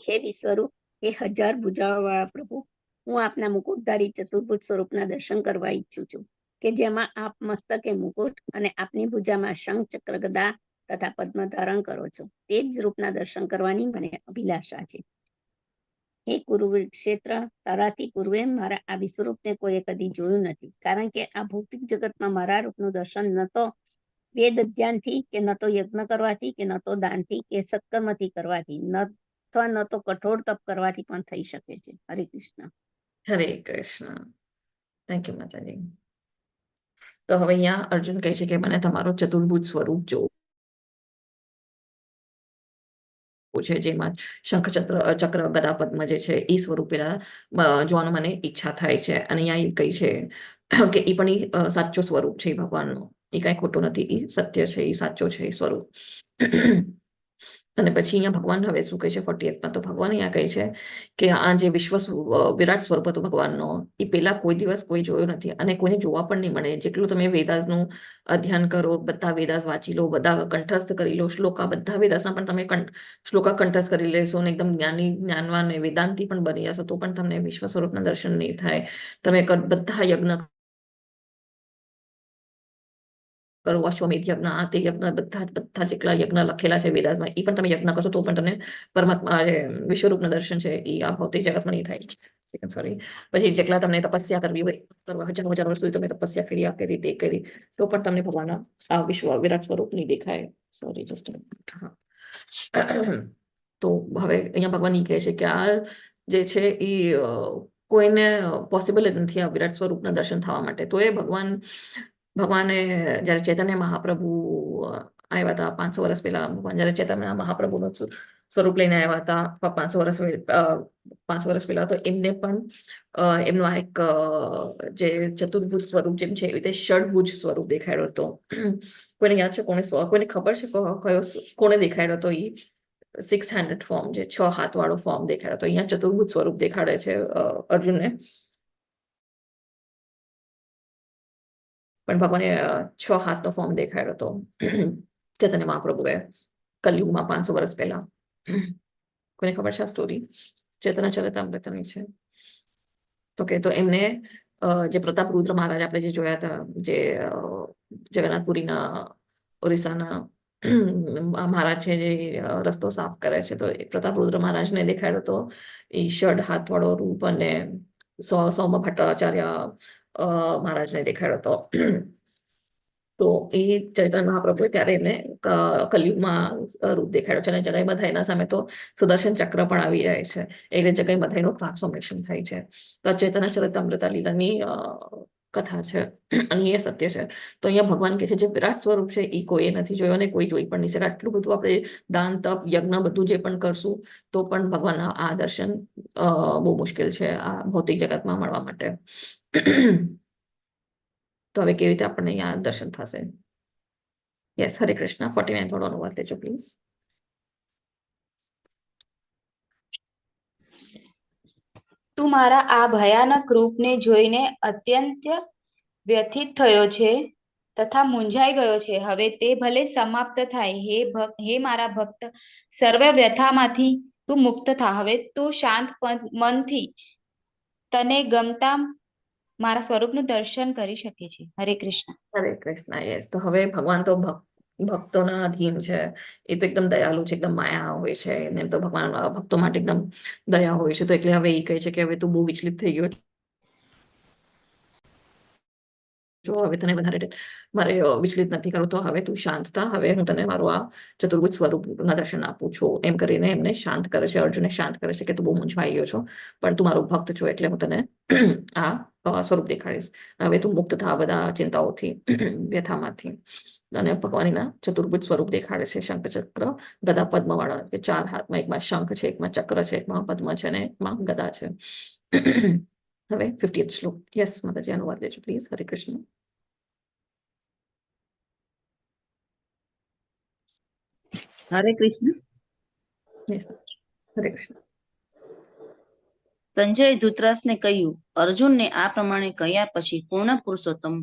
Speaker 4: હે વિશ્વરૂપ, હે 1000 ભુજાઓવાળા પ્રભુ, હું આપના મુકુટધારી ચતુર્ભુજ સ્વરૂપના દર્શન કરવા ઈચ્છું છું, કે જેમાં આપ મસ્તકે મુકુટ અને આપની ભુજામાં શંખ, ચક્ર, ગદા તથા પદ્મ ધારણ કરો છો. તે જ રૂપના દર્શન કરવાની મને અભિલાષા છે. હે કુરુક્ષેત્ર, તારાથી પૂર્વે મારા આ વિશ્વરૂપને કોઈએ કદી જોયું નથી, કારણ કે આ ભૌતિક જગતમાં મારા રૂપનું દર્શન ન તો વેદ અધ્યયનથી, કે ન તો યજ્ઞ કરવાથી, કે ન તો દાનથી, કે સત્કર્મથી કરવાથી, અથવા ન તો કઠોર તપ કરવાથી પણ થઈ શકે છે. હરે કૃષ્ણ.
Speaker 1: હરે કૃષ્ણ, થેન્ક યુ માતાજી. તો હવે અહીંયા અર્જુન કહે છે કે મને તમારો ચતુર્ભુજ સ્વરૂપ જોવું છે, જેમાં શંખ, ચક્ર, ગદા, પદ્મ જે છે એ સ્વરૂપ પેલા જોવાનું મને ઈચ્છા થાય છે. અને અહીંયા એ કહે છે કે એ પણ સાચો સ્વરૂપ છે ભગવાનનો, એ કઈ ખોટું નથી, એ સત્ય છે, એ સાચો છે એ સ્વરૂપ. અને પછી અહીંયા ભગવાન હવે શું કહે છે 48માં? તો ભગવાન અહીંયા કહે છે કે આ જે વિરાટ સ્વરૂપ હતો ભગવાનનો, એ પેલા કોઈ દિવસ કોઈ જોયો નથી અને કોઈને જોવા પણ નહીં મળે. જેટલું તમે વેદાસનું અધ્યયન કરો, બધા વેદાસ વાંચી લો, બધા કંઠસ્થ કરી લો શ્લોકા, બધા વેદાસના પણ તમે શ્લોકા કંઠસ્થ કરી લેશો ને એકદમ જ્ઞાનવાન વેદાંતી પણ બની જશો, તો પણ તમને વિશ્વ સ્વરૂપના દર્શન નહીં થાય. તમે બધા યજ્ઞ કરો, અશ્વમેધ યજ્ઞ, આ તે યજ્ઞ, બધા જેટલા યજ્ઞ લખેલા છે વેદાસમાં, એ પણ તમે યજ્ઞ કરશો તો પણ તમને પરમાત્મા વિશ્વરૂપના દર્શન છે એ આ ભૌતિક જગતમાં નહીં થાય. સોરી, પછી જેટલા તમને તપસ્યા કરવી હોય, હજારો વર્ષ સુધી તમે તપસ્યા કરી, આ કરી, તે કરી, તો પણ તમને ભગવાનના આ વિશ્વ વિરાટ સ્વરૂપ નહીં દેખાય. સોરી, જસ્ટ તો હવે અહીંયા ભગવાન એ કહે છે કે આ જે છે એ કોઈને પોસિબલ જ નથી આ વિરાટ સ્વરૂપના દર્શન થવા માટે. તો એ ભગવાને જયારે ચૈતન્ય મહાપ્રભુ આવ્યા હતા 500 વર્ષ પહેલા, ભગવાન જયારે ચૈતન્ય મહાપ્રભુનું સ્વરૂપ લઈને આવ્યા હતા 500 વર્ષ પહેલા, તો એમને પણ એમનું આ એક જે ચતુર્ભુજ સ્વરૂપ જેમ છે એવી રીતે ષડભુજ સ્વરૂપ દેખાડ્યો હતો. કોઈને યાદ છે? કોઈને ખબર છે કયો કોને દેખાડ્યો હતો? એ 6 હેન્ડેડ ફોર્મ, જે 6 હાથ વાળો ફોર્મ દેખાડ્યો હતો. અહીંયા ચતુર્ભુજ સ્વરૂપ દેખાડે છે અર્જુનને, પણ ભગવાને 6 હાથનો ફોર્મ દેખાડ્યો હતો ચૈતન્ય મહાપ્રભુએ કલયુગમાં 500 વર્ષ પહેલા. કોઈને ખબર છે આ સ્ટોરી? ચૈતન્ય ચરિતામૃતની છે. ઓકે, તો એમને જે પ્રતાપરુદ્ર મહારાજ આપણે જે જોયા હતા, જે જગન્નાથપુરીના ઓરિસ્સાના મહારાજ છે, જે રસ્તો સાફ કરે છે, તો એ પ્રતાપરુદ્ર મહારાજને દેખાડ્યો હતો એ ષડ હાથ વાળો રૂપ, અને સૌમ ભટ્ટાચાર્ય મહારાજને દેખાડ્યો હતો. તો એ ચૈતન્ય મહાપ્રભુએ ત્યારે એમને કલયુગમાં રૂપ દેખાડ્યો છે. અને જગઈ મધાઈના સામે તો સુદર્શન ચક્ર પણ આવી જાય છે, એટલે જગઈ મધાઈનું ટ્રાન્સફોર્મેશન થાય છે. તો ચૈતન્ય ચરિતામૃત લીલાની કથા છે અને એ સત્ય છે. તો અહીંયા ભગવાન કહે છે જે વિરાટ સ્વરૂપ છે એ કોઈએ નથી જોયો અને કોઈ જોઈ પણ નહીં શકે. આટલું બધું આપણે દાન, તપ, યજ્ઞ બધું જે પણ કરશું તો પણ ભગવાનના આ દર્શન બહુ મુશ્કેલ છે આ ભૌતિક જગતમાં મળવા માટે. તો હવે કેવી રીતે આપણને અહીંયા દર્શન થશે? યસ, હરે કૃષ્ણ. 49 થોડો અનુવાદ લેજો પ્લીઝ.
Speaker 8: તું મારા આ ભયાનક રૂપને જોઈને અત્યંત વ્યથિત થયો છે તથા મૂંઝાઈ ગયો છે. હવે તે ભલે સમાપ્ત થાય. હે મારા ભક્ત, સર્વ વ્યથામાંથી તું મુક્ત થા. હવે તું શાંત મનથી તને ગમતા મારા સ્વરૂપનું દર્શન કરી શકે છે. હરે કૃષ્ણ.
Speaker 1: હરે કૃષ્ણ. યસ, તો હવે ભગવાન તો ભક્તોના અધીન છે. એ તો એકદમ દયાળુ છે, એકદમ માયા હોય છે, એમ તો ભગવાન ભક્તો માટે એકદમ દયા હોય છે. તો એટલે હવે એ કહે છે કે હવે તું બહુ વિચલિત થઈ ગયો જો હવે તને વધારે મારે વિચલિત નથી કરવું, તો હવે તું શાંત થા, હવે હું તને મારું આ ચતુર્ભુજ સ્વરૂપના દર્શન આપું છું. એમ કરીને એમને શાંત કરે છે, અર્જુનને શાંત કરે છે કે તું બહુ મૂંઝવાઈ ગયો છો, પણ તું મારો ભક્ત છો એટલે હું તને આ સ્વરૂપ દેખાડીશ. હવે તું મુક્ત થા બધા ચિંતાઓથી, વ્યથામાંથી. અને ભગવાનના ચતુર્ભુજ સ્વરૂપ દેખાડે છે, શંખ ચક્ર ગદા પદ્મવાળા, કે 4 હાથમાં, એકમાં શંખ છે, એકમાં ચક્ર છે, એકમાં પદ્મ છે અને એકમાં ગદા છે. હવે 50th શ્લોક. યસ માતાજી, અનુવાદ લેજો please. Hare Krishna.
Speaker 7: Hare Krishna.
Speaker 1: Yes Hare Krishna.
Speaker 7: Sanjay ધૃતરાષ્ટ્રને કહ્યું, અર્જુનને આ પ્રમાણે કહ્યા પછી પૂર્ણ પુરુષોત્તમ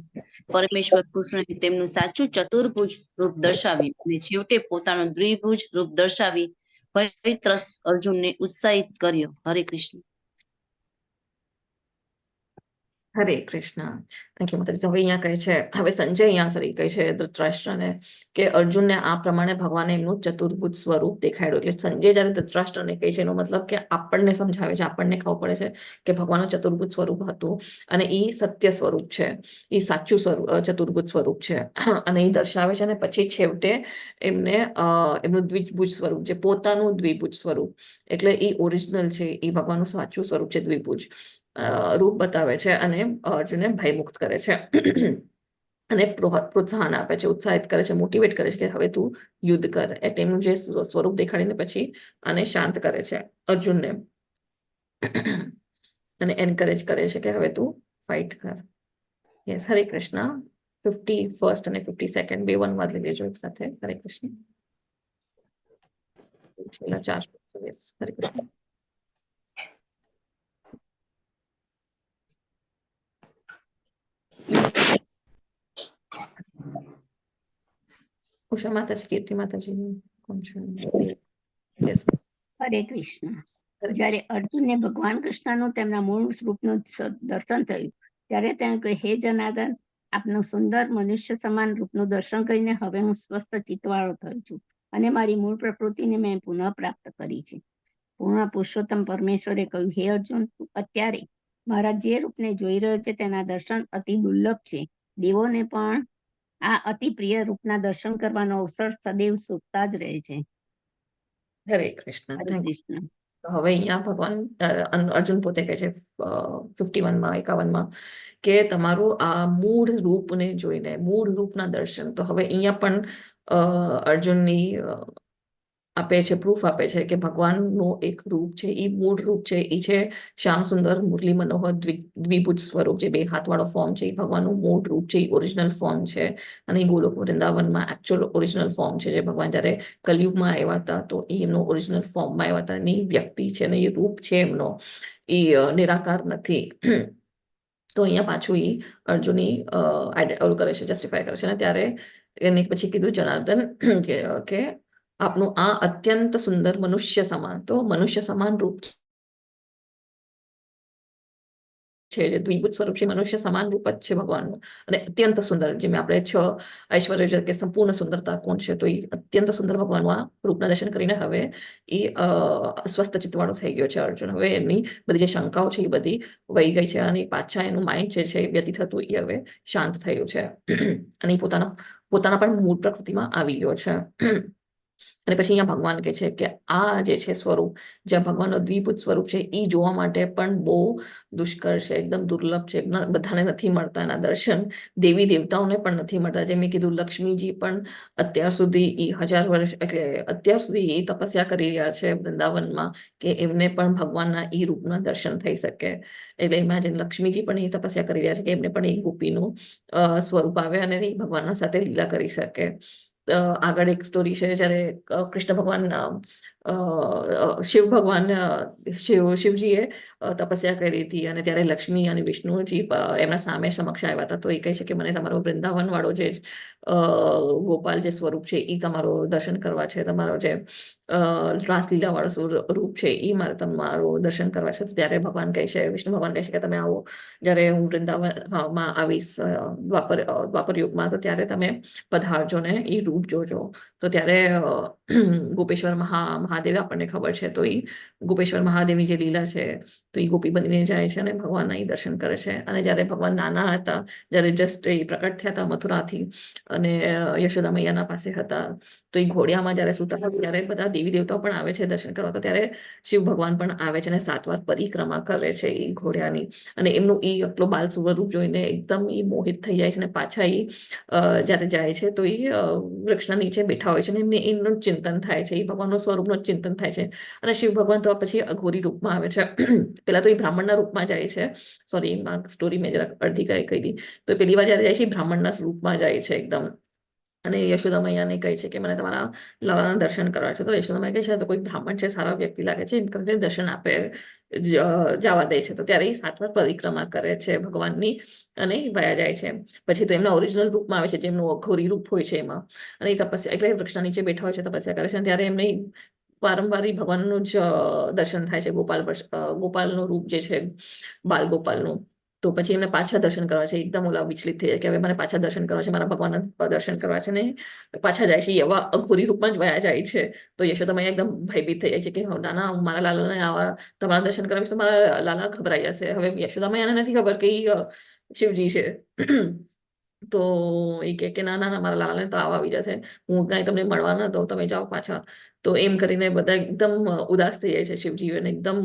Speaker 7: પરમેશ્વર કૃષ્ણએ તેમનું સાચું ચતુર્ભુજ રૂપ દર્શાવ્યું અને છેવટે પોતાનું દ્વિભુજ રૂપ દર્શાવી ભયત્રસ્ત અર્જુનને ઉત્સાહિત કર્યો. હરે કૃષ્ણ.
Speaker 1: હરે કૃષ્ણ. થેન્ક યુ માતાજી. હવે અહીંયા કહે છે, હવે સંજય અહીંયા સરી કહે છે ધૃતરાષ્ટ્રને કે અર્જુનને આ પ્રમાણે ભગવાને એમનું ચતુર્ભુજ સ્વરૂપ દેખાડ્યું. એટલે સંજય જ્યારે ધૃતરાષ્ટ્રને કહે છે એનો મતલબ કે આપણને સમજાવે છે, આપણને ખબર પડે છે કે ભગવાનનું ચતુર્ભુજ સ્વરૂપ હતું અને એ સત્ય સ્વરૂપ છે, એ સાચું ચતુર્ભુજ સ્વરૂપ છે અને એ દર્શાવે છે. અને પછી છેવટે એમને એમનું દ્વિભુજ સ્વરૂપ, જે પોતાનું દ્વિભુજ સ્વરૂપ, એટલે એ ઓરિજિનલ છે, એ ભગવાનનું સાચું સ્વરૂપ છે, દ્વિભુજ રૂપ બતાવે છે અને અર્જુનને ભયમુક્ત કરે છે અને પ્રોત્સાહન આપે છે, ઉત્સાહિત કરે છે, મોટિવેટ કરે છે કે હવે તું યુદ્ધ કર. એટલે એમનું જે સ્વરૂપ દેખાડીને પછી આને શાંત કરે છે અર્જુનને અને એન્કરેજ કરે છે કે હવે તું ફાઇટ કર. યસ હરે કૃષ્ણ. 51st અને 52nd બે અનુવાદ લઈ લેજો એક સાથે. હરે કૃષ્ણ. છેલ્લા 4 શ્લોક. યસ હરે કૃષ્ણ. ઉષા માતાજી, કીર્તિ માતાજી, કોણ છે? યસ
Speaker 4: હરે કૃષ્ણ. જ્યારે અર્જુનને ભગવાન કૃષ્ણનું તેમના મૂળ સ્વરૂપનું દર્શન થયું ત્યારે તેણે કહ્યું, હે જનાર્દન, આપનું સુંદર મનુષ્ય સમાન રૂપનું દર્શન કરીને હવે હું સ્વસ્થ ચિત્તવાળો થયો છું અને મારી મૂળ પ્રકૃતિને મેં પુનઃ પ્રાપ્ત કરી છે. પૂર્ણ પુરુષોત્તમ પરમેશ્વરે કહ્યું, હે અર્જુન, તું અત્યારે મારા જે રૂપને જોઈ રહ્યો છે તેના દર્શન અતિ દુર્લભ છે. દેવોને પણ આ અતિ પ્રિય રૂપના દર્શન કરવાનો અવસર સદૈવ સુખતા જ રહે છે.
Speaker 1: હરે કૃષ્ણ.
Speaker 4: હરે
Speaker 1: થેન્ક યુ.
Speaker 4: કૃષ્ણ.
Speaker 1: હવે અહીંયા ભગવાન અર્જુન પોતે કહે છે 51માં 51માં કે તમારું આ મૂળ રૂપને જોઈને, મૂળ રૂપના દર્શન. તો હવે અહીંયા પણ અર્જુનની આપે છે, પ્રૂફ આપે છે કે ભગવાનનું એક રૂપ છે, એ મૂળ રૂપ છે, એ છે શ્યામ સુંદર મુરલી મનોહર દ્વિભુજ સ્વરૂપ, જે 2 હાથવાળો ફોર્મ છે, એ ભગવાનનું મૂળ રૂપ છે, એ ઓરિજિનલ ફોર્મ છે. અને એ ગોલોક વૃંદાવનમાં એકચ્યુઅલ ઓરિજિનલ ફોર્મ છે, જે ભગવાન જ્યારે કલયુગમાં આવ્યા હતા તો એ એમનો ઓરિજિનલ ફોર્મમાં આવ્યા હતા. એની વ્યક્તિ છે ને એ રૂપ છે એમનો, એ નિરાકાર નથી. તો અહીંયા પાછું એ અર્જુનની ઓલું કરે છે, જસ્ટિફાય કરે છે. અને ત્યારે એને પછી કીધું જનાર્દન કે આપનું આ અત્યંત સુંદર મનુષ્ય સમાન, તો મનુષ્ય સમાન રૂપ છે, જે દ્વિભુજ સ્વરૂપ છે, મનુષ્ય સમાન રૂપ જ છે ભગવાનનું અને અત્યંત સુંદર. જેમ આપણે 6 ઐશ્વર્ય કે સંપૂર્ણ સુંદરતા કોણ છે, તો એ અત્યંત સુંદર ભગવાનનું આ રૂપના દર્શન કરીને હવે એ સ્વસ્થ ચિત્તવાળો થઈ ગયો છે અર્જુન. હવે એમની બધી જે શંકાઓ છે એ બધી વહી ગઈ છે અને પાછા એનું માઇન્ડ જે છે વ્યતીત હતું એ હવે શાંત થયું છે અને પોતાના પણ મૂળ પ્રકૃતિમાં આવી ગયો છે. અને પછી અહીંયા ભગવાન કહે છે કે આ જે છે સ્વરૂપ, જ્યાં ભગવાનનો દ્વિભુજ સ્વરૂપ છે, એ જોવા માટે પણ બહુ દુષ્કર છે, એકદમ દુર્લભ છે, બધાને નથી મળતા એના દર્શન. દેવી દેવતાઓને પણ નથી મળતા. જેમ મેં કીધું, લક્ષ્મીજી પણ અત્યાર સુધી એ 1000 વર્ષ, એટલે અત્યાર સુધી એ તપસ્યા કરી રહ્યા છે વૃંદાવનમાં કે એમને પણ ભગવાનના એ રૂપના દર્શન થઈ શકે. એટલે ઇમેજિન, લક્ષ્મીજી પણ એ તપસ્યા કરી રહ્યા છે કે એમને પણ એક ગોપીનું સ્વરૂપ આવે અને એ ભગવાનના સાથે લીલા કરી શકે. આગળ એક સ્ટોરી છે, જ્યારે કૃષ્ણ ભગવાન શિવજીએ તપસ્યા કરી હતી અને ત્યારે લક્ષ્મી અને વિષ્ણુજી એમના સામે સમક્ષ આવ્યા હતા. તો એ કહે છે કે મને તમારો વૃંદાવન વાળો જે ગોપાલ જે સ્વરૂપ છે એ તમારો દર્શન કરવા છે, તમારો જે રાસલીલા વાળો રૂપ છે એ મારે તમારું દર્શન કરવા છે. ત્યારે ભગવાન કહે છે, વિષ્ણુ ભગવાન કહે છે કે તમે આવો, જ્યારે હું વૃંદાવનમાં આવીશ દ્વાપર યુગમાં, તો ત્યારે તમે પધારજો ને એ રૂપ જોજો. તો ત્યારે ગોપેશ્વર મહા મહાદેવ આપણને ખબર છે, તો એ ગોપેશ્વર મહાદેવની જે લીલા છે તો એ ગોપી બનીને જાય છે અને ભગવાનના એ દર્શન કરે છે. અને જ્યારે ભગવાન નાના હતા, જ્યારે જસ્ટ એ પ્રકટ થયા હતા મથુરાથી અને યશોદા મૈયાના પાસે હતા, તો એ ઘોડિયામાં જ્યારે સૂતા હતા ત્યારે બધા દેવી દેવતાઓ પણ આવે છે દર્શન કરવા. તો ત્યારે શિવ ભગવાન પણ આવે છે અને 7 વાર પરિક્રમા કરે છે એ ઘોડિયાની. અને એમનું એ આટલો બાલ સ્વરૂપ જોઈને એકદમ એ મોહિત થઈ જાય છે અને પાછા એ જ્યારે જાય છે તો એ વૃક્ષના નીચે બેઠા હોય છે અને એમને એમનું ચિંતન થાય છે, એ ભગવાનનું સ્વરૂપનું ચિંતન થાય છે. અને શિવ ભગવાન તો પછી અઘોરી રૂપમાં આવે છે. પેલા તો એ બ્રાહ્મણના રૂપમાં જાય છે, સોરી સ્ટોરી મેં જરાક અડધી કહી દી. તો પેલી વાર જ્યારે જાય છે એ બ્રાહ્મણના રૂપમાં જાય છે એકદમ. અને યશોદા મૈયાને કહે છે કે મને તમારા લાલાના દર્શન કરવા છે. તો યશોદા મૈયા કહે છે તો કોઈ બ્રાહ્મણ છે, સારા વ્યક્તિ લાગે છે, એમ કરીને દર્શન આપે, જવા દે છે. તો ત્યારે એ 7 વાર પરિક્રમા કરે છે ભગવાનની અને વયા જાય છે. પછી તો એમના ઓરિજિનલ રૂપમાં આવે છે, જેમનું અઘોરી રૂપ હોય છે એમાં. અને એ તપસ્યા એટલે વૃક્ષના નીચે બેઠા હોય છે, તપસ્યા કરે છે. અને ત્યારે એમને વારંવાર ભગવાનનું જ દર્શન થાય છે, ગોપાલનું રૂપ જે છે, બાલ ગોપાલનું. તો પછી એમને પાછા દર્શન કરવા છે, એકદમ ઓલા વિચલિત થઈ જાય કે હવે મને પાછા દર્શન કરવા છે, મારા ભગવાનના દર્શન કરવા છે, ને પાછા જાય છે એવા અઘોરી રૂપમાં જ વયા જાય છે. તો યશોદા મૈયા એકદમ ભયભીત થઈ જાય છે કે ના મારા લાલાને આવા તમારા દર્શન કરાવીશ તો મારા લાલા ઘબરાઈ જશે. હવે યશોદા મૈયાને નથી ખબર કે શિવજી છે. તો એ કે ના ના ના મારા લાલાને તો આવા આવી જશે, હું કાંઈ તમને મળવા ન દઉં, તમે જાઓ પાછા. તો એમ કરીને બધા એકદમ ઉદાસ થઈ જાય છે શિવજી, અને એકદમ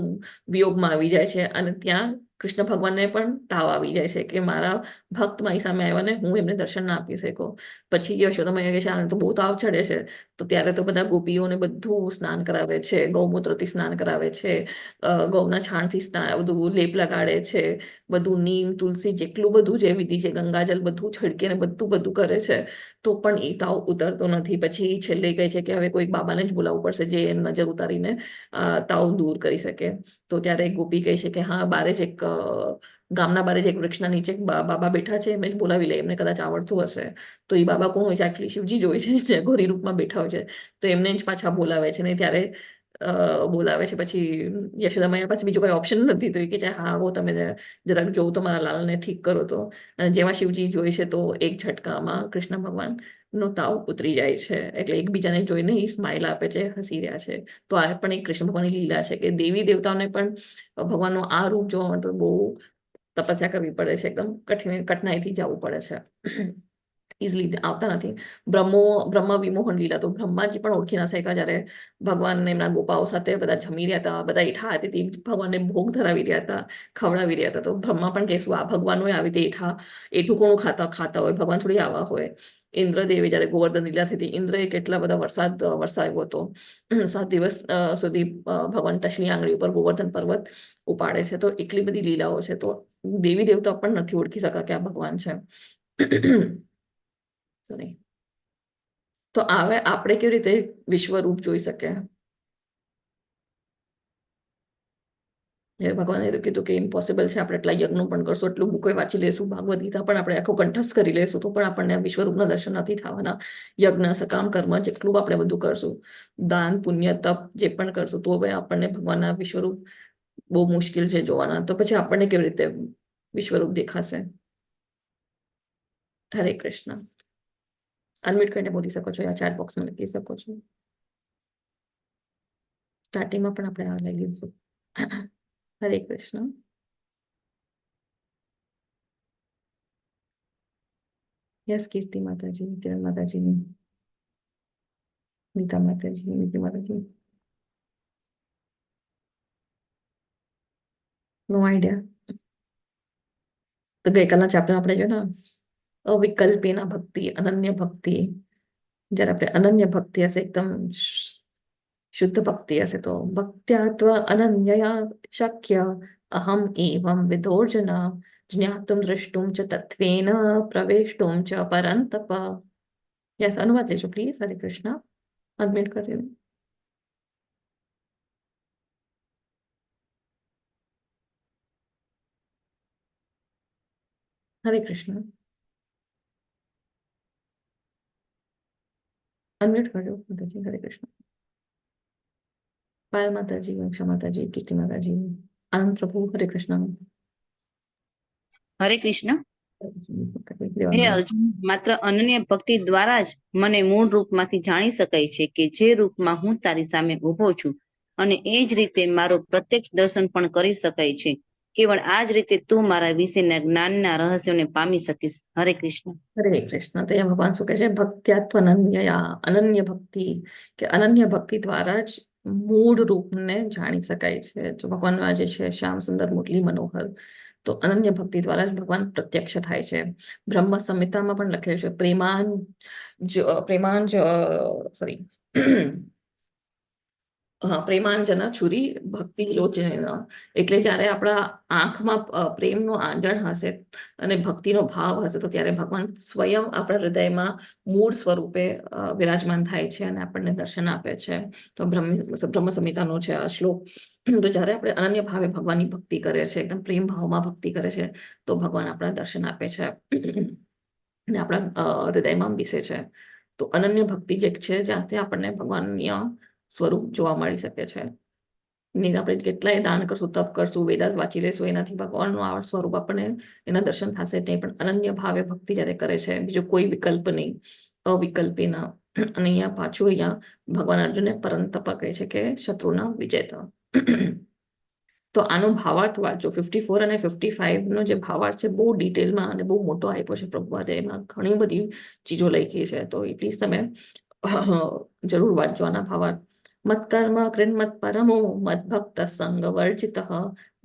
Speaker 1: વિયોગમાં આવી જાય છે. અને ત્યાં કૃષ્ણ ભગવાનને પણ તાવ આવી જાય છે કે મારા ભક્ત મારી સામે આવ્યા ને હું એમને દર્શન ના આપી શકું. પછી યશોદા મૈયા કહે છે આને તો બહુ તાવ ચડે છે. તો ત્યારે તો બધા ગોપીઓને બધું સ્નાન કરાવે છે, ગૌમૂત્રથી સ્નાન કરાવે છે, ગૌના છાણથી બધું લેપ લગાડે છે, બધું નીમ તુલસી જેટલું બધું જે વિધિ છે, ગંગાજલ બધું છડકીને બધું કરે છે. તો પણ એ તાવ ઉતરતો નથી. પછી છેલ્લે કહે છે કે હવે કોઈ બાબાને જ બોલાવવું પડશે જે નજર ઉતારીને તાવ દૂર કરી શકે. તો ત્યારે ગોપી કહે છે કે હા, બારે જ એક ગામના બારે જ એક વૃક્ષના નીચે બાબા બેઠા છે, એમને જ બોલાવી લે, એમને કદાચ આવડતું હશે. તો એ બાબા કોણ હોય છે? એકચ્યુઅલી શિવજી જ હોય છે, જે ઘોરી રૂપમાં બેઠા હોય છે. તો એમને જ પાછા બોલાવે છે ને ત્યારે બોલાવે છે. પછી યશોદા મૈયા પાસે બીજું કોઈ ઓપ્શન નથી, તો એ કે છે હા આવો તમે જરાક જોઉં તો મારા લાલને ઠીક કરો તો. અને જેવા શિવજી જોઈ છે તો એક ઝટકામાં કૃષ્ણ ભગવાન નો તાવ ઉતરી જાય છે. એટલે એકબીજાને જોઈને એ સ્માઇલ આપે છે, હસી રહ્યા છે. તો આ પણ એક કૃષ્ણ ભગવાનની લીલા છે કે દેવી દેવતાઓને પણ ભગવાનનું આ રૂપ જોવા માટે બહુ તપસ્યા કરવી પડે છે, એકદમ કઠિનાઈથી જવું પડે છે, ઇઝીલી આવતા નથી. બ્રહ્મા વિમોહન લીલા, તો બ્રહ્માજી પણ ઓળખી ના શક્યા જ્યારે ભગવાન એમના ગોપાઓ સાથે બધા જમી રહ્યા હતા, બધા એઠા હતી ભગવાનને ભોગ ધરાવી રહ્યા હતા, ખવડાવી રહ્યા હતા. તો બ્રહ્મા પણ કહેશું આ ભગવાન હોય આવી રીતે એઠું કોણ ખાતા હોય, ભગવાન થોડી આવા હોય. ઇન્દ્રદેવે જ્યારે ગોવર્ધન લીલા થઈ હતી, ઇન્દ્રએ કેટલા બધા વરસાદ વરસાવ્યો હતો. 7 દિવસ સુધી ભગવાન ટચની આંગળી ઉપર ગોવર્ધન પર્વત ઉપાડે છે. તો એટલી બધી લીલાઓ છે. તો દેવી દેવતા પણ નથી ઓળખી શકા કે આ ભગવાન છે. સોરી. તો આપણે કેવી રીતે વિશ્વરૂપ જોઈ શકીએ? ભગવાને તો કીધું કે ઇમ્પોસિબલ છે, આપણે એટલા યજ્ઞ પણ કરશું, એટલું બુકો વાંચી લેશું, ભાગવદ ગીતા પણ આપણે આખો કંઠસ્થ કરી લેશું, તો પણ આપણને વિશ્વરૂપના દર્શન નથી થવાના. યજ્ઞ સકામ કર્મ જેટલું આપણે બધું કરશું, દાન પુણ્ય તપ જે પણ કરશું, તો ભાઈ આપણને ભગવાનના વિશ્વરૂપ બહુ મુશ્કેલ છે જોવાના. તો પછી આપણને કેવી રીતે વિશ્વરૂપ દેખાશે? હરે કૃષ્ણ. અનમ્યુટ કરીને બોલી શકો છો, યા ચેટ બોક્સમાં લખી શકો છો. સ્ટાર્ટિંગમાં પણ આપણે આ લઈ લીધું. હરે કૃષ્ણ. યસ કીર્તિ માતાજી, કિરણ માતાજી, નીતા માતાજી, નીતિ માતાજી. નો આઈડિયા. તો ગઈકાલના ચેપ્ટર આપણે જોયું ને, અવિકલ્પીના ભક્તિ, અનન્ય ભક્તિ. જ્યારે આપણે અનન્ય ભક્તિ હશે, એકદમ શુદ્ધ ભક્તિ હશે, તો ભક્ત્યાત્વ અનન્યયા શક્ય અહમ એવં વિદોર્જન જ્ઞાતુમ દ્રષ્ટુમ ચ તત્વેન પ્રવેષ્ટુમ ચ પરંતપ. યસ, અનુવાદ લેજો પ્લીઝ. હરે કૃષ્ણ. અનમ્યુટ કર્યું. હરે કૃષ્ણ. અનમ્યુટ કરજો માતાજી. હરે કૃષ્ણ. પાલ માતાજી, વંશા માતાજી, કીર્તિ માતાજી, આનંદ પ્રભુ. હરે કૃષ્ણ.
Speaker 7: હરે કૃષ્ણ. હે અર્જુન, માત્ર અનન્ય ભક્તિ દ્વારા જ મને મૂળ રૂપમાંથી જાણી શકાય છે કે જે રૂપમાં હું તારી સામે ઊભો છું, અને એ જ રીતે મારું પ્રત્યક્ષ દર્શન પણ કરી શકાય છે. કેવળ આ જ રીતે તું મારા વિશેના જ્ઞાનના રહસ્યોને પામી શકીશ. હરે કૃષ્ણ.
Speaker 1: હરે કૃષ્ણ. તો અહીંયા ભગવાન શું કહે છે? ભક્ત્યાત્વનન્યયા, અનન્ય ભક્તિ, કે અનન્ય ભક્તિ દ્વારા જ મૂળ રૂપને જાણી શકાય છે. જો ભગવાનના જે છે શ્યામ સુંદર મુરલી મનોહર, તો અનન્ય ભક્તિ દ્વારા જ ભગવાન પ્રત્યક્ષ થાય છે. બ્રહ્મ સંહિતામાં પણ લખેલું છે સોરી પ્રેમાંજન છુરી ભક્તિ લોચન. એટલે જ્યારે આપણા આંખમાં પ્રેમનો આંજણ હશે અને ભક્તિનો ભાવ હશે, તો ત્યારે ભગવાન સ્વયં આપણા હૃદયમાં મૂળ સ્વરૂપે વિરાજમાન થાય છે અને આપણને દર્શન આપે છે. તો બ્રહ્મ સંહિતાનો છે આ શ્લોક. તો જ્યારે આપણે અનન્ય ભાવે ભગવાનની ભક્તિ કરીએ છીએ, એકદમ પ્રેમ ભાવમાં ભક્તિ કરે છે, તો ભગવાન આપણા દર્શન આપે છે અને આપણા હૃદયમાં બેસે છે. તો અનન્ય ભક્તિ જે છે, જ્યાંથી આપણને ભગવાનની સ્વરૂપ જોવા મળી શકે છે. નહીં આપણે કેટલાય દાન કરશું, તપ કરશું, વેદાસ વાંચી લેશું, એનાથી ભગવાનનું આ સ્વરૂપ આપણને એના દર્શન થશે નહીં. પણ અનન્ય ભાવે ભક્તિ જ્યારે કરે છે, બીજો કોઈ વિકલ્પ નહીં, અવિકલ્પીના. અને અહીંયા પાછું અહીંયા ભગવાન અર્જુનને પરંતપ કહે છે કે શત્રુના વિજેતા. તો આનો ભાવાર્થ વાંચો. 54 અને 55 નો જે ભાવાર્થ છે બહુ ડિટેલમાં અને બહુ મોટો આપ્યો છે પ્રભુપાદે. એમાં ઘણી બધી ચીજો લખી છે, તો એ પ્લીઝ તમે જરૂર વાંચજો આના ભાવાર્થ. મત્કર્મ કૃન્મત પરમો મદભક્ત સંગ વર્જિત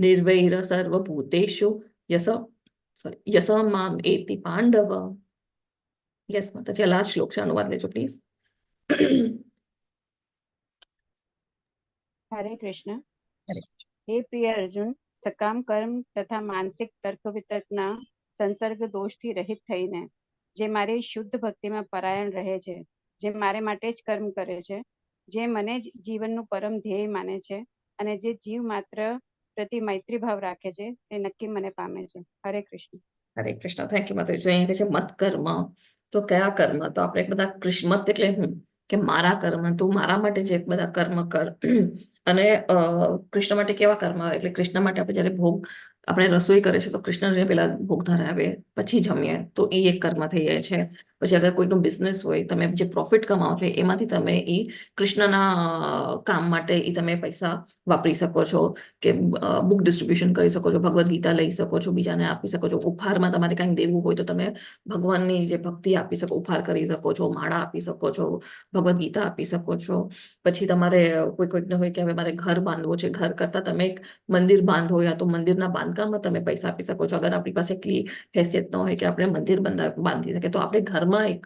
Speaker 1: નિર્વૈર સર્વભૂતેષુ યસ મામ એતિ પાંડવ. યસ માતાજી, લાસ્ટ શ્લોક છે, અનુવાદ લેજો પ્લીઝ.
Speaker 2: હરે કૃષ્ણ. હે પ્રિય અર્જુન, સકામ કર્મ તથા માનસિક તર્ક વિતર્કના સંસર્ગ દોષથી રહિત થઈને જે મારી શુદ્ધ ભક્તિમાં પરાયણ રહે છે, જે મારે માટે જ કર્મ કરે છે, જે મને જ જીવનનું પરમ ધ્યેય માને છે, અને જે જીવ માત્ર પ્રતિ મૈત્રી ભાવ રાખે છે, તે નક્કી મને પામે છે. હરે કૃષ્ણ.
Speaker 1: હરે કૃષ્ણ. થેન્ક યુ માતાજી. અહીંયા કહે છે મત કર્મ. તો કયા કર્મ? તો આપણે બધા કૃષ્ણ મત એટલે હું કે મારા કર્મ, તું મારા માટે જે બધા કર્મ કર. અને કૃષ્ણ માટે કેવા કર્મ? એટલે કૃષ્ણ માટે આપણે જયારે ભોગ, આપણે રસોઈ કરે છે તો કૃષ્ણને પેલા ભોગ ધરાવે, પછી જમીએ, તો એ એક કર્મ થઈ જાય છે. પછી અગર કોઈનું બિઝનેસ હોય, તમે જે પ્રોફિટ કમાવો છો એમાંથી તમે એ કૃષ્ણના કામ માટે એ તમે પૈસા વાપરી શકો છો, કે બુક ડિસ્ટ્રીબ્યુશન કરી શકો છો, ભગવદ્ ગીતા લઈ શકો છો, બીજાને આપી શકો છો. ઉપહારમાં તમારે કંઈક દેવું હોય તો તમે ભગવાનની જે ભક્તિ આપી શકો, ઉપહાર કરી શકો છો, માળા આપી શકો છો, ભગવદ્ ગીતા આપી શકો છો. પછી તમારે કોઈકને હોય કે હવે મારે ઘર બાંધવું છે, ઘર કરતા તમે એક મંદિર બાંધો, યા તો મંદિરના બાંધકામમાં તમે પૈસા આપી શકો છો. અગર આપણી પાસે એટલી હેસિયત ન હોય કે આપણે મંદિર બાંધી શકીએ, તો આપણે ઘરમાં એક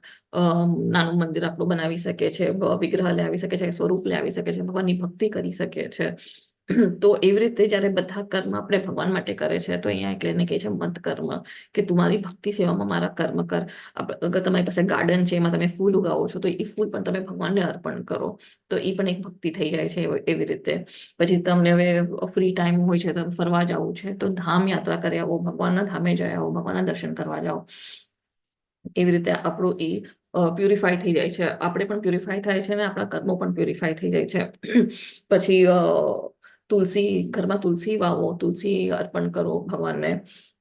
Speaker 1: નાનું મંદિર આપણું બનાવી શકીએ છીએ, વિગ્રહ લાવી શકીએ છીએ, સ્વરૂપ લાવી શકીએ છીએ, ભગવાનની ભક્તિ કરી શકીએ છીએ. તો એવી રીતે જયારે બધા કર્મ આપણે ભગવાન માટે કરે છે, તો અહીંયા એટલે એને કહે છે મત કર્મ, કે તું મારી ભક્તિ સેવામાં મારા કર્મ કર. અગર તમારી પાસે ગાર્ડન છે, એમાં તમે ફૂલ ઉગાવો છો, તો એ ફૂલ પણ તમે ભગવાનને અર્પણ કરો, તો એ પણ એક ભક્તિ થઈ જાય છે. એવી રીતે પછી તમને હવે ફ્રી ટાઈમ હોય છે, તમે ફરવા જવું છે, તો ધામ યાત્રા કરી આવો, ભગવાનના ધામે જઈ આવો, ભગવાનના દર્શન કરવા જાઓ. એવી રીતે આપણું એ પ્યુરિફાય થઈ જાય છે, આપણે પણ પ્યુરિફાય થાય છે, અને આપણા કર્મો પણ પ્યુરિફાય થઈ જાય છે. પછી તુલસી, ઘરમાં તુલસી વાવો, તુલસી અર્પણ કરો ભગવાનને.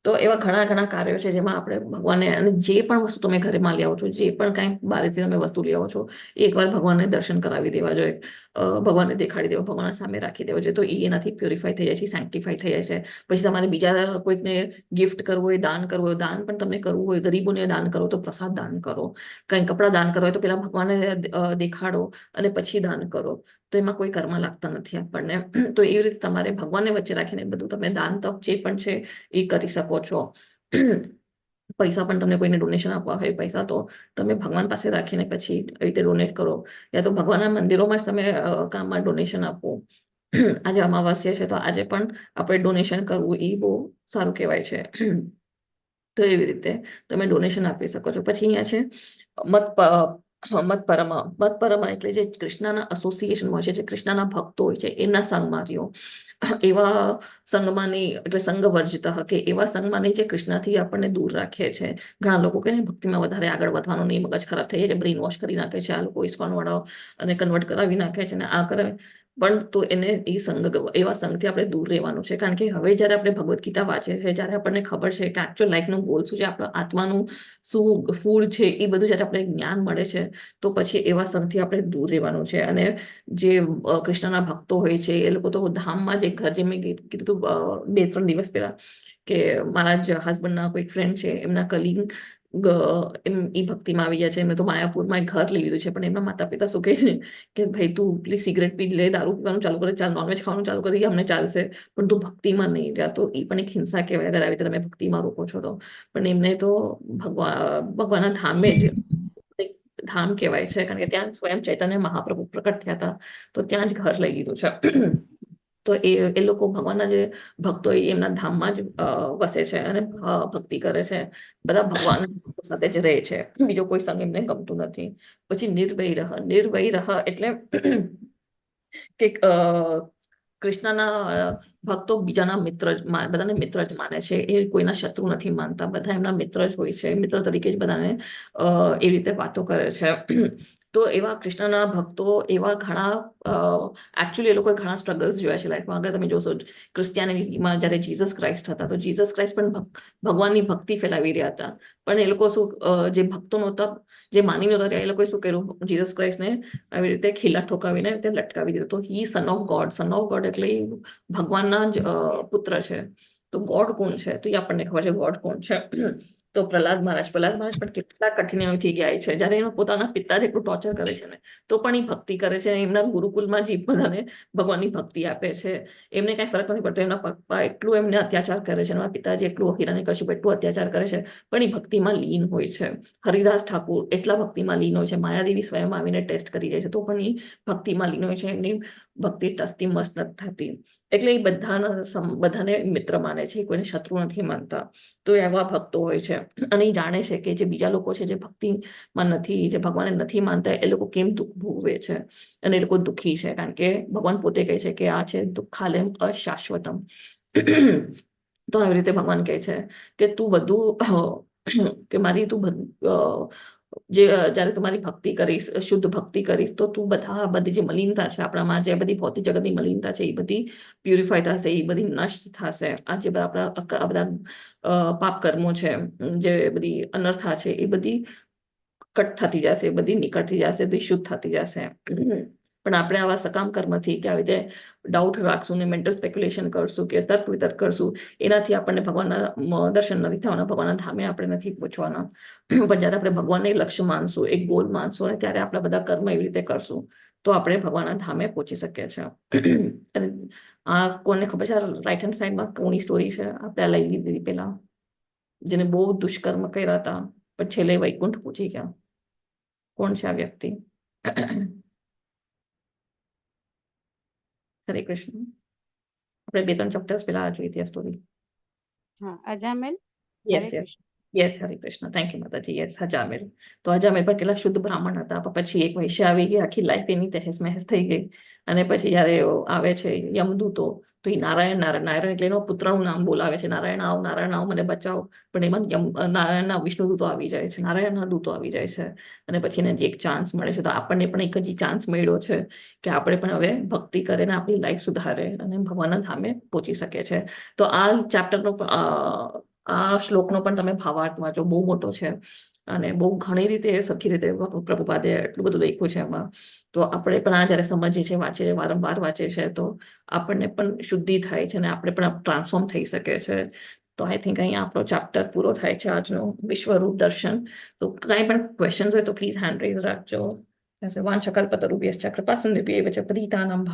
Speaker 1: તો એવા ઘણા ઘણા કાર્યો છે જેમાં આપણે ભગવાનને, અને જે પણ વસ્તુ તમે ઘરમાં લઈ આવો છો, જે પણ કાંઈ બહારથી તમે વસ્તુ લઈ આવો છો, એ એકવાર ભગવાનને દર્શન કરાવી દેવા જોઈએ, ભગવાનને દેખાડી દેવા, ભગવાનના સામે રાખી દેવા જોઈએ. તો એ એનાથી પ્યુરિફાય થઈ જાય છે, સેન્ટિફાય થઈ જાય છે. પછી તમારે બીજા કોઈકને ગિફ્ટ કરવું હોય, દાન કરવું હોય, દાન પણ તમને કરવું હોય, ગરીબોને દાન કરો તો પ્રસાદ દાન કરો, કંઈ કપડાં દાન કરવા હોય તો પેલા ભગવાનને દેખાડો અને પછી દાન કરો. તો એમાં કોઈ કર્મ લાગતા નથી આપણને. તો એવી રીતે તમારે ભગવાનને વચ્ચે રાખીને બધું તમે દાન તપ જે પણ છે એ કરી શકો છો. પૈસા પણ તમને કોઈને ડોનેશન આપવા હોય, પૈસા તો તમે ભગવાન પાસે રાખીને પછી એ રીતે ડોનેટ કરો, યા તો ભગવાનના મંદિરોમાં જ તમે કામમાં ડોનેશન આપો. આજે અમાવાસ્યા છે, તો આજે પણ આપણે ડોનેશન કરવું એ બહુ સારું કહેવાય છે. તો એવી રીતે તમે ડોનેશન આપી શકો છો. પછી અહીંયા છે મતપરમા એટલે જે કૃષ્ણના એસોસિએશન હોય છે, જે કૃષ્ણના ભક્તો હોય છે, એમના સંગમાં રહ્યો. એવા સંગમાં નહીં, એટલે સંગ વર્જિત, કે એવા સંગમાં નહીં જે કૃષ્ણથી આપણને દૂર રાખે છે. ઘણા લોકો કે ભક્તિમાં વધારે આગળ વધવાનું નહીં, મગજ ખરાબ થઈ જાય છે, બ્રેન વોશ કરી નાખે છે આ લોકો, ઇસ્કોન વાળાઓ, અને કન્વર્ટ કરાવી નાખે છે, અને આ કરે. પણ તો એને એ એવા સંઘથી આપણે દૂર રહેવાનું છે. કારણ કે હવે જ્યારે આપણે ભગવદ્ ગીતા વાંચીએ છીએ, જ્યારે આપણને ખબર છે કે એકચ્યુઅલ લાઈફનું ગોલ શું છે, આપણા આત્માનું શું ફૂડ છે, એ બધું જ્યારે આપણે જ્ઞાન મળે છે, તો પછી એવા સંઘથી આપણે દૂર રહેવાનું છે. અને જે કૃષ્ણના ભક્તો હોય છે, એ લોકો તો ધામમાં જ એક ઘર, જે મેં કીધું હતું 2-3 દિવસ પહેલા, કે મારા જ હસબન્ડના કોઈ ફ્રેન્ડ છે, એમના કલીગ એ ભક્તિમાં આવી ગયા છે. એમને તો માયાપુરમાં એક ઘર લઈ લીધું છે, પણ એમના માતા પિતા શું કહે છે કે ભાઈ તું પ્લીઝ સિગરેટ પી લે, દારૂ પીવાનું ચાલુ કરે, ચાલ નોનવેજ ખાવાનું ચાલુ કરી, અમને ચાલશે, પણ તું ભક્તિમાં નહીં જા. તો એ પણ એક હિંસા કહેવાય, અગર આવી રીતે તમે ભક્તિમાં રોકો છો તો. પણ એમને તો ભગવાનના ધામે જ એક ધામ કહેવાય છે, કારણ કે ત્યાં સ્વયં ચૈતન્ય મહાપ્રભુ પ્રકટ થયા હતા, તો ત્યાં જ ઘર લઈ લીધું છે. તો એ લોકો ભગવાનના જે ભક્તો એમના ધામમાં જ વસે છે અને ભક્તિ કરે છે. બધા ભગવાન સાથે જ રહે છે, બીજો કોઈ સંગ એમને ગમતું નથી. પછી નિર્વૈર એટલે કે કૃષ્ણના ભક્તો બીજાના મિત્ર જ બધાને મિત્ર જ માને છે. એ કોઈના શત્રુ નથી માનતા, બધા એમના મિત્ર જ હોય છે. મિત્ર તરીકે જ બધાને એવી રીતે વાતો કરે છે. તો એવા કૃષ્ણના ભક્તો એવા ઘણા એકચ્યુઅલી એ લોકોએ ઘણા સ્ટ્રગલ્સ જોયા છે લાઈફમાં. અગર તમે જોશો ક્રિસ્ટિયાનિટીમાં જ્યારે જીસસ ક્રાઇસ્ટ હતા, તો જીસસ ક્રાઇસ્ટ પણ ભગવાનની ભક્તિ ફેલાવી રહ્યા હતા. પણ એ લોકો શું, જે ભક્તો નહોતા, જે માની નહોતા રહ્યા, એ લોકોએ શું કર્યું, જીસસ ક્રાઇસ્ટને આવી રીતે ખીલા ઠોકાવીને લટકાવી દીધું. તો હી સન ઓફ ગોડ એટલે ભગવાનના જ પુત્ર છે. તો ગોડ કોણ છે, તો એ આપણને ખબર છે ગોડ કોણ છે. તો પ્રહલાદ મહારાજ પણ કેટલા કઠિનાઈઓથી ગયા છે. જ્યારે એનો પોતાના પિતા જેટલું ટોર્ચર કરે છે ને, તો પણ એ ભક્તિ કરે છે. એમના ગુરુકુલમાં જ બધાને ભગવાનની ભક્તિ આપે છે. એમને કઈ ફરક નથી પડતો. એમના પપ્પા એટલું એમને અત્યાચાર કરે છે, એમના પિતાજી એટલું હિરણ્યકશિપુ એટલું અત્યાચાર કરે છે, પણ એ ભક્તિમાં લીન હોય છે. હરિદાસ ઠાકુર એટલા ભક્તિમાં લીન હોય છે. માયાદેવી સ્વયં આવીને ટેસ્ટ કરી જાય છે, તો પણ એ ભક્તિમાં લીન હોય છે. એમની ભક્તિ ટસતી મસ્ત નથી થતી. એટલે એ બધાને મિત્ર માને છે, કોઈને શત્રુ નથી માનતા. તો એવા ભક્તો હોય છે. અને એ જાણે છે કે જે બીજા લોકો છે, જે ભક્તિમાં નથી, જે ભગવાનને નથી માનતા, એ લોકો કેમ દુઃખ ભોગવે છે, અને એ લોકો દુઃખી છે. કારણ કે ભગવાન પોતે કહે છે કે આ છે દુઃખાલયમ અશાશ્વતમ. તો આવી રીતે ભગવાન કહે છે કે તું બધું કે મારી તું જ્યારે તમારી ભક્તિ કરીશ, શુદ્ધ ભક્તિ કરીશ, તો તું બધી જે મલિનતા છે આપણામાં, જે બધી ભૌતિક જગતની મલિનતા છે, એ બધી પ્યુરિફાય થશે, એ બધી નષ્ટ થશે. આ જે આપણા બધા પાપ કર્મો છે, જે બધી અનર્થા છે, એ બધી કટ થતી જશે, બધી નીકળતી જશે, બધી શુદ્ધ થતી જશે. પણ આપણે આવા સકામ કર્મથી કે આવી રીતે ડાઉટ રાખશું ને મેન્ટલ સ્પેક્યુલેશન કરશું કે તર્ક વિતર્ક કરશું, એનાથી આપણને ભગવાનના દર્શન નથી થવાના, ભગવાનના ધામે આપણે નથી પહોંચવાના. પણ જ્યારે આપણે ભગવાનને લક્ષ્ય માનશું, એક ગોલ માનશું, અને ત્યારે આપણે બધા કર્મ એવી રીતે કરશું, તો આપણે ભગવાનના ધામે પહોંચી શકીએ છીએ. આ કોને ખબર છે, રાઈટ હેન્ડ સાઈડમાં કોની સ્ટોરી છે, આપણે લઈ લીધી પેલા, જેને બહુ દુષ્કર્મ કર્યા હતા, પણ છેલ્લે વૈકુંઠ પહોંચી ગયા. કોણ છે આ વ્યક્તિ? હરે કૃષ્ણ. આપણે 2-3 ચેપ્ટર્સ પહેલા જોઈ હતી આ સ્ટોરી.
Speaker 2: હા, અજામેલ.
Speaker 1: Yes
Speaker 2: Hare
Speaker 1: yes yes, Hare Krishna. Thank you માતાજી. યસ, અજામેલ. તો અજામેલ પર કેટલા શુદ્ધ બ્રાહ્મણ હતા, પણ પછી એક વૈશ્ય આવી ગઈ, આખી લાઈફ એની તહેસ મહેસ થઈ ગઈ. અને પછી જયારે આવે છે યમદૂતો, તો એ નારાયણ એટલે એનો પુત્રનું નામ બોલાવે છે, નારાયણ આવ, મને બચાવો. પણ એમાં નારાયણના વિષ્ણુ દૂતો આવી જાય છે, નારાયણના દૂતો આવી જાય છે. અને પછી એને જે એક ચાન્સ મળે છે, તો આપણને પણ એક જ ચાન્સ મળ્યો છે કે આપણે પણ હવે ભક્તિ કરે ને આપણી લાઈફ સુધારે અને ભગવાનના ધામે પહોંચી શકે છે. તો આ ચેપ્ટરનો આ શ્લોકનો પણ તમે ભાવાર્થ વાંચો, બહુ મોટો છે અને બહુ ઘણી રીતે સરખી રીતે પ્રભુપાદે એટલું બધું લખ્યું છે એમાં. તો આપણે પણ આ જ્યારે સમજીએ છીએ, વાંચીએ, વારંવાર વાંચીએ છીએ, તો આપણને પણ શુદ્ધિ થાય છે અને આપણે પણ ટ્રાન્સફોર્મ થઈ શકે છે. તો આઈ થિંક અહીંયા આપણો ચેપ્ટર પૂરો થાય છે આજનો, વિશ્વરૂપ દર્શન. તો કાંઈ પણ ક્વેશ્ચન્સ હોય તો પ્લીઝ હેન્ડ રેઝ રાખજો. વાંશકલ્પતરુભ્યશ્ચ કૃપાસિંધુભ્યૈવ ચ પતિતાનાં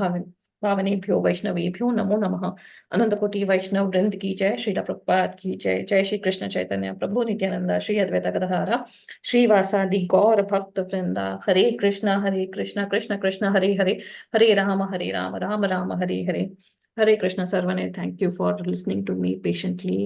Speaker 1: પાવનેભ્યો વૈષ્ણવેભ્યો નમો નમઃ. अनंत कोटि वैष्णव वृंद की जय, श्री प्रभुपाद की जय. जय श्री कृष्ण चैतन्य प्रभु नित्यानंदा, श्री अद्वैत गदाधर श्रीवासादि गौर भक्त वृंदा. हरे कृष्ण कृष्ण कृष्ण हरे हरे, हरे राम राम राम हरे हरे. हरे कृष्ण. सर्वने thank you for listening to me patiently.